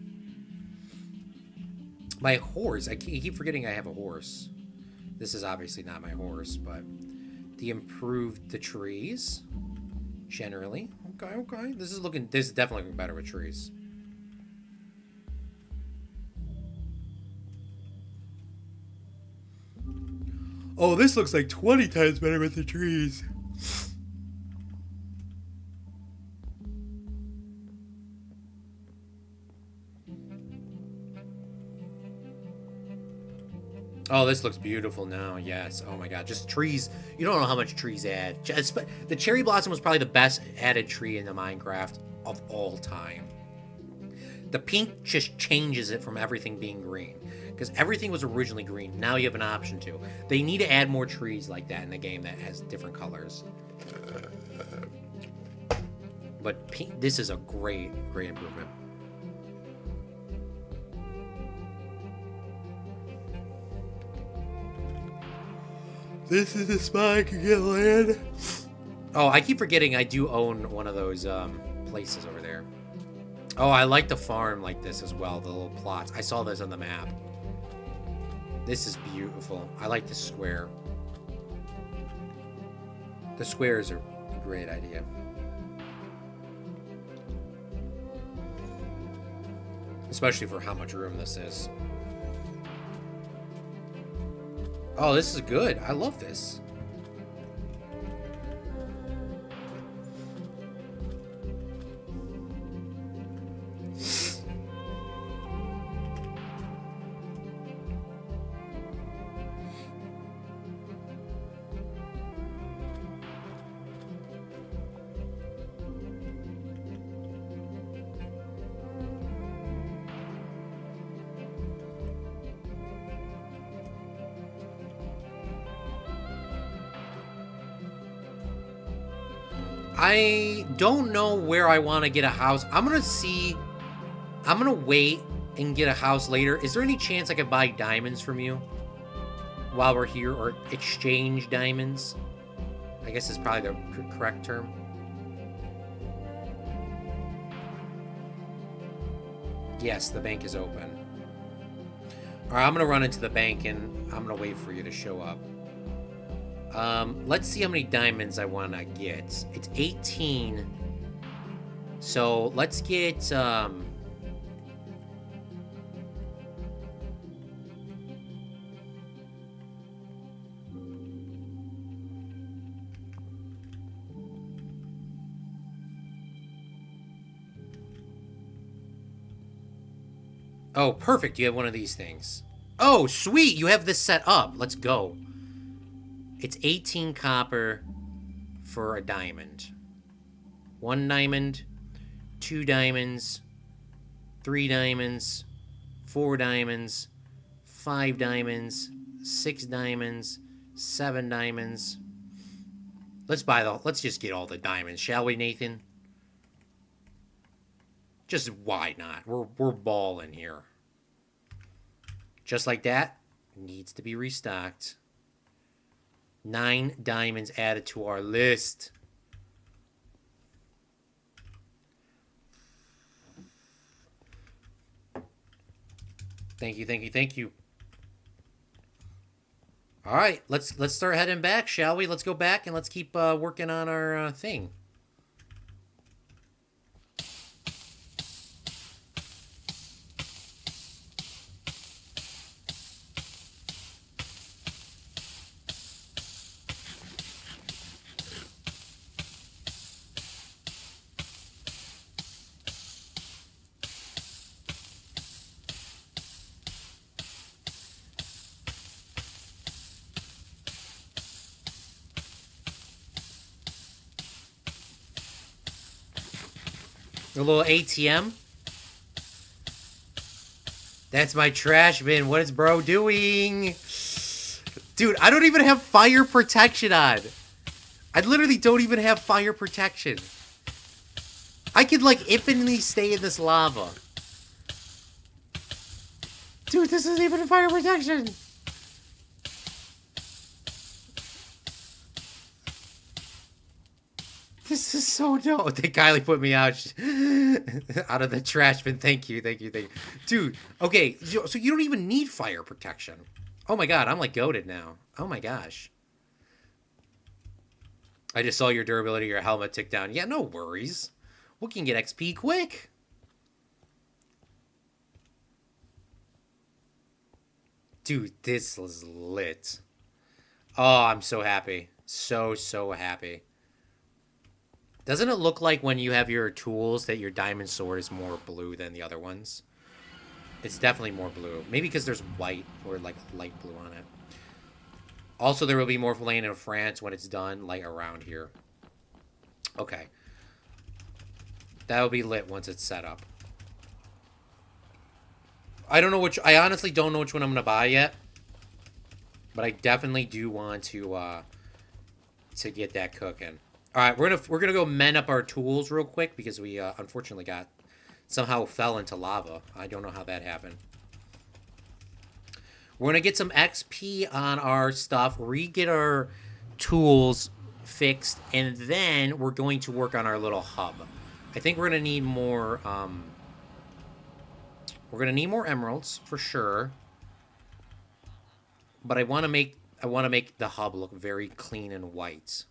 My horse. I keep forgetting I have a horse. This is obviously not my horse, but the improved the trees. Generally. Okay, okay. This is definitely looking better with trees. Oh, this looks like 20 times better with the trees. Oh, this looks beautiful now. Yes. Oh my god. Just trees. You don't know how much trees add. The cherry blossom was probably the best added tree in the Minecraft of all time. The pink just changes it from everything being green. Because everything was originally green. Now you have an option to. They need to add more trees like that in the game that has different colors. But pink, this is a great, great improvement. This is the spot I can get land. Oh, I keep forgetting I do own one of those places over there. Oh, I like the farm like this as well, the little plots. I saw this on the map. This is beautiful. I like the square. The squares are a great idea. Especially for how much room this is. Oh, this is good. I love this. I don't know where I want to get a house. I'm going to wait and get a house later. Is there any chance I could buy diamonds from you while we're here, or exchange diamonds? I guess is probably the correct term. Yes, the bank is open. All right, I'm going to run into the bank and I'm going to wait for you to show up. Let's see how many diamonds I want to get. It's 18. So let's get, oh, perfect. You have one of these things. Oh, sweet. You have this set up. Let's go. It's 18 copper for a diamond. 1 diamond, 2 diamonds, 3 diamonds, 4 diamonds, 5 diamonds, 6 diamonds, 7 diamonds. Let's just get all the diamonds, shall we, Nathan? Just why not? We're balling here. Just like that. Needs to be restocked. 9 diamonds added to our list. Thank you, thank you, thank you. All right, let's start heading back, shall we? Let's go back and let's keep working on our thing. A little ATM. That's my trash bin. What is bro doing? Dude, I don't even have fire protection on. I literally don't even have fire protection. I could, like, infinitely stay in this lava. Dude, this isn't even fire protection. This is so dope. They kindly put me out of the trash bin. Thank you, thank you, thank you. Dude, okay, so you don't even need fire protection. Oh my god, I'm like goated now. Oh my gosh. I just saw your durability of your helmet tick down. Yeah, no worries. We can get XP quick. Dude, this is lit. Oh, I'm so happy. So happy. Doesn't it look like when you have your tools that your diamond sword is more blue than the other ones? It's definitely more blue. Maybe because there's white or like light blue on it. Also, there will be more land in France when it's done, like around here. Okay. That'll be lit once it's set up. I don't know which... I honestly don't know which one I'm going to buy yet. But I definitely do want to get that cooking. All right, we're gonna go mend up our tools real quick because we unfortunately somehow fell into lava. I don't know how that happened. We're gonna get some XP on our stuff, get our tools fixed, and then we're going to work on our little hub. I think we're gonna need more. We're gonna need more emeralds for sure. But I want to make the hub look very clean and white.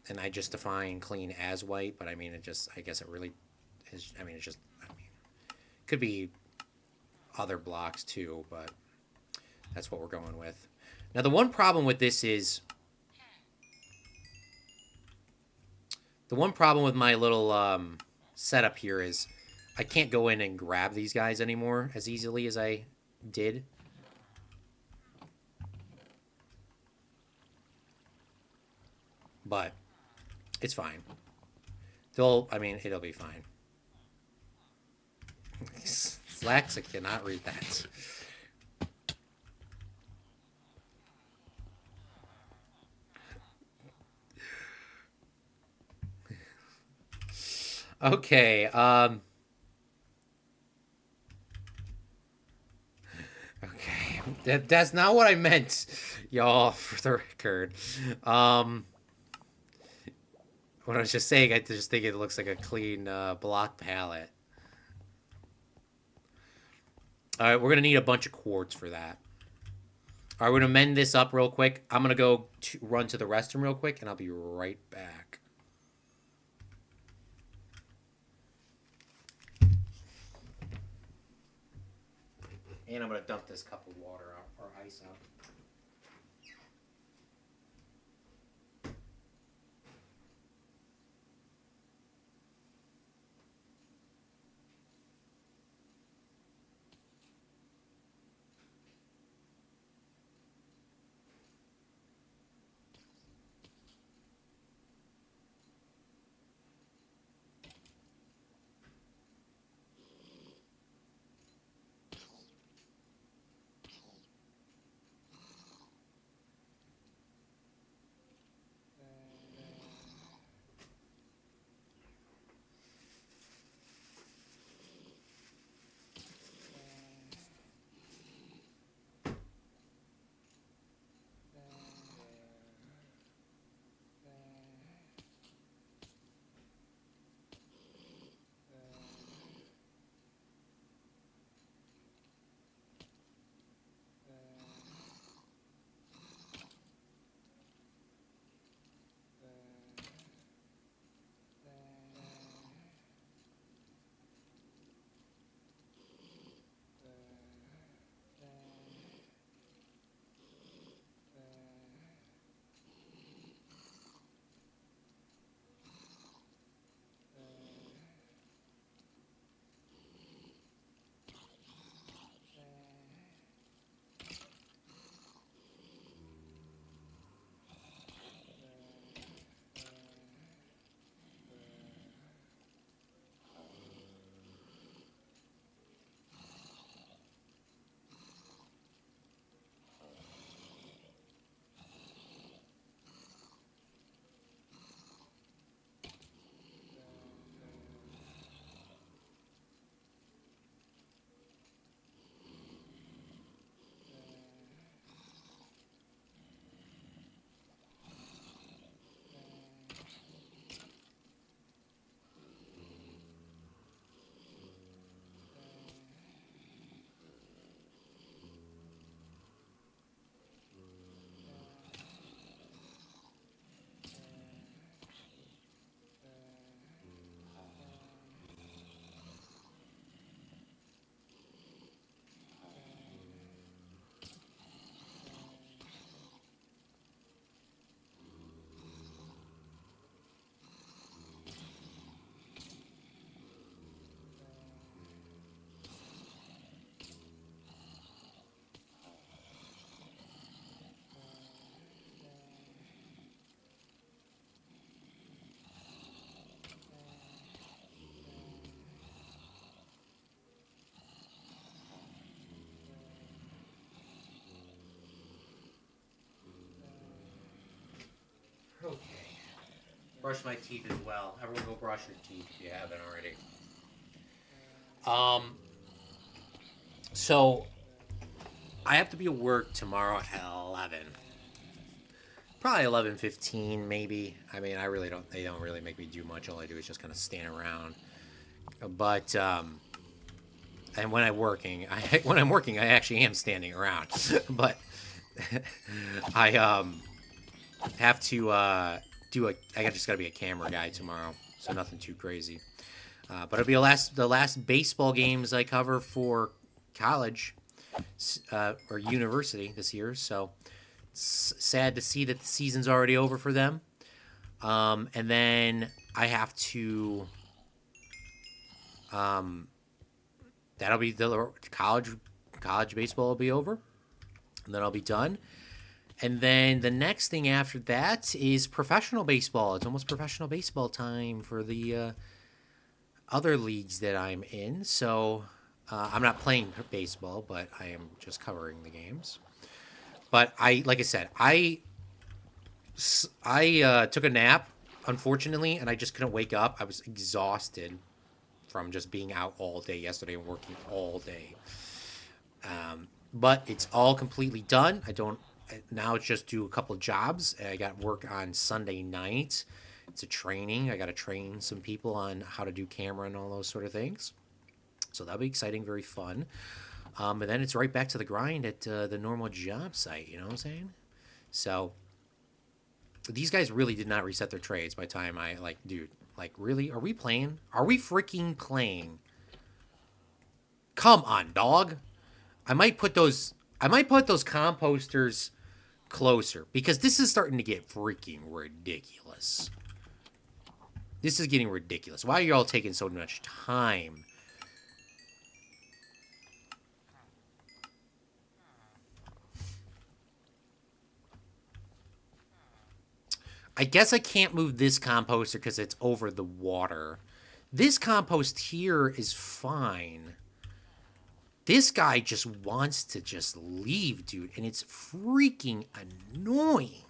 And I just define clean as white, but I mean, I guess it really is, I mean, could be other blocks too, but that's what we're going with. Now, the one problem with this is, the one problem with my little setup here is I can't go in and grab these guys anymore as easily as I did. But it's fine. It'll be fine. Slacks, I cannot read that. Okay, okay. That's not what I meant, y'all, for the record. What I was just saying, I just think it looks like a clean block palette. Alright, we're going to need a bunch of quartz for that. Alright, we're going to mend this up real quick. I'm going to go run to the restroom real quick, and I'll be right back. And I'm going to dump this cup of water out, or ice out. brush my teeth as well. Everyone go brush your teeth if you haven't already. So I have to be at work tomorrow at 11. Probably 11:15 maybe. I mean, they don't really make me do much. All I do is just kind of stand around. But and when I'm working, I actually am standing around. But I have to I just got to be a camera guy tomorrow, so nothing too crazy. But it'll be the last baseball games I cover for college or university this year. So it's sad to see that the season's already over for them. And then I have to. That'll be the college baseball will be over, and then I'll be done. And then the next thing after that is professional baseball. It's almost professional baseball time for the other leagues that I'm in. So I'm not playing baseball, but I am just covering the games. But like I said, I took a nap, unfortunately, and I just couldn't wake up. I was exhausted from just being out all day yesterday and working all day. But it's all completely done. Now it's just do a couple of jobs. I got work on Sunday night. It's a training. I got to train some people on how to do camera and all those sort of things. So that'll be exciting, very fun. And then it's right back to the grind at the normal job site. You know what I'm saying? So these guys really did not reset their trades by the time dude. Like, really? Are we playing? Are we freaking playing? Come on, dog. I might put those composters closer because this is starting to get freaking ridiculous. This is getting ridiculous. Why are you all taking so much time? I guess I can't move this composter because it's over the water. This compost here is fine. This guy just wants to just leave, dude, and it's freaking annoying.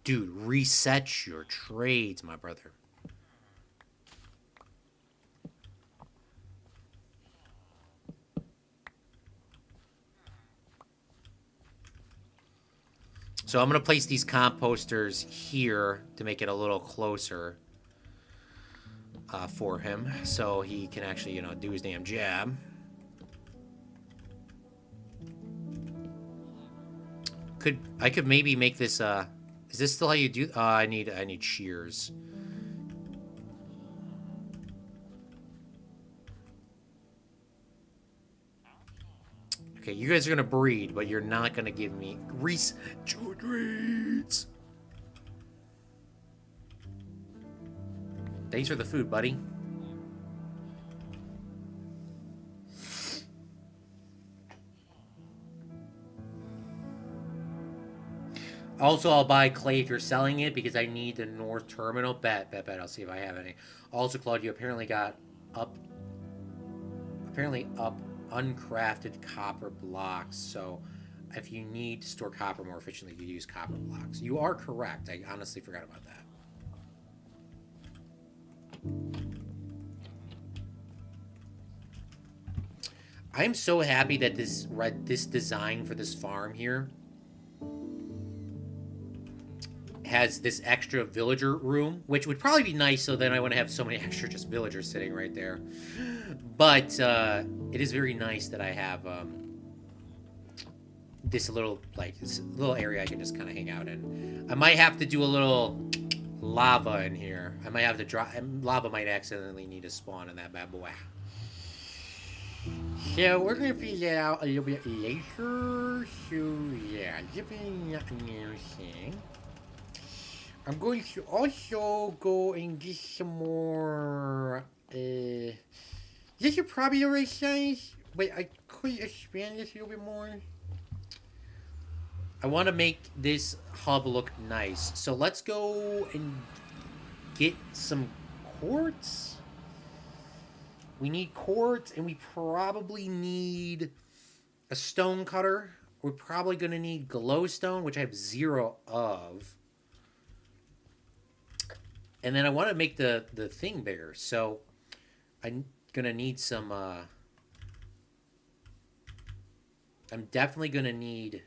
Dude, reset your trades, my brother. So I'm going to place these composters here to make it a little closer for him so he can actually, do his damn job. I could maybe make this, is this still how you do? I need shears. Okay, you guys are gonna breed, but you're not gonna give me treats. Thanks for the food, buddy. Also, I'll buy clay if you're selling it because I need the north terminal. Bet. I'll see if I have any. Also, Claude, you apparently got up uncrafted copper blocks. So if you need to store copper more efficiently, you use copper blocks. You are correct. I honestly forgot about that. I'm so happy that this design for this farm here has this extra villager room, which would probably be nice, so then I wouldn't have so many extra just villagers sitting right there. But it is very nice that I have this little area I can just kind of hang out in. I might have to do a little lava in here. I might have to drop. Lava might accidentally need to spawn in that bad boy. So we're gonna figure that out a little bit later. So yeah, giving anything. I'm going to also go and get some more. This is probably the right size, but I could expand this a little bit more. I want to make this hub look nice, so let's go and get some quartz. We need quartz, and we probably need a stone cutter. We're probably going to need glowstone, which I have 0 of. And then I want to make the thing bigger, so I'm going to need some... I'm definitely going to need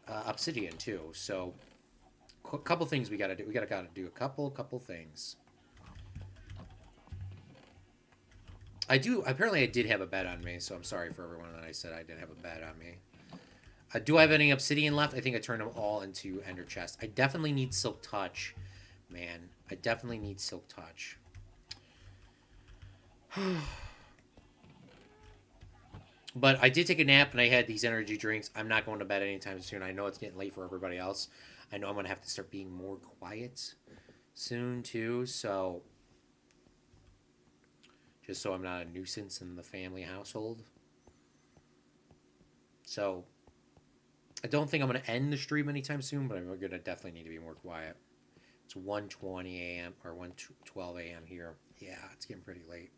obsidian, too. So, a couple things we got to do. We got to do a couple things. Apparently I did have a bet on me, so I'm sorry for everyone that I said I didn't have a bet on me. Do I have any obsidian left? I think I turned them all into ender chests. I definitely need silk touch, man. I definitely need silk touch. But I did take a nap and I had these energy drinks. I'm not going to bed anytime soon. I know it's getting late for everybody else. I know I'm going to have to start being more quiet soon, too, so... Just so I'm not a nuisance in the family household. So, I don't think I'm going to end the stream anytime soon, but I'm going to definitely need to be more quiet. It's 1:20 a.m. or 1:12 a.m. here. Yeah, it's getting pretty late.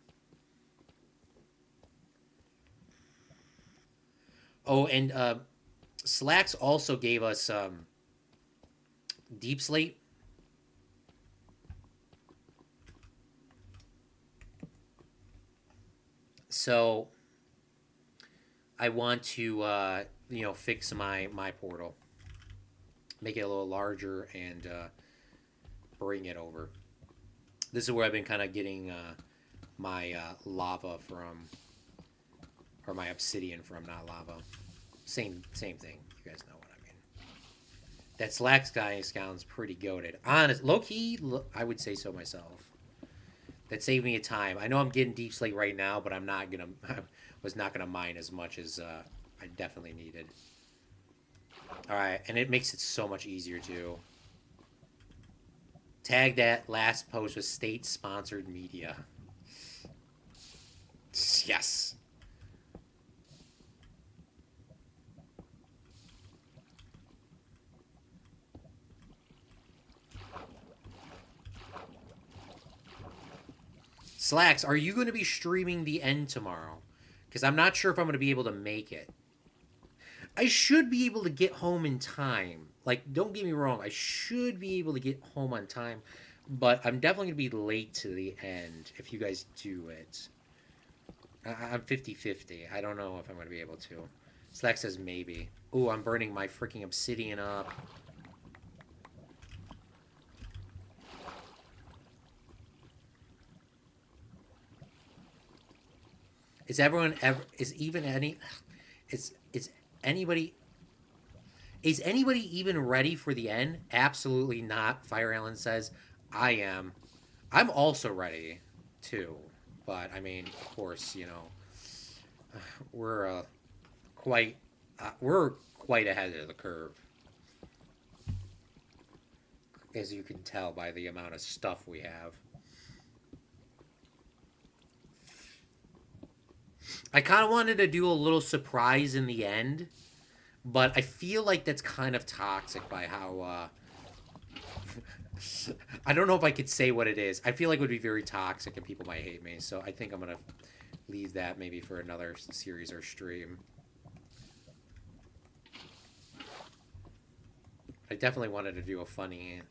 Oh, and Slacks also gave us Deep Slate. So I want to, fix my portal, make it a little larger, and bring it over. This is where I've been kind of getting my lava from, or my obsidian from, not lava. Same thing. You guys know what I mean. That Slacks guy sounds pretty goated. Honest, low key, I would say so myself. That saved me a time. I know I'm getting deep slate right now, but I was not gonna mine as much as I definitely needed. All right, and it makes it so much easier too. Tag that last post with state-sponsored media. Yes. Slacks, are you going to be streaming the end tomorrow? Because I'm not sure if I'm going to be able to make it. I should be able to get home in time. Like, don't get me wrong. I should be able to get home on time. But I'm definitely going to be late to the end if you guys do it. I'm 50-50. I don't know if I'm going to be able to. Slacks says maybe. Ooh, I'm burning my freaking obsidian up. Is anybody even ready for the end? Absolutely not. Fire Allen says, I am. I'm also ready too. But I mean, of course, we're quite ahead of the curve, as you can tell by the amount of stuff we have. I kind of wanted to do a little surprise in the end, but I feel like that's kind of toxic by how, I don't know if I could say what it is. I feel like it would be very toxic and people might hate me, so I think I'm going to leave that maybe for another series or stream. I definitely wanted to do a funny...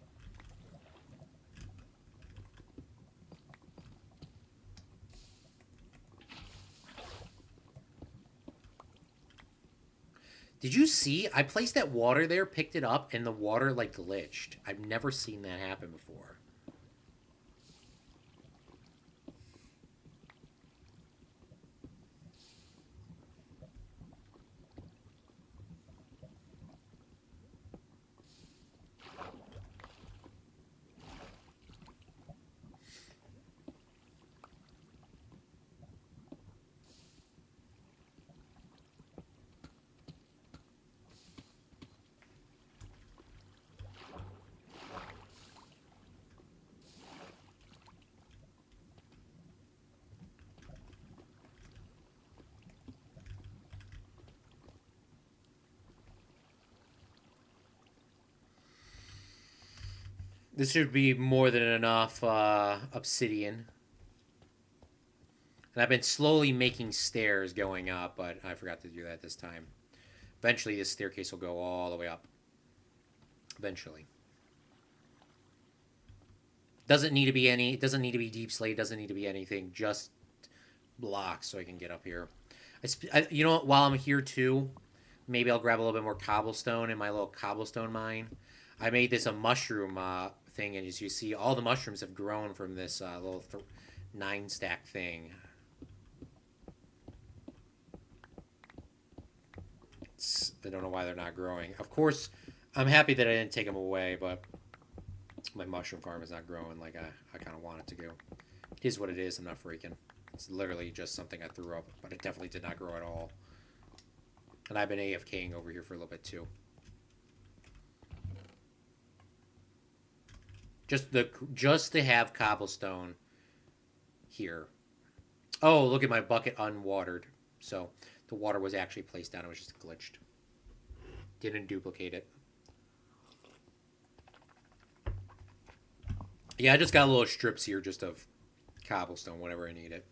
Did you see? I placed that water there, picked it up, and the water, like, glitched. I've never seen that happen before. This should be more than enough obsidian. And I've been slowly making stairs going up, but I forgot to do that this time. Eventually, this staircase will go all the way up. Eventually. Doesn't need to be any. It doesn't need to be deep slate. Doesn't need to be anything. Just blocks so I can get up here. You know what? While I'm here too, maybe I'll grab a little bit more cobblestone in my little cobblestone mine. I made this a mushroom thing, and as you see, all the mushrooms have grown from this little 9-stack thing. I don't know why they're not growing. Of course, I'm happy that I didn't take them away, but my mushroom farm is not growing like I kind of want it to go. It is what it is. I'm not freaking. It's literally just something I threw up, but it definitely did not grow at all. And I've been AFKing over here for a little bit too. Just to have cobblestone here. Oh, look at my bucket unwatered. So the water was actually placed down. It was just glitched. Didn't duplicate it. Yeah, I just got little strips here just of cobblestone whenever I need it.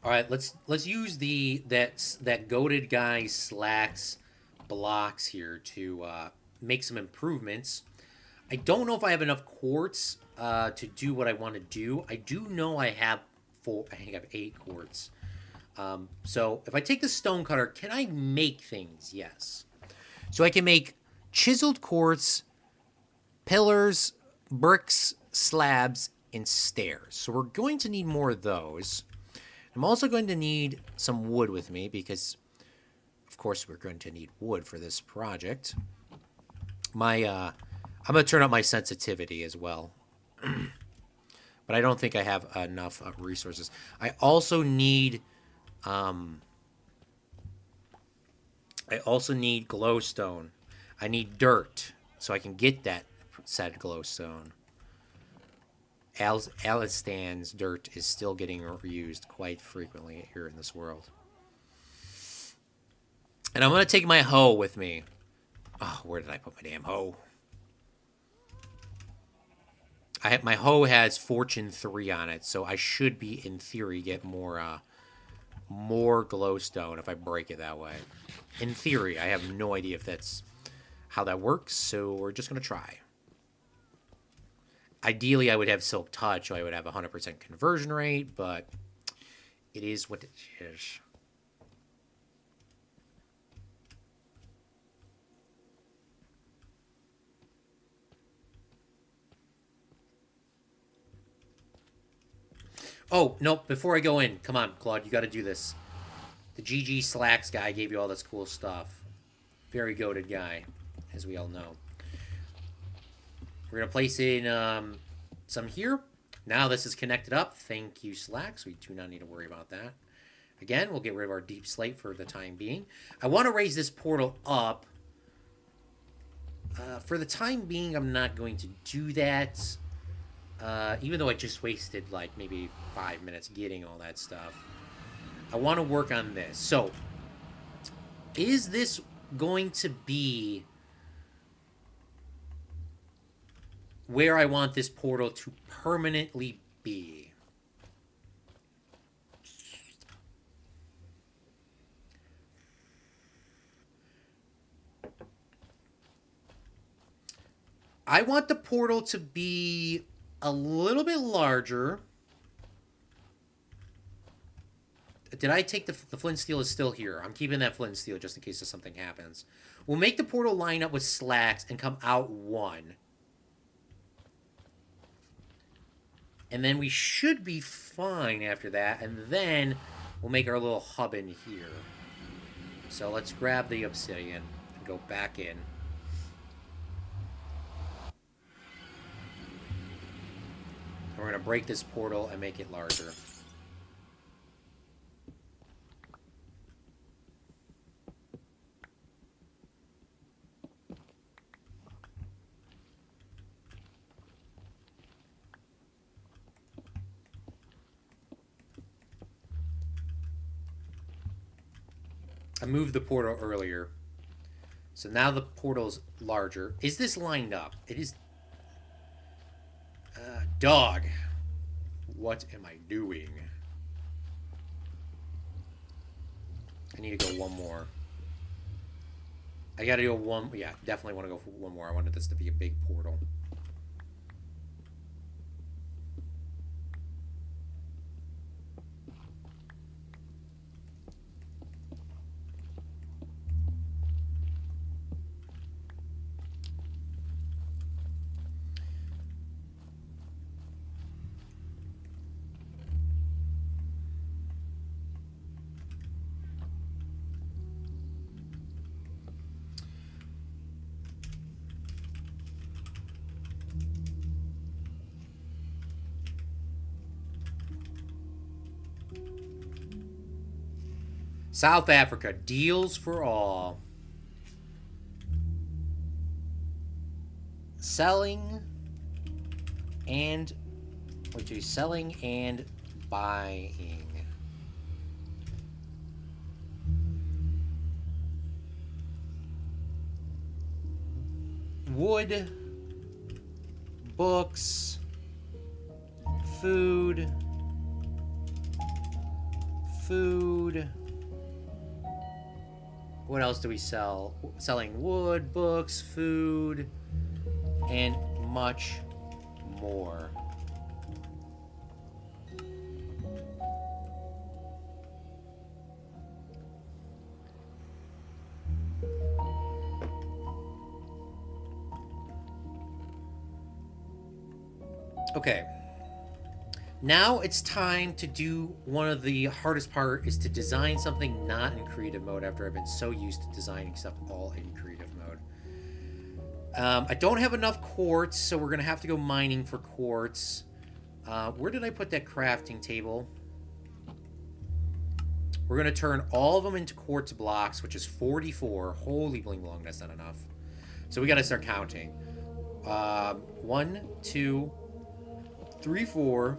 All right, let's use that goated guy Slack's blocks here to make some improvements. I don't know if I have enough quartz to do what I want to do. I do know I have I think I have 8 quartz. So if I take the stone cutter, can I make things? Yes. So I can make chiseled quartz, pillars, bricks, slabs, and stairs. So we're going to need more of those. I'm also going to need some wood with me because, of course, we're going to need wood for this project. I'm going to turn up my sensitivity as well. But I don't think I have enough resources. I also need glowstone. I need dirt so I can get that said glowstone. Alistan's dirt is still getting reused quite frequently here in this world. And I'm going to take my hoe with me. Oh, where did I put my damn hoe? My hoe has Fortune 3 on it, so I should be, in theory, get more glowstone if I break it that way. In theory, I have no idea if that's how that works, so we're just going to try. Ideally, I would have Silk Touch, so I would have 100% conversion rate, but it is what it is. Oh, no, before I go in, come on, Claude, you got to do this. The GG Slacks guy gave you all this cool stuff. Very goated guy, as we all know. We're going to place in some here. Now this is connected up. Thank you, Slacks. We do not need to worry about that. Again, we'll get rid of our deep slate for the time being. I want to raise this portal up. For the time being, I'm not going to do that. Even though I just wasted like maybe 5 minutes getting all that stuff. I want to work on this. So, is this going to be where I want this portal to permanently be? I want the portal to be a little bit larger. Did I take the flint steel is still here? I'm keeping that flint steel just in case something happens. We'll make the portal line up with Slacks and come out 1. And then we should be fine after that. And then we'll make our little hub in here. So let's grab the obsidian and go back in. And we're going to break this portal and make it larger. I moved the portal earlier. So now the portal's larger. Is this lined up? It is. Dog. What am I doing? I need to go one more. I gotta go one. Yeah, definitely want to go for one more. I wanted this to be a big portal. South Africa, deals for all. Selling and selling and buying. Wood, books, food. What else do we sell? Selling wood, books, food, and much more. Okay. Now it's time to do one of the hardest part, is to design something not in creative mode after I've been so used to designing stuff all in creative mode. I don't have enough quartz, so we're going to have to go mining for quartz. Where did I put that crafting table? We're going to turn all of them into quartz blocks, which is 44. Holy bling blong, that's not enough. So we got to start counting. 1, 2, 3, 4...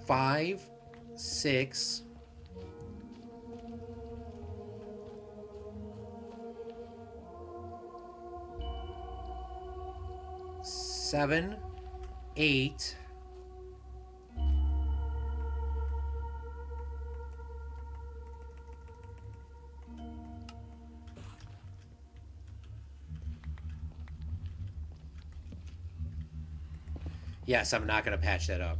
5, 6, 7, 8, 'Yes, I'm not going to patch that up.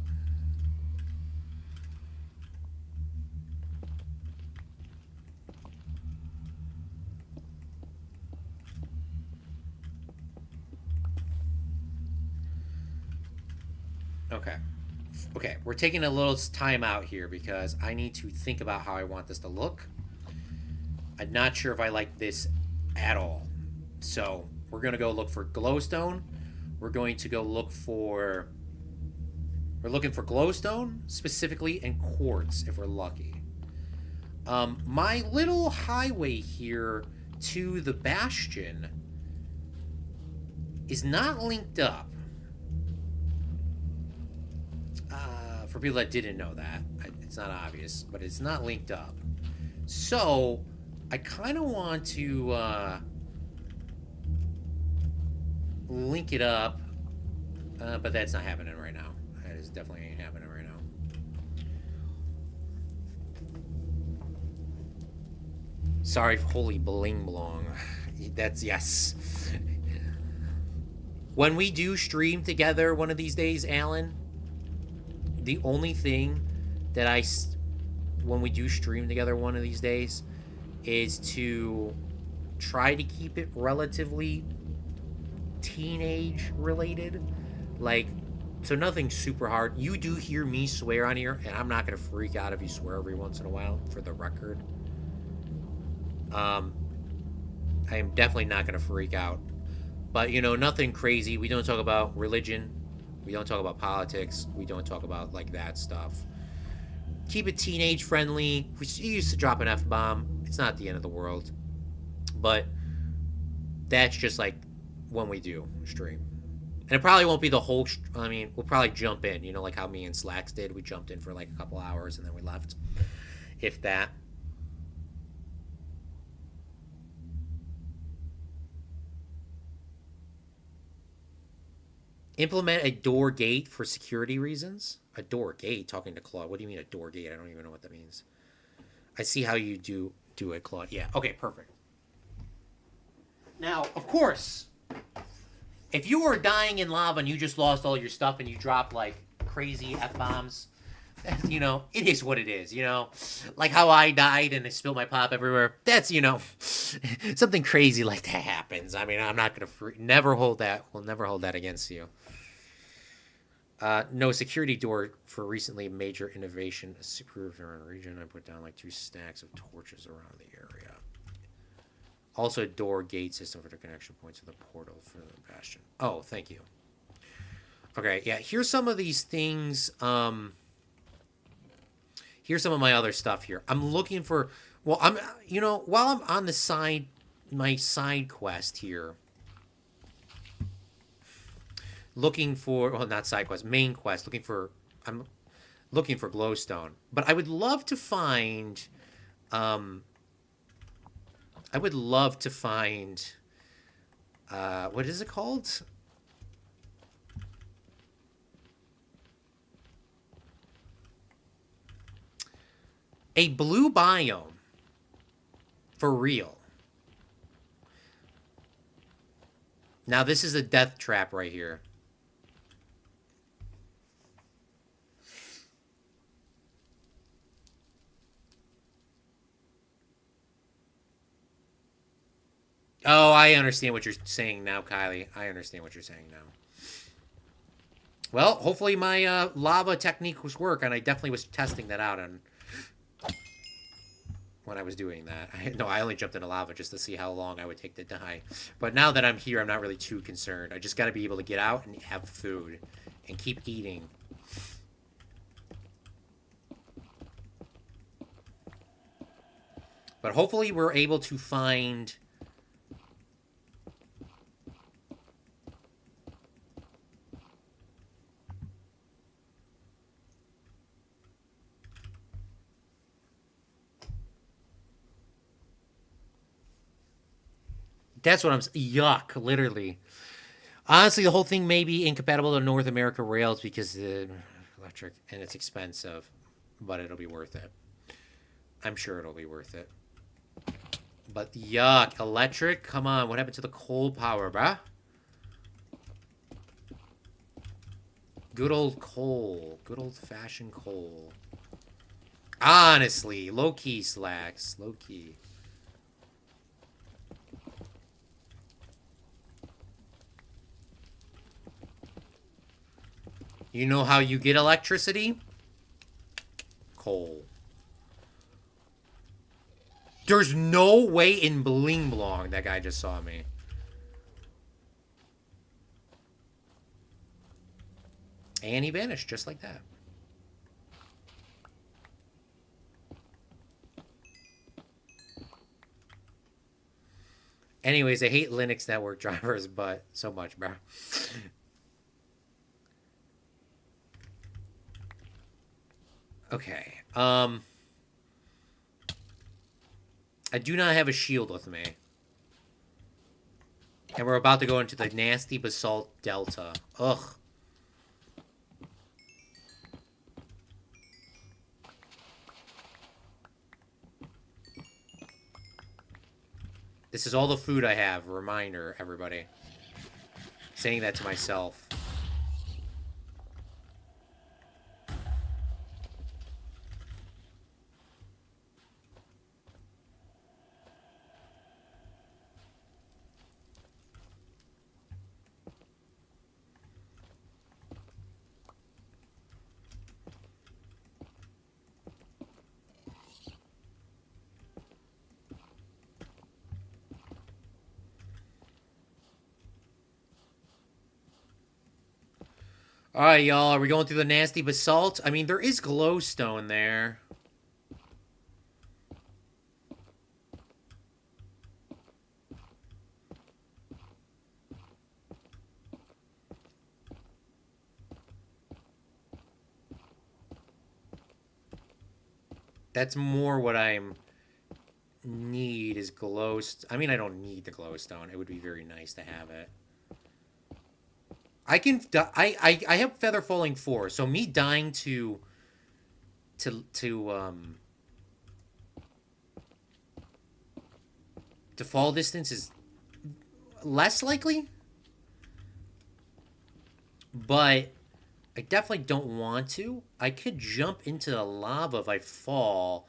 Okay, we're taking a little time out here because I need to think about how I want this to look. I'm not sure if I like this at all. So we're going to go look for glowstone. We're going to go look for... We're looking for glowstone, specifically, and quartz, if we're lucky. My little highway here to the bastion is not linked up. For people that didn't know that, it's not obvious, but it's not linked up. So, I kind of want to link it up, but that's not happening right now. That is definitely ain't happening right now. Sorry, holy bling blong. That's yes. When we do stream together one of these days, Alan, the only thing that when we do stream together one of these days, is to try to keep it relatively teenage related. Like, so nothing super hard. You do hear me swear on here, and I'm not going to freak out if you swear every once in a while, for the record. I am definitely not going to freak out. But, you know, nothing crazy. We don't talk about religion. We don't talk about politics. We don't talk about, like, that stuff. Keep it teenage friendly. We used to drop an F-bomb. It's not the end of the world. But that's just, like, when we do stream. And it probably won't be the whole... I mean, we'll probably jump in. You know, like how me and Slacks did. We jumped in for, like, a couple hours and then we left. if that. Implement a door gate for security reasons. A door gate? Talking to Claude. What do you mean a door gate? I don't even know what that means. I see how you do it, Claude. Yeah. Okay, perfect. Now, of course, if you were dying in lava and you just lost all your stuff and you dropped like crazy F-bombs, you know, it is what it is, you know? Like how I died and I spilled my pop everywhere. That's, you know, something crazy like that happens. I mean, I'm not going to never hold that. We'll never hold that against you. No security door for recently major innovation. A super region. I put down like 2 stacks of torches around the area. Also, a door gate system for the connection points to the portal for the bastion. Oh, thank you. Okay, yeah. Here's some of these things. Here's some of my other stuff here. I'm looking for. Well, I'm. You know, while I'm on the side, my side quest here. Looking for, well, not side quest, main quest. I'm looking for glowstone. But I would love to find. I would love to find. What is it called? A blue biome. For real. Now, this is a death trap right here. Oh, I understand what you're saying now, Kylie. I understand what you're saying now. Well, hopefully my lava technique was work, and I definitely was testing that out on when I was doing that. I only jumped into lava just to see how long I would take to die. But now that I'm here, I'm not really too concerned. I just got to be able to get out and have food and keep eating. But hopefully we're able to find... That's what I'm... Yuck, literally. Honestly, the whole thing may be incompatible to North America rails because the electric and it's expensive. But it'll be worth it. I'm sure it'll be worth it. But yuck, electric? Come on, what happened to the coal power, bruh? Good old coal. Good old-fashioned coal. Honestly, low-key slacks. Low-key. You know how you get electricity? Coal. There's no way in Bling Blong that guy just saw me. And he vanished just like that. Anyways, I hate Linux network drivers, but so much, bro. Okay. I do not have a shield with me. And we're about to go into the nasty basalt delta. Ugh. This is all the food I have. Reminder, everybody. Saying that to myself. Alright, y'all. Are we going through the nasty basalt? I mean, there is glowstone there. That's more what I'm need is I mean, I don't need the glowstone. It would be very nice to have it. I can. I have feather falling 4, so me dying to to um to fall distance is less likely, but I definitely don't want to. I could jump into the lava if I fall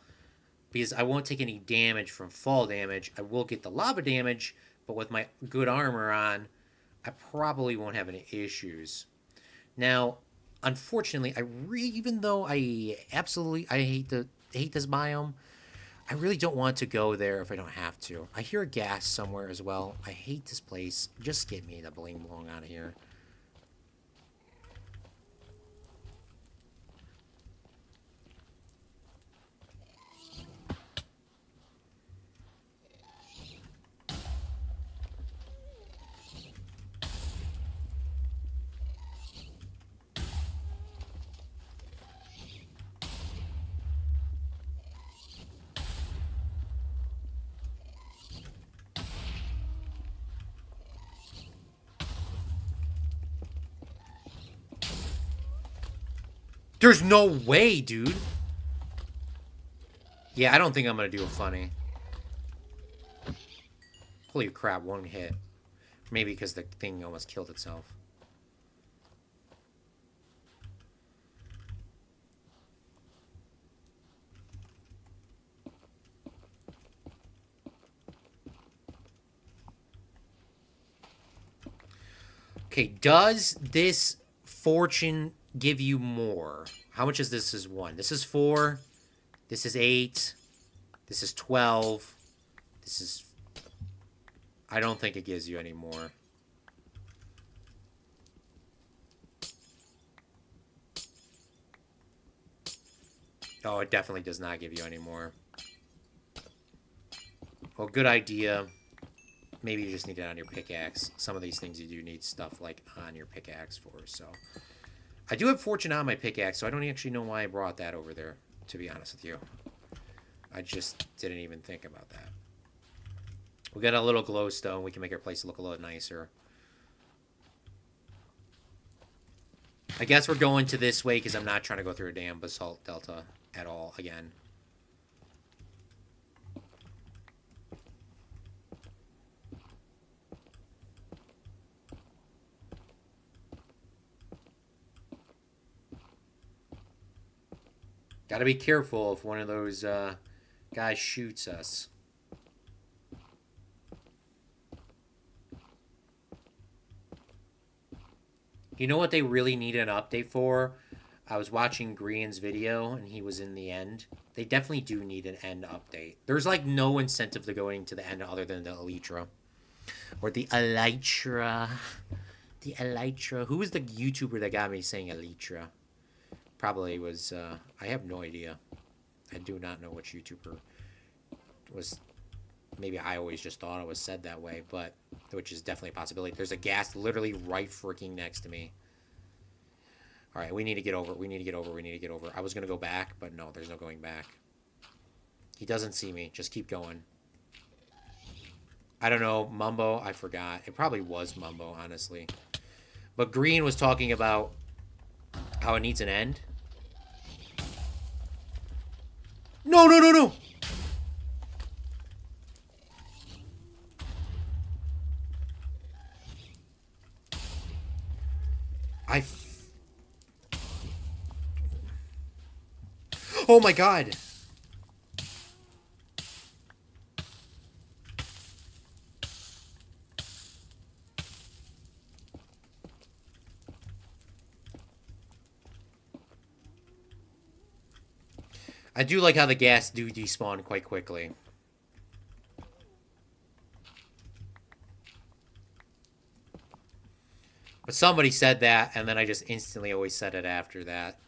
because I won't take any damage from fall damage. I will get the lava damage, but with my good armor on, I probably won't have any issues. Now, unfortunately, even though I hate this biome, I really don't want to go there if I don't have to. I hear a gas somewhere as well. I hate this place. Just get me the bling blong out of here. There's no way, dude. Yeah, I don't think I'm going to do a funny. Holy crap, one hit. Maybe because the thing almost killed itself. Okay, does this fortune give you more? How much is this? Is 1. This is 4. This is 8. This is 12. This is... I don't think it gives you any more. Oh, it definitely does not give you any more. Well, good idea. Maybe you just need it on your pickaxe. Some of these things you do need stuff like on your pickaxe for, so... I do have fortune on my pickaxe, so I don't actually know why I brought that over there, to be honest with you. I just didn't even think about that. We got a little glowstone. We can make our place look a little nicer. I guess we're going to this way because I'm not trying to go through a damn basalt delta at all again. Gotta be careful if one of those guys shoots us. You know what they really need an update for? I was watching Grian's video, and he was in the end. They definitely do need an end update. There's, like, no incentive to going to the end other than the Elytra. Or the Elytra. The Elytra. Who was the YouTuber that got me saying Elytra? Probably was, I have no idea. I do not know which YouTuber was... Maybe I always just thought it was said that way, but... Which is definitely a possibility. There's a gas literally right freaking next to me. Alright, we need to get over. We need to get over. We need to get over. I was going to go back, but no, there's no going back. He doesn't see me. Just keep going. I don't know. Mumbo, I forgot. It probably was Mumbo, honestly. But Green was talking about how it needs an end. No, no, no, no! Oh my god! I do like how the gas do despawn quite quickly. But somebody said that, and then I just instantly always said it after that.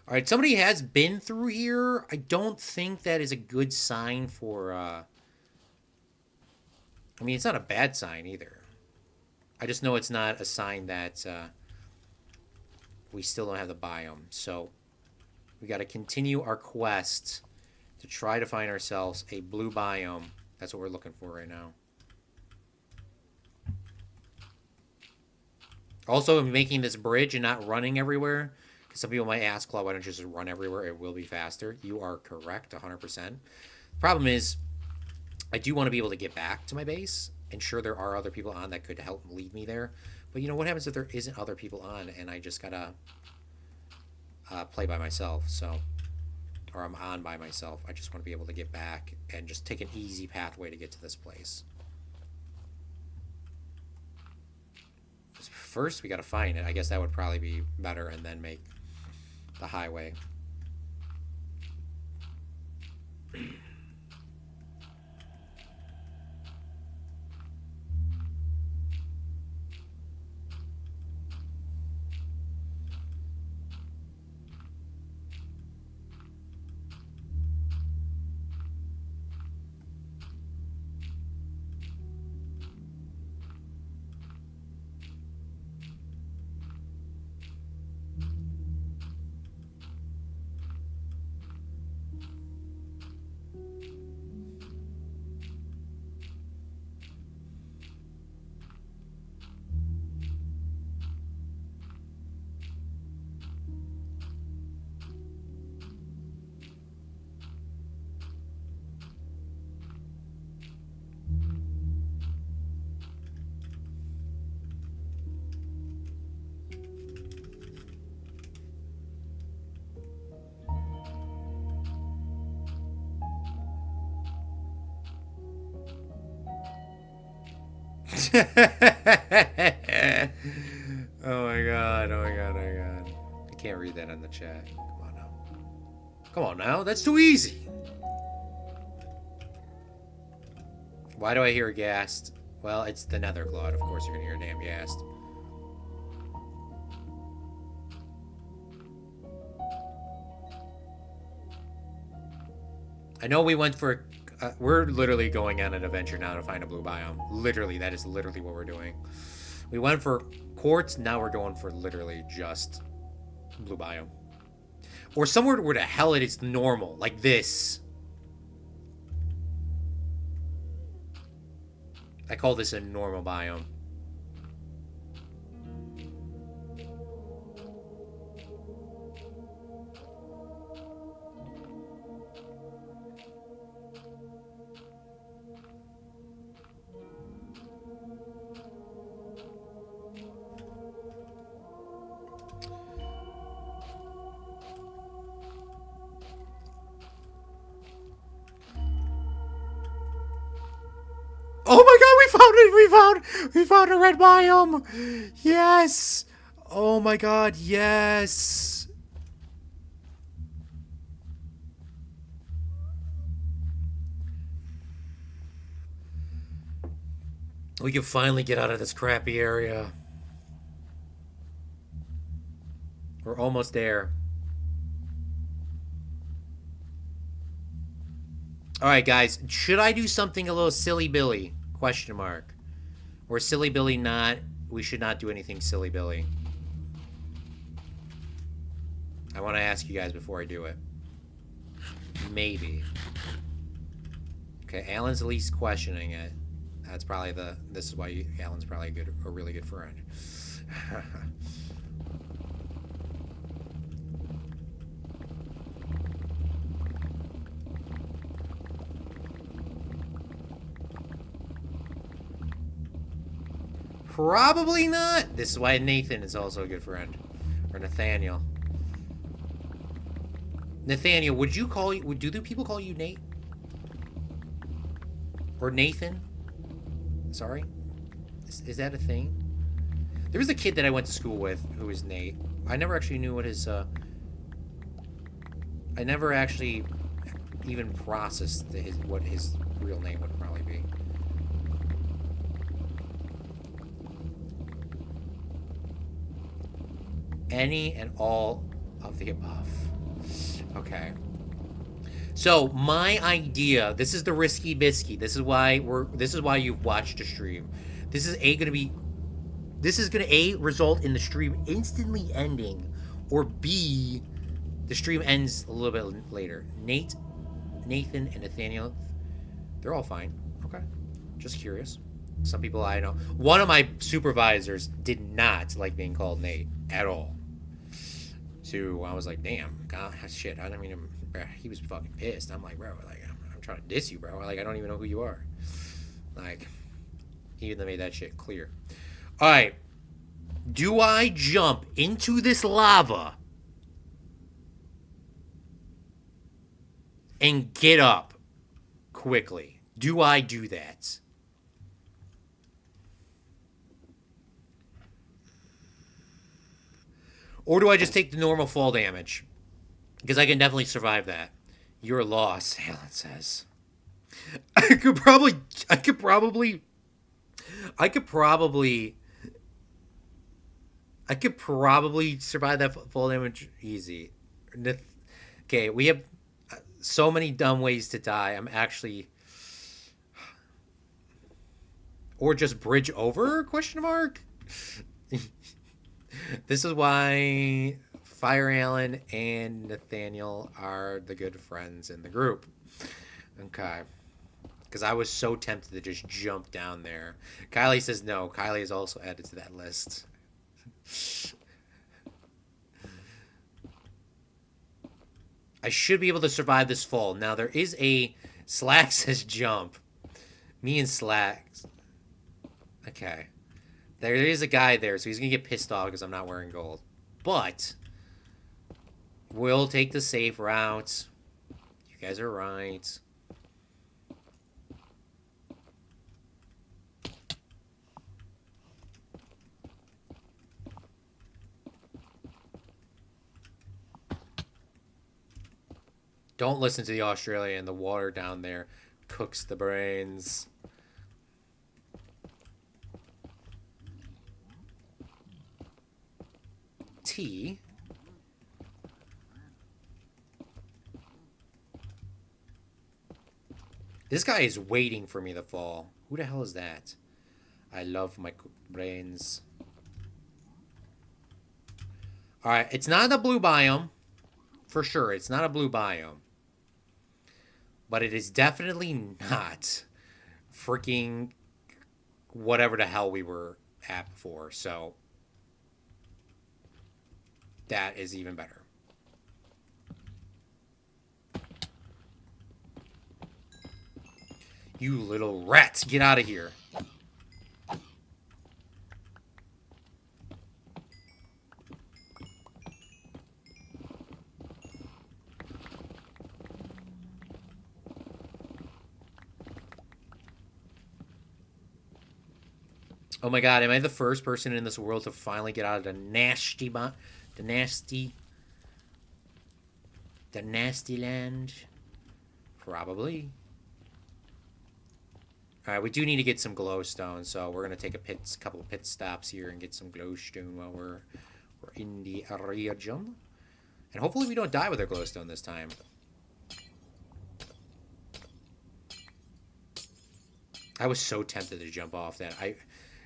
Alright, somebody has been through here. I don't think that is a good sign for, I mean, it's not a bad sign either. I just know it's not a sign that, we still don't have the biome, so... We got to continue our quest to try to find ourselves a blue biome. That's what we're looking for right now. Also, making this bridge and not running everywhere. Because some people might ask, Claude, why don't you just run everywhere? It will be faster. You are correct, 100%. Problem is, I do want to be able to get back to my base. And sure, there are other people on that could help lead me there. But you know, what happens if there isn't other people on and I just gotta play by myself? So, or I'm on by myself. I just want to be able to get back and just take an easy pathway to get to this place. First, we gotta find it. I guess that would probably be better, and then make the highway. Oh my god, oh my god, oh my god. I can't read that on the chat. Come on now. Come on now, that's too easy. Why do I hear ghast? Well, it's the nether, Claude. Of course you're gonna hear a damn ghast. I know we went for... we're literally going on an adventure now to find a blue biome. Literally, that is literally what we're doing. We went for quartz, now we're going for literally just blue biome. Or somewhere where the hell it is normal, like this. I call this a normal biome. Oh my god, we found it! We found a red biome! Yes! Oh my god, yes! We can finally get out of this crappy area. We're almost there. Alright guys, should I do something a little silly Billy? Question mark. Or silly Billy not? We should not do anything silly Billy. I want to ask you guys before I do it. Maybe. Okay, Alan's at least questioning it. That's probably the... This is why Alan's probably a really good friend. Probably not. This is why Nathan is also a good friend. Or Nathaniel. Nathaniel, would you call you... Do the people call you Nate? Or Nathan? Sorry? Is that a thing? There was a kid that I went to school with who was Nate. I never actually knew what his... I never actually even processed what his real name would probably be. Any and all of the above. Okay. So my idea, this is the risky biscuit. This is why you've watched a stream. This is gonna A, result in the stream instantly ending, or B, The stream ends a little bit later. Nate, Nathan, and Nathaniel, they're all fine. Okay. Just curious. Some people I know. One of my supervisors did not like being called Nate at all. So I was like, damn, God, shit. I don't mean, he was fucking pissed. I'm like, bro, like, I'm trying to diss you, bro. Like, I don't even know who you are. Like, he even made that shit clear. All right. Do I jump into this lava and get up quickly? Do I do that? Or do I just take the normal fall damage? Because I can definitely survive that. You're lost, Helen says. I could probably survive that fall damage easy. Okay, we have so many dumb ways to die. I'm actually... Or just bridge over? Question mark? This is why Fire Allen and Nathaniel are the good friends in the group. Okay. Because I was so tempted to just jump down there. Kylie says no. Kylie is also added to that list. I should be able to survive this fall. Now, there is a... Slack says jump. Me and Slacks. Okay. There is a guy there, so he's going to get pissed off because I'm not wearing gold. But... We'll take the safe route. You guys are right. Don't listen to the Australian. The water down there cooks the brains. Tea. This guy is waiting for me to fall. Who the hell is that? I love my cooked brains. Alright, it's not a blue biome. For sure, it's not a blue biome. But it is definitely not freaking whatever the hell we were at before. So, that is even better. You little rats, get out of here. Oh my god, am I the first person in this world to finally get out of the nasty land? Probably. Alright, we do need to get some glowstone, so we're going to take a couple of pit stops here and get some glowstone while we're in the region. And hopefully we don't die with our glowstone this time. I was so tempted to jump off that.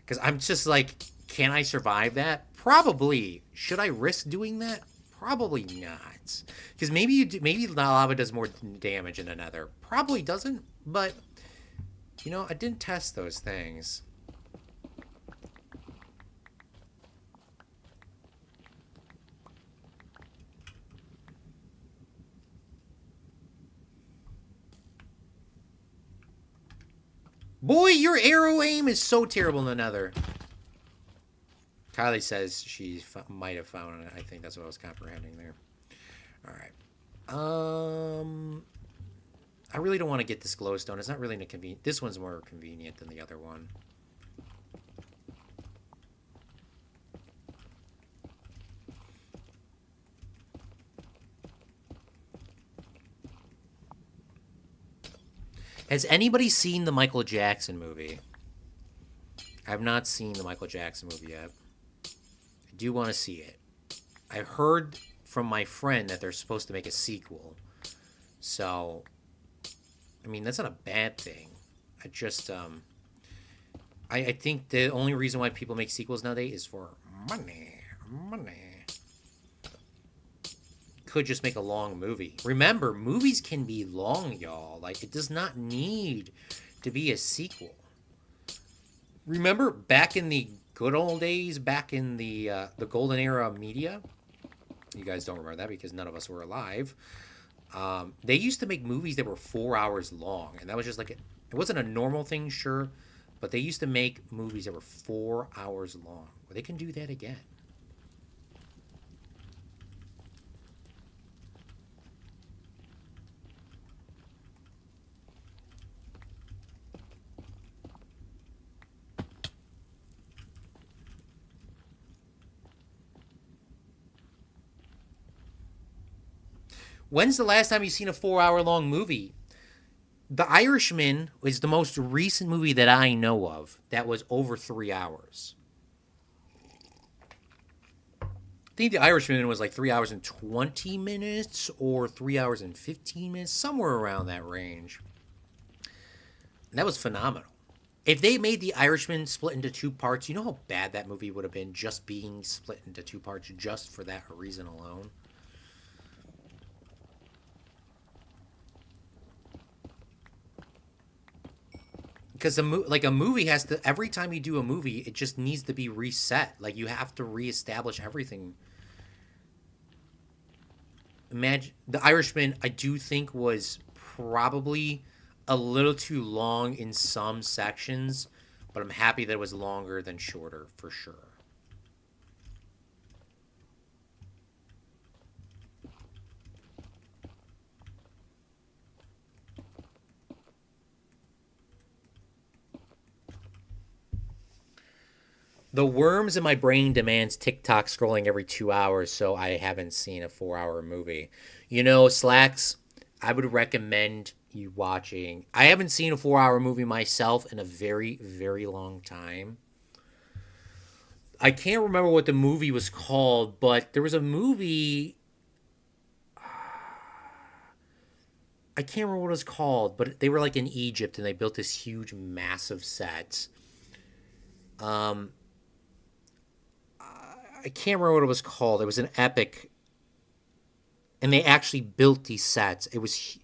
Because I'm just like, can I survive that? Probably. Should I risk doing that? Probably not. Because maybe maybe lava does more damage in another. Probably doesn't, but... You know, I didn't test those things. Boy, your arrow aim is so terrible in the Nether. Kylie says she might have found it. I think that's what I was comprehending there. Alright. I really don't want to get this glowstone. It's not really convenient. This one's more convenient than the other one. Has anybody seen the Michael Jackson movie? I've not seen the Michael Jackson movie yet. I do want to see it. I heard from my friend that they're supposed to make a sequel. So... I mean, that's not a bad thing. I just, I think the only reason why people make sequels nowadays is for money. Money. could just make a long movie. Remember, movies can be long, y'all. Like, it does not need to be a sequel. Remember back in the good old days, back in the golden era of media? You guys don't remember that because none of us were alive. They used to make movies that were 4 hours long, and that was just like it wasn't a normal thing, sure, but they used to make movies that were 4 hours long. Well, they can do that again. When's the last time you've seen a 4 hour long movie? The Irishman is the most recent movie that I know of that was over 3 hours. I think The Irishman was like 3 hours and 20 minutes or 3 hours and 15 minutes, somewhere around that range. And that was phenomenal. If they made The Irishman split into 2 parts, you know how bad that movie would have been just being split into 2 parts just for that reason alone? Because a movie has to, every time you do a movie, it just needs to be reset. Like, you have to reestablish everything. Imagine The Irishman, I do think, was probably a little too long in some sections, but I'm happy that it was longer than shorter for sure. The worms in my brain demands TikTok scrolling every 2 hours, so I haven't seen a 4 hour movie. You know, Slacks, I would recommend you watching. I haven't seen a 4 hour movie myself in a very, very long time. I can't remember what the movie was called, but there was a movie. I can't remember what it was called, but they were like in Egypt and they built this huge, massive set. Um, I can't remember what it was called. It was an epic, and they actually built these sets. It was,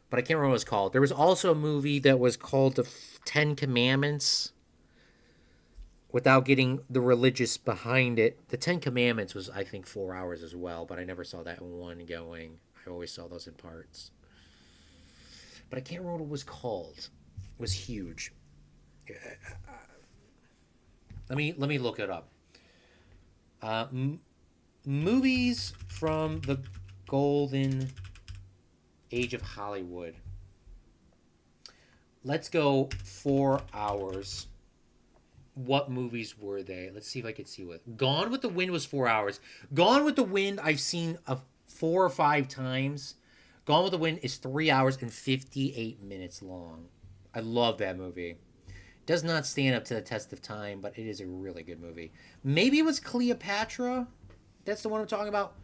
but I can't remember what it was called. There was also a movie that was called The Ten Commandments. Without getting the religious behind it, The Ten Commandments was, I think, 4 hours as well, but I never saw that one going. I always saw those in parts. But I can't remember what it was called. It was huge. Let me look it up. Uh, m- Movies from the golden age of Hollywood. Let's go 4 hours. What movies were they? Let's see if I could see what. Gone with the Wind was 4 hours. Gone with the Wind I've seen 4 or 5 times. Gone with the Wind is 3 hours and 58 minutes long. I love that movie. Does not stand up to the test of time, but it is a really good movie. Maybe it was Cleopatra. That's the one I'm talking about.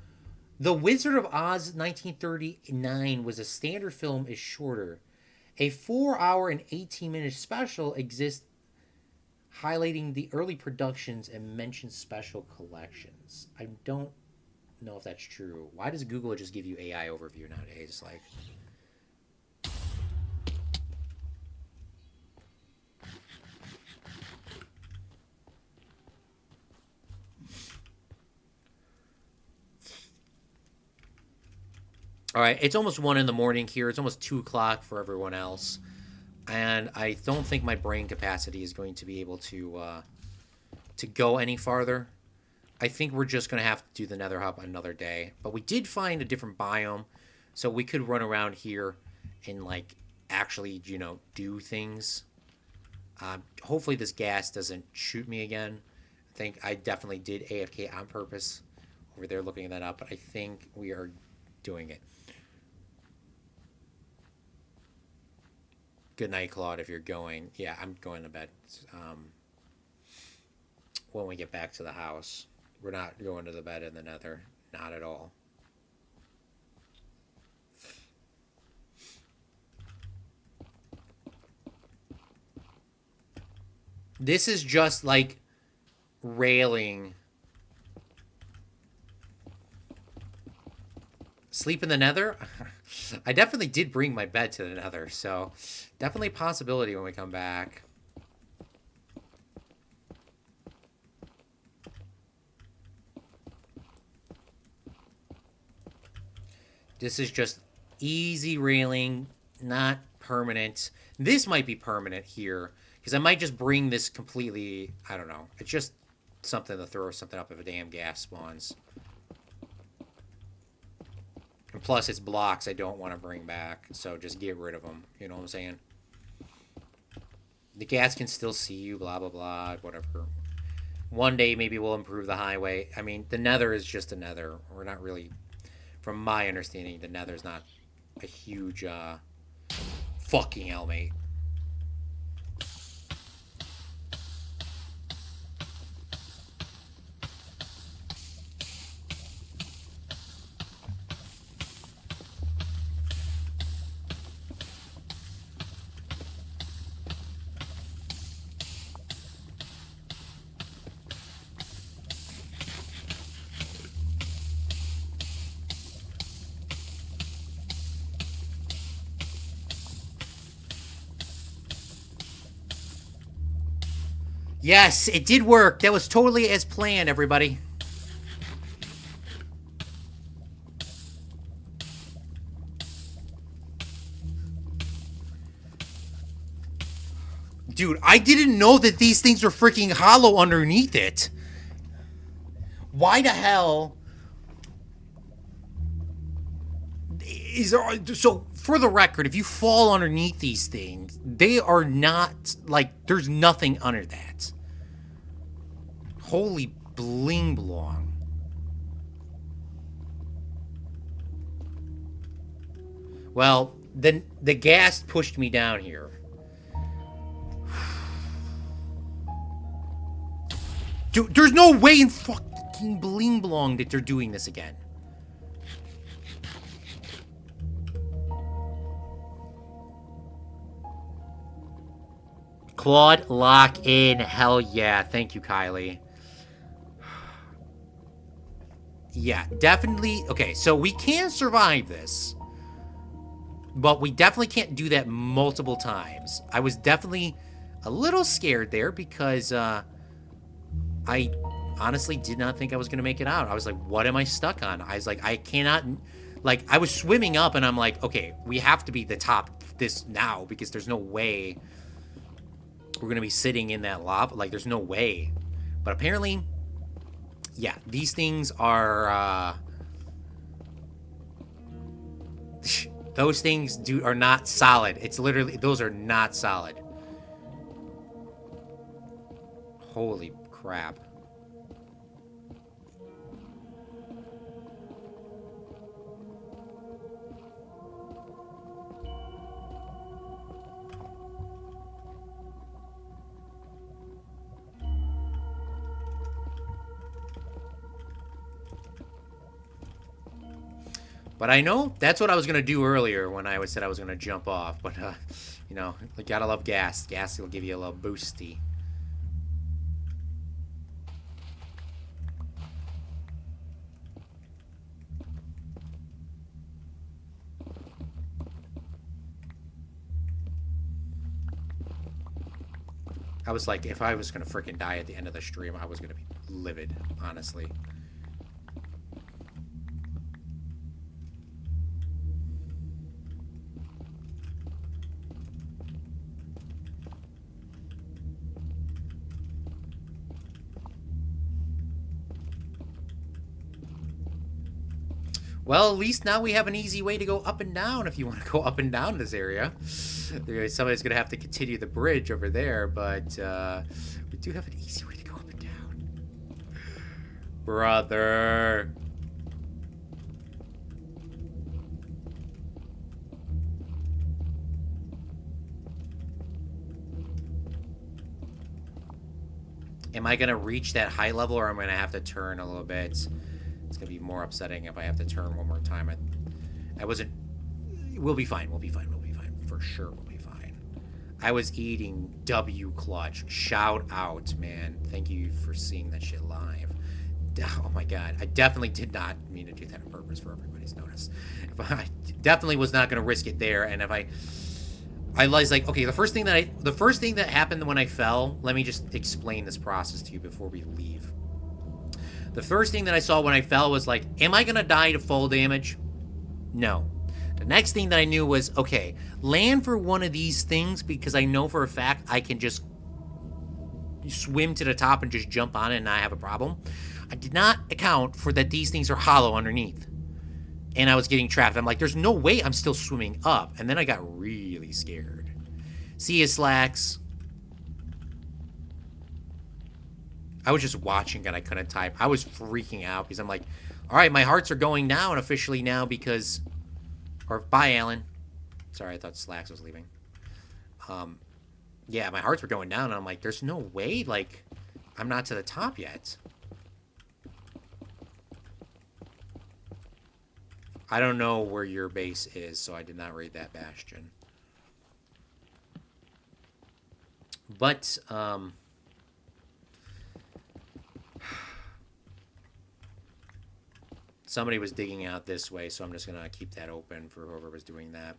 The Wizard of Oz 1939 was a standard film, is shorter. A 4 hour and 18-minute special exists highlighting the early productions and mentioned special collections. I don't know if that's true. Why does Google just give you AI overview nowadays? Like, all right, it's almost 1 in the morning here. It's almost 2 o'clock for everyone else. And I don't think my brain capacity is going to be able to go any farther. I think we're just going to have to do the Nether Hub another day. But we did find a different biome, so we could run around here and, like, actually, do things. Hopefully this gas doesn't shoot me again. I think I definitely did AFK on purpose over there looking that up, but I think we are doing it. Good night, Claude, if you're going. Yeah, I'm going to bed. When we get back to the house. We're not going to the bed in the Nether. Not at all. This is just like railing. sleep in the nether? I definitely did bring my bed to the nether, so definitely a possibility when we come back. This is just easy railing, not permanent. This might be permanent here, because I might just bring this completely, I don't know. It's just something to throw something up if a damn gas spawns. And plus, it's blocks I don't want to bring back, so just get rid of them. You know what I'm saying? The gas can still see you, blah, blah, blah, whatever. One day, maybe we'll improve the highway. I mean, the nether is just a nether. We're not really... From my understanding, the nether's not a huge, fucking hell, mate. Yes, it did work. That was totally as planned, everybody. Dude, I didn't know that these things were freaking hollow underneath it. Why the hell... Is there... So, for the record, if you fall underneath these things, they are not... Like, there's nothing under that. Holy bling blong. Well, then the gas pushed me down here. Dude, there's no way in fucking bling blong that they're doing this again. Claude, lock in. Hell yeah. Thank you, Kylie. Yeah, definitely. Okay, so we can survive this. But we definitely can't do that multiple times. I was definitely a little scared there because I honestly did not think I was going to make it out. I was like, what am I stuck on? I was like, I cannot... Like, I was swimming up and I'm like, okay, we have to be the top this now because there's no way we're going to be sitting in that lava. Like, there's no way. But apparently... Yeah, these things are, those things are not solid. It's literally, those are not solid. Holy crap. But I know that's what I was going to do earlier when I said I was going to jump off. But, you know, you gotta love gas. Gas will give you a little boosty. I was like, if I was going to freaking die at the end of the stream, I was going to be livid, honestly. Well, at least now we have an easy way to go up and down if you want to go up and down this area. Somebody's going to have to continue the bridge over there, but we do have an easy way to go up and down. Brother. Am I going to reach that high level or am I going to have to turn a little bit? It's going to be more upsetting if I have to turn one more time. I wasn't... We'll be fine. We'll be fine. We'll be fine. For sure we'll be fine. I was eating W clutch. Shout out, man. Thank you for seeing that shit live. Oh my god, I definitely did not mean to do that on purpose for everybody's notice. If I definitely was not going to risk it there, and if I was like, okay, the first thing that happened when I fell, let me just explain this process to you before we leave. The first thing that I saw when I fell was like, am I going to die to fall damage? No. The next thing that I knew was, okay, land for one of these things because I know for a fact I can just swim to the top and just jump on it and not have a problem. I did not account for that these things are hollow underneath. And I was getting trapped. I'm like, there's no way I'm still swimming up. And then I got really scared. See you, Slacks. I was just watching and I couldn't type. I was freaking out because I'm like, all right, my hearts are going down officially now because... Or, bye, Alan. Sorry, I thought Slacks was leaving. Yeah, my hearts were going down and I'm like, there's no way, like, I'm not to the top yet. I don't know where your base is, so I did not raid that bastion. But, somebody was digging out this way, so I'm just going to keep that open for whoever was doing that.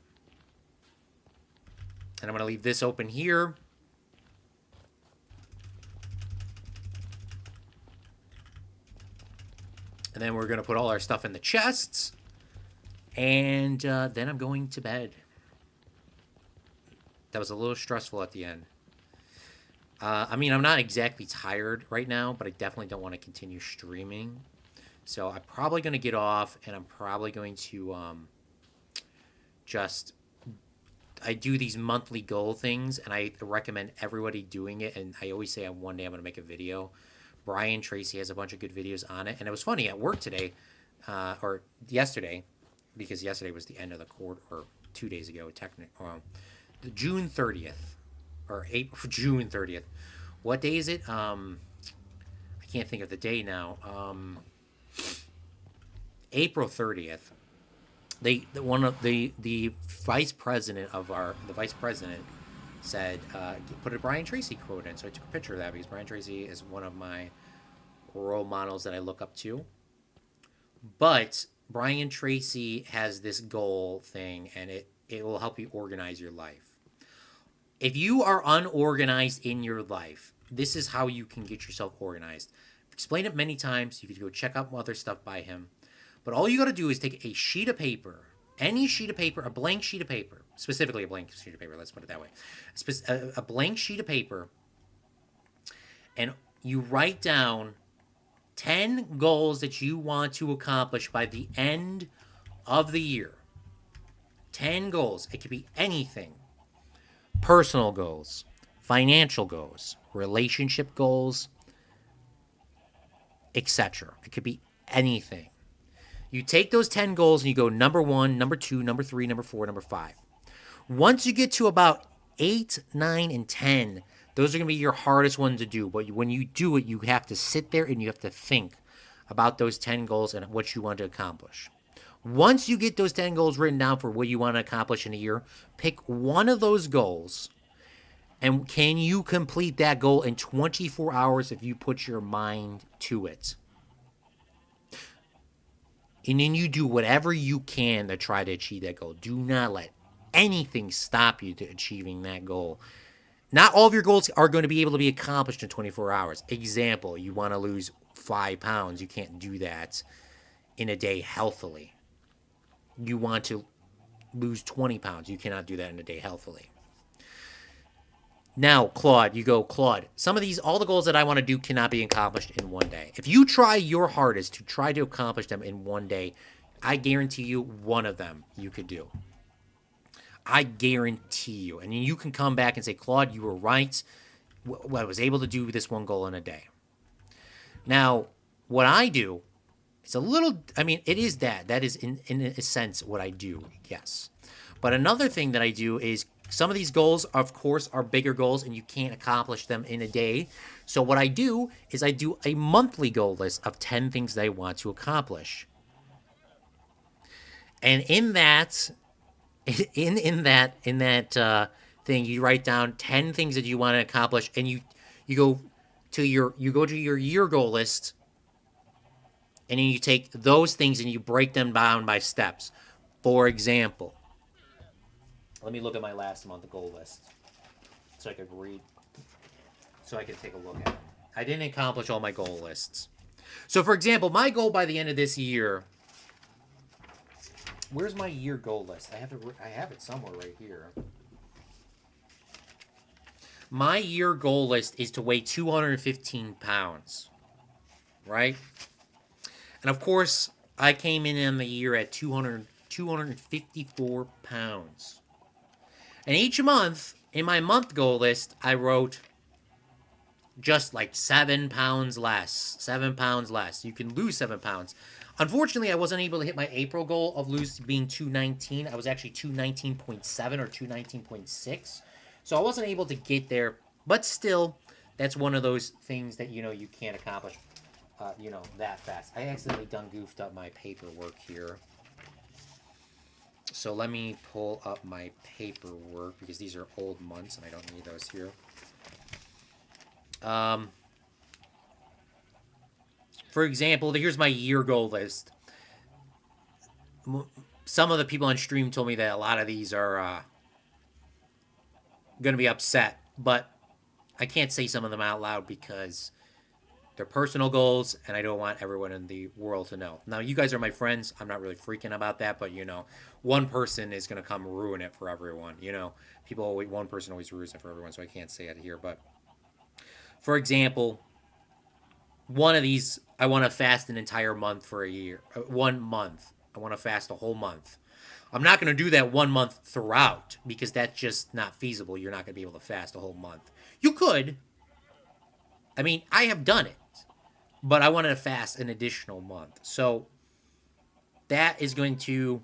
And I'm going to leave this open here. And then we're going to put all our stuff in the chests. And then I'm going to bed. That was a little stressful at the end. I mean, I'm not exactly tired right now, but I definitely don't want to continue streaming. So I'm probably going to get off, and I'm probably going to I do these monthly goal things, and I recommend everybody doing it, and I always say one day I'm going to make a video. Brian Tracy has a bunch of good videos on it, and it was funny, at work today, or yesterday, because yesterday was the end of the quarter, or 2 days ago, June 30th, or June 30th. What day is it? I can't think of the day now. April 30th. The vice president said, put a Brian Tracy quote in. So I took a picture of that because Brian Tracy is one of my role models that I look up to. But Brian Tracy has this goal thing, and it will help you organize your life. If you are unorganized in your life, this is how you can get yourself organized. I've explained it many times. You could go check out other stuff by him. But all you got to do is take a sheet of paper, any sheet of paper, a blank sheet of paper, specifically a blank sheet of paper, let's put it that way, a blank sheet of paper, and you write down 10 goals that you want to accomplish by the end of the year. 10 goals. It could be anything. Personal goals, financial goals, relationship goals, etc. It could be anything. You take those 10 goals and you go number 1, number 2, number 3, number 4, number 5. Once you get to about 8, 9, and 10, those are going to be your hardest ones to do. But when you do it, you have to sit there and you have to think about those 10 goals and what you want to accomplish. Once you get those 10 goals written down for what you want to accomplish in a year, pick one of those goals. And can you complete that goal in 24 hours if you put your mind to it? And then you do whatever you can to try to achieve that goal. Do not let anything stop you to achieving that goal. Not all of your goals are going to be able to be accomplished in 24 hours. Example, you want to lose 5 pounds. You can't do that in a day healthily. You want to lose 20 pounds. You cannot do that in a day healthily. Now, Claude, some of these, all the goals that I want to do cannot be accomplished in one day. If you try your hardest to try to accomplish them in one day, I guarantee you one of them you could do. I guarantee you. And you can come back and say, Claude, you were right. I was able to do this one goal in a day. Now, what I do, it's a little, it is that. That is, in a sense, what I do, yes. But another thing that I do is, some of these goals, of course, are bigger goals, and you can't accomplish them in a day. So what I do is I do a monthly goal list of 10 things that I want to accomplish. And in that thing, you write down 10 things that you want to accomplish, and you go to your year goal list, And then you take those things and you break them down by steps. For example, let me look at my last month goal list so I could read, so I could take a look at it. I didn't accomplish all my goal lists. So, for example, my goal by the end of this year. Where's my year goal list? I have it somewhere right here. My year goal list is to weigh 215 pounds. Right? And of course, I came in the year at 254 pounds. And each month, in my month goal list, I wrote just like 7 pounds less. 7 pounds less. You can lose 7 pounds. Unfortunately, I wasn't able to hit my April goal of being 219. I was actually 219.7 or 219.6. So I wasn't able to get there. But still, that's one of those things that, you can't accomplish, that fast. I accidentally goofed up my paperwork here. So let me pull up my paperwork because these are old months and I don't need those here. For example, here's my year goal list. Some of the people on stream told me that a lot of these are going to be upset, but I can't say some of them out loud because they're personal goals, and I don't want everyone in the world to know. Now, you guys are my friends. I'm not really freaking about that, but, one person is going to come ruin it for everyone. One person always ruins it for everyone, so I can't say it here. But, for example, one of these, I want to fast an entire month for a year. 1 month. I want to fast a whole month. I'm not going to do that 1 month throughout because that's just not feasible. You're not going to be able to fast a whole month. You could. I mean, I have done it. But I wanted to fast an additional month. So that is going to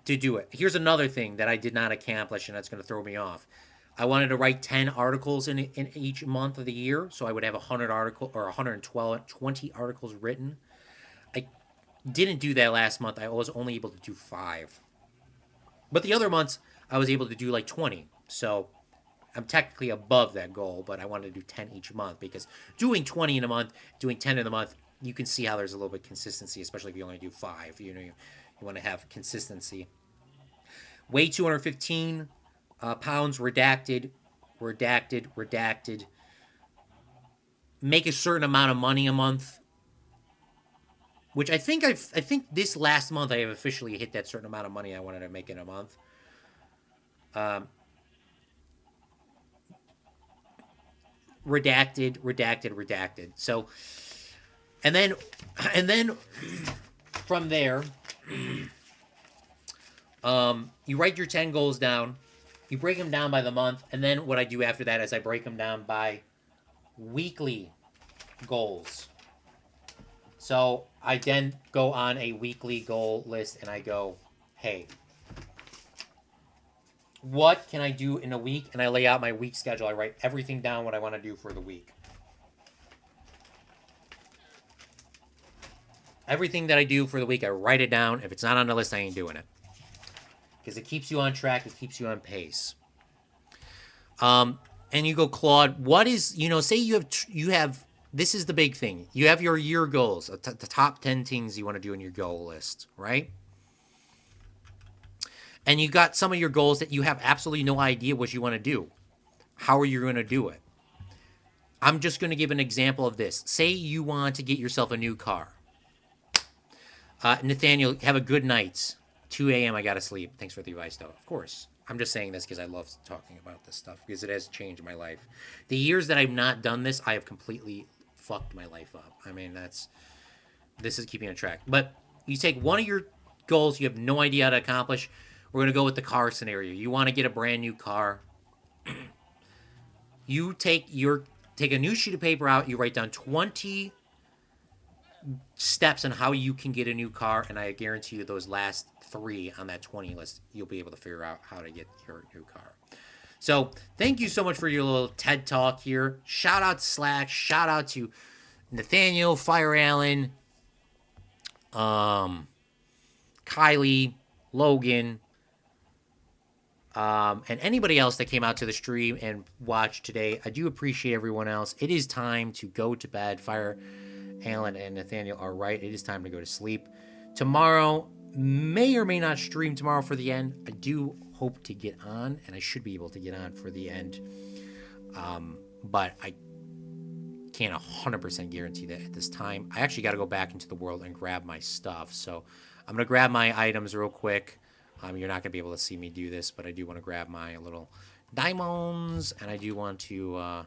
do it. Here's another thing that I did not accomplish, and that's going to throw me off. I wanted to write 10 articles in each month of the year, so I would have 100 articles or 120 articles written. I didn't do that last month. I was only able to do 5. But the other months, I was able to do like 20. So I'm technically above that goal, but I wanted to do 10 each month because doing 20 in a month, doing 10 in a month, you can see how there's a little bit of consistency, especially if you only do 5. You want to have consistency. Weigh 215 pounds, redacted. Make a certain amount of money a month, which I think this last month I have officially hit that certain amount of money I wanted to make in a month. Redacted. So, and then from there, you write your 10 goals down, you break them down by the month, and then what I do after that is I break them down by weekly goals. So I then go on a weekly goal list and I go, hey, what can I do in a week? And I lay out my week schedule. I write everything down what I want to do for the week. Everything that I do for the week, I write it down. If it's not on the list, I ain't doing it. Because it keeps you on track. It keeps you on pace. And you go, Claude, what is, say you have, this is the big thing. You have your year goals, the top 10 things you want to do in your goal list, right? And you got some of your goals that you have absolutely no idea what you want to do. How are you going to do it? I'm just going to give an example of this. Say you want to get yourself a new car. Nathaniel, have a good night. 2 a.m. I got to sleep. Thanks for the advice, though. Of course. I'm just saying this because I love talking about this stuff because it has changed my life. The years that I've not done this, I have completely fucked my life up. I mean, this is keeping on track. But you take one of your goals you have no idea how to accomplish. We're going to go with the car scenario. You want to get a brand new car. You take a new sheet of paper out. You write down 20 steps on how you can get a new car, and I guarantee you those last 3 on that 20 list, you'll be able to figure out how to get your new car. So thank you so much for your little TED Talk here. Shout out to Slack. Shout out to Nathaniel, Fire Allen, Kylie, Logan, and anybody else that came out to the stream and watched today. I do appreciate everyone else. It is time to go to bed. Fire Alan and Nathaniel are right. It is time to go to sleep. Tomorrow, may or may not stream tomorrow for the end. I do hope to get on, and I should be able to get on for the end. But I can't 100% guarantee that at this time. I actually got to go back into the world and grab my stuff. So I'm going to grab my items real quick. You're not going to be able to see me do this, but I do want to grab my little diamonds, and I do want to...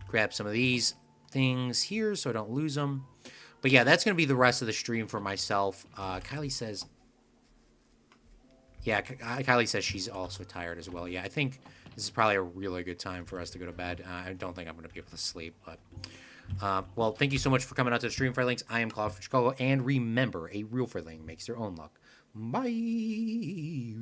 grab some of these things here so I don't lose them. But yeah, that's going to be the rest of the stream for myself. Kylie says... Yeah, Kylie says she's also tired as well. Yeah, I think this is probably a really good time for us to go to bed. I don't think I'm going to be able to sleep, but... well, thank you so much for coming out to the stream, Friendlings. I am Claude from Chicago, and remember, a real Friendling makes their own luck. Bye!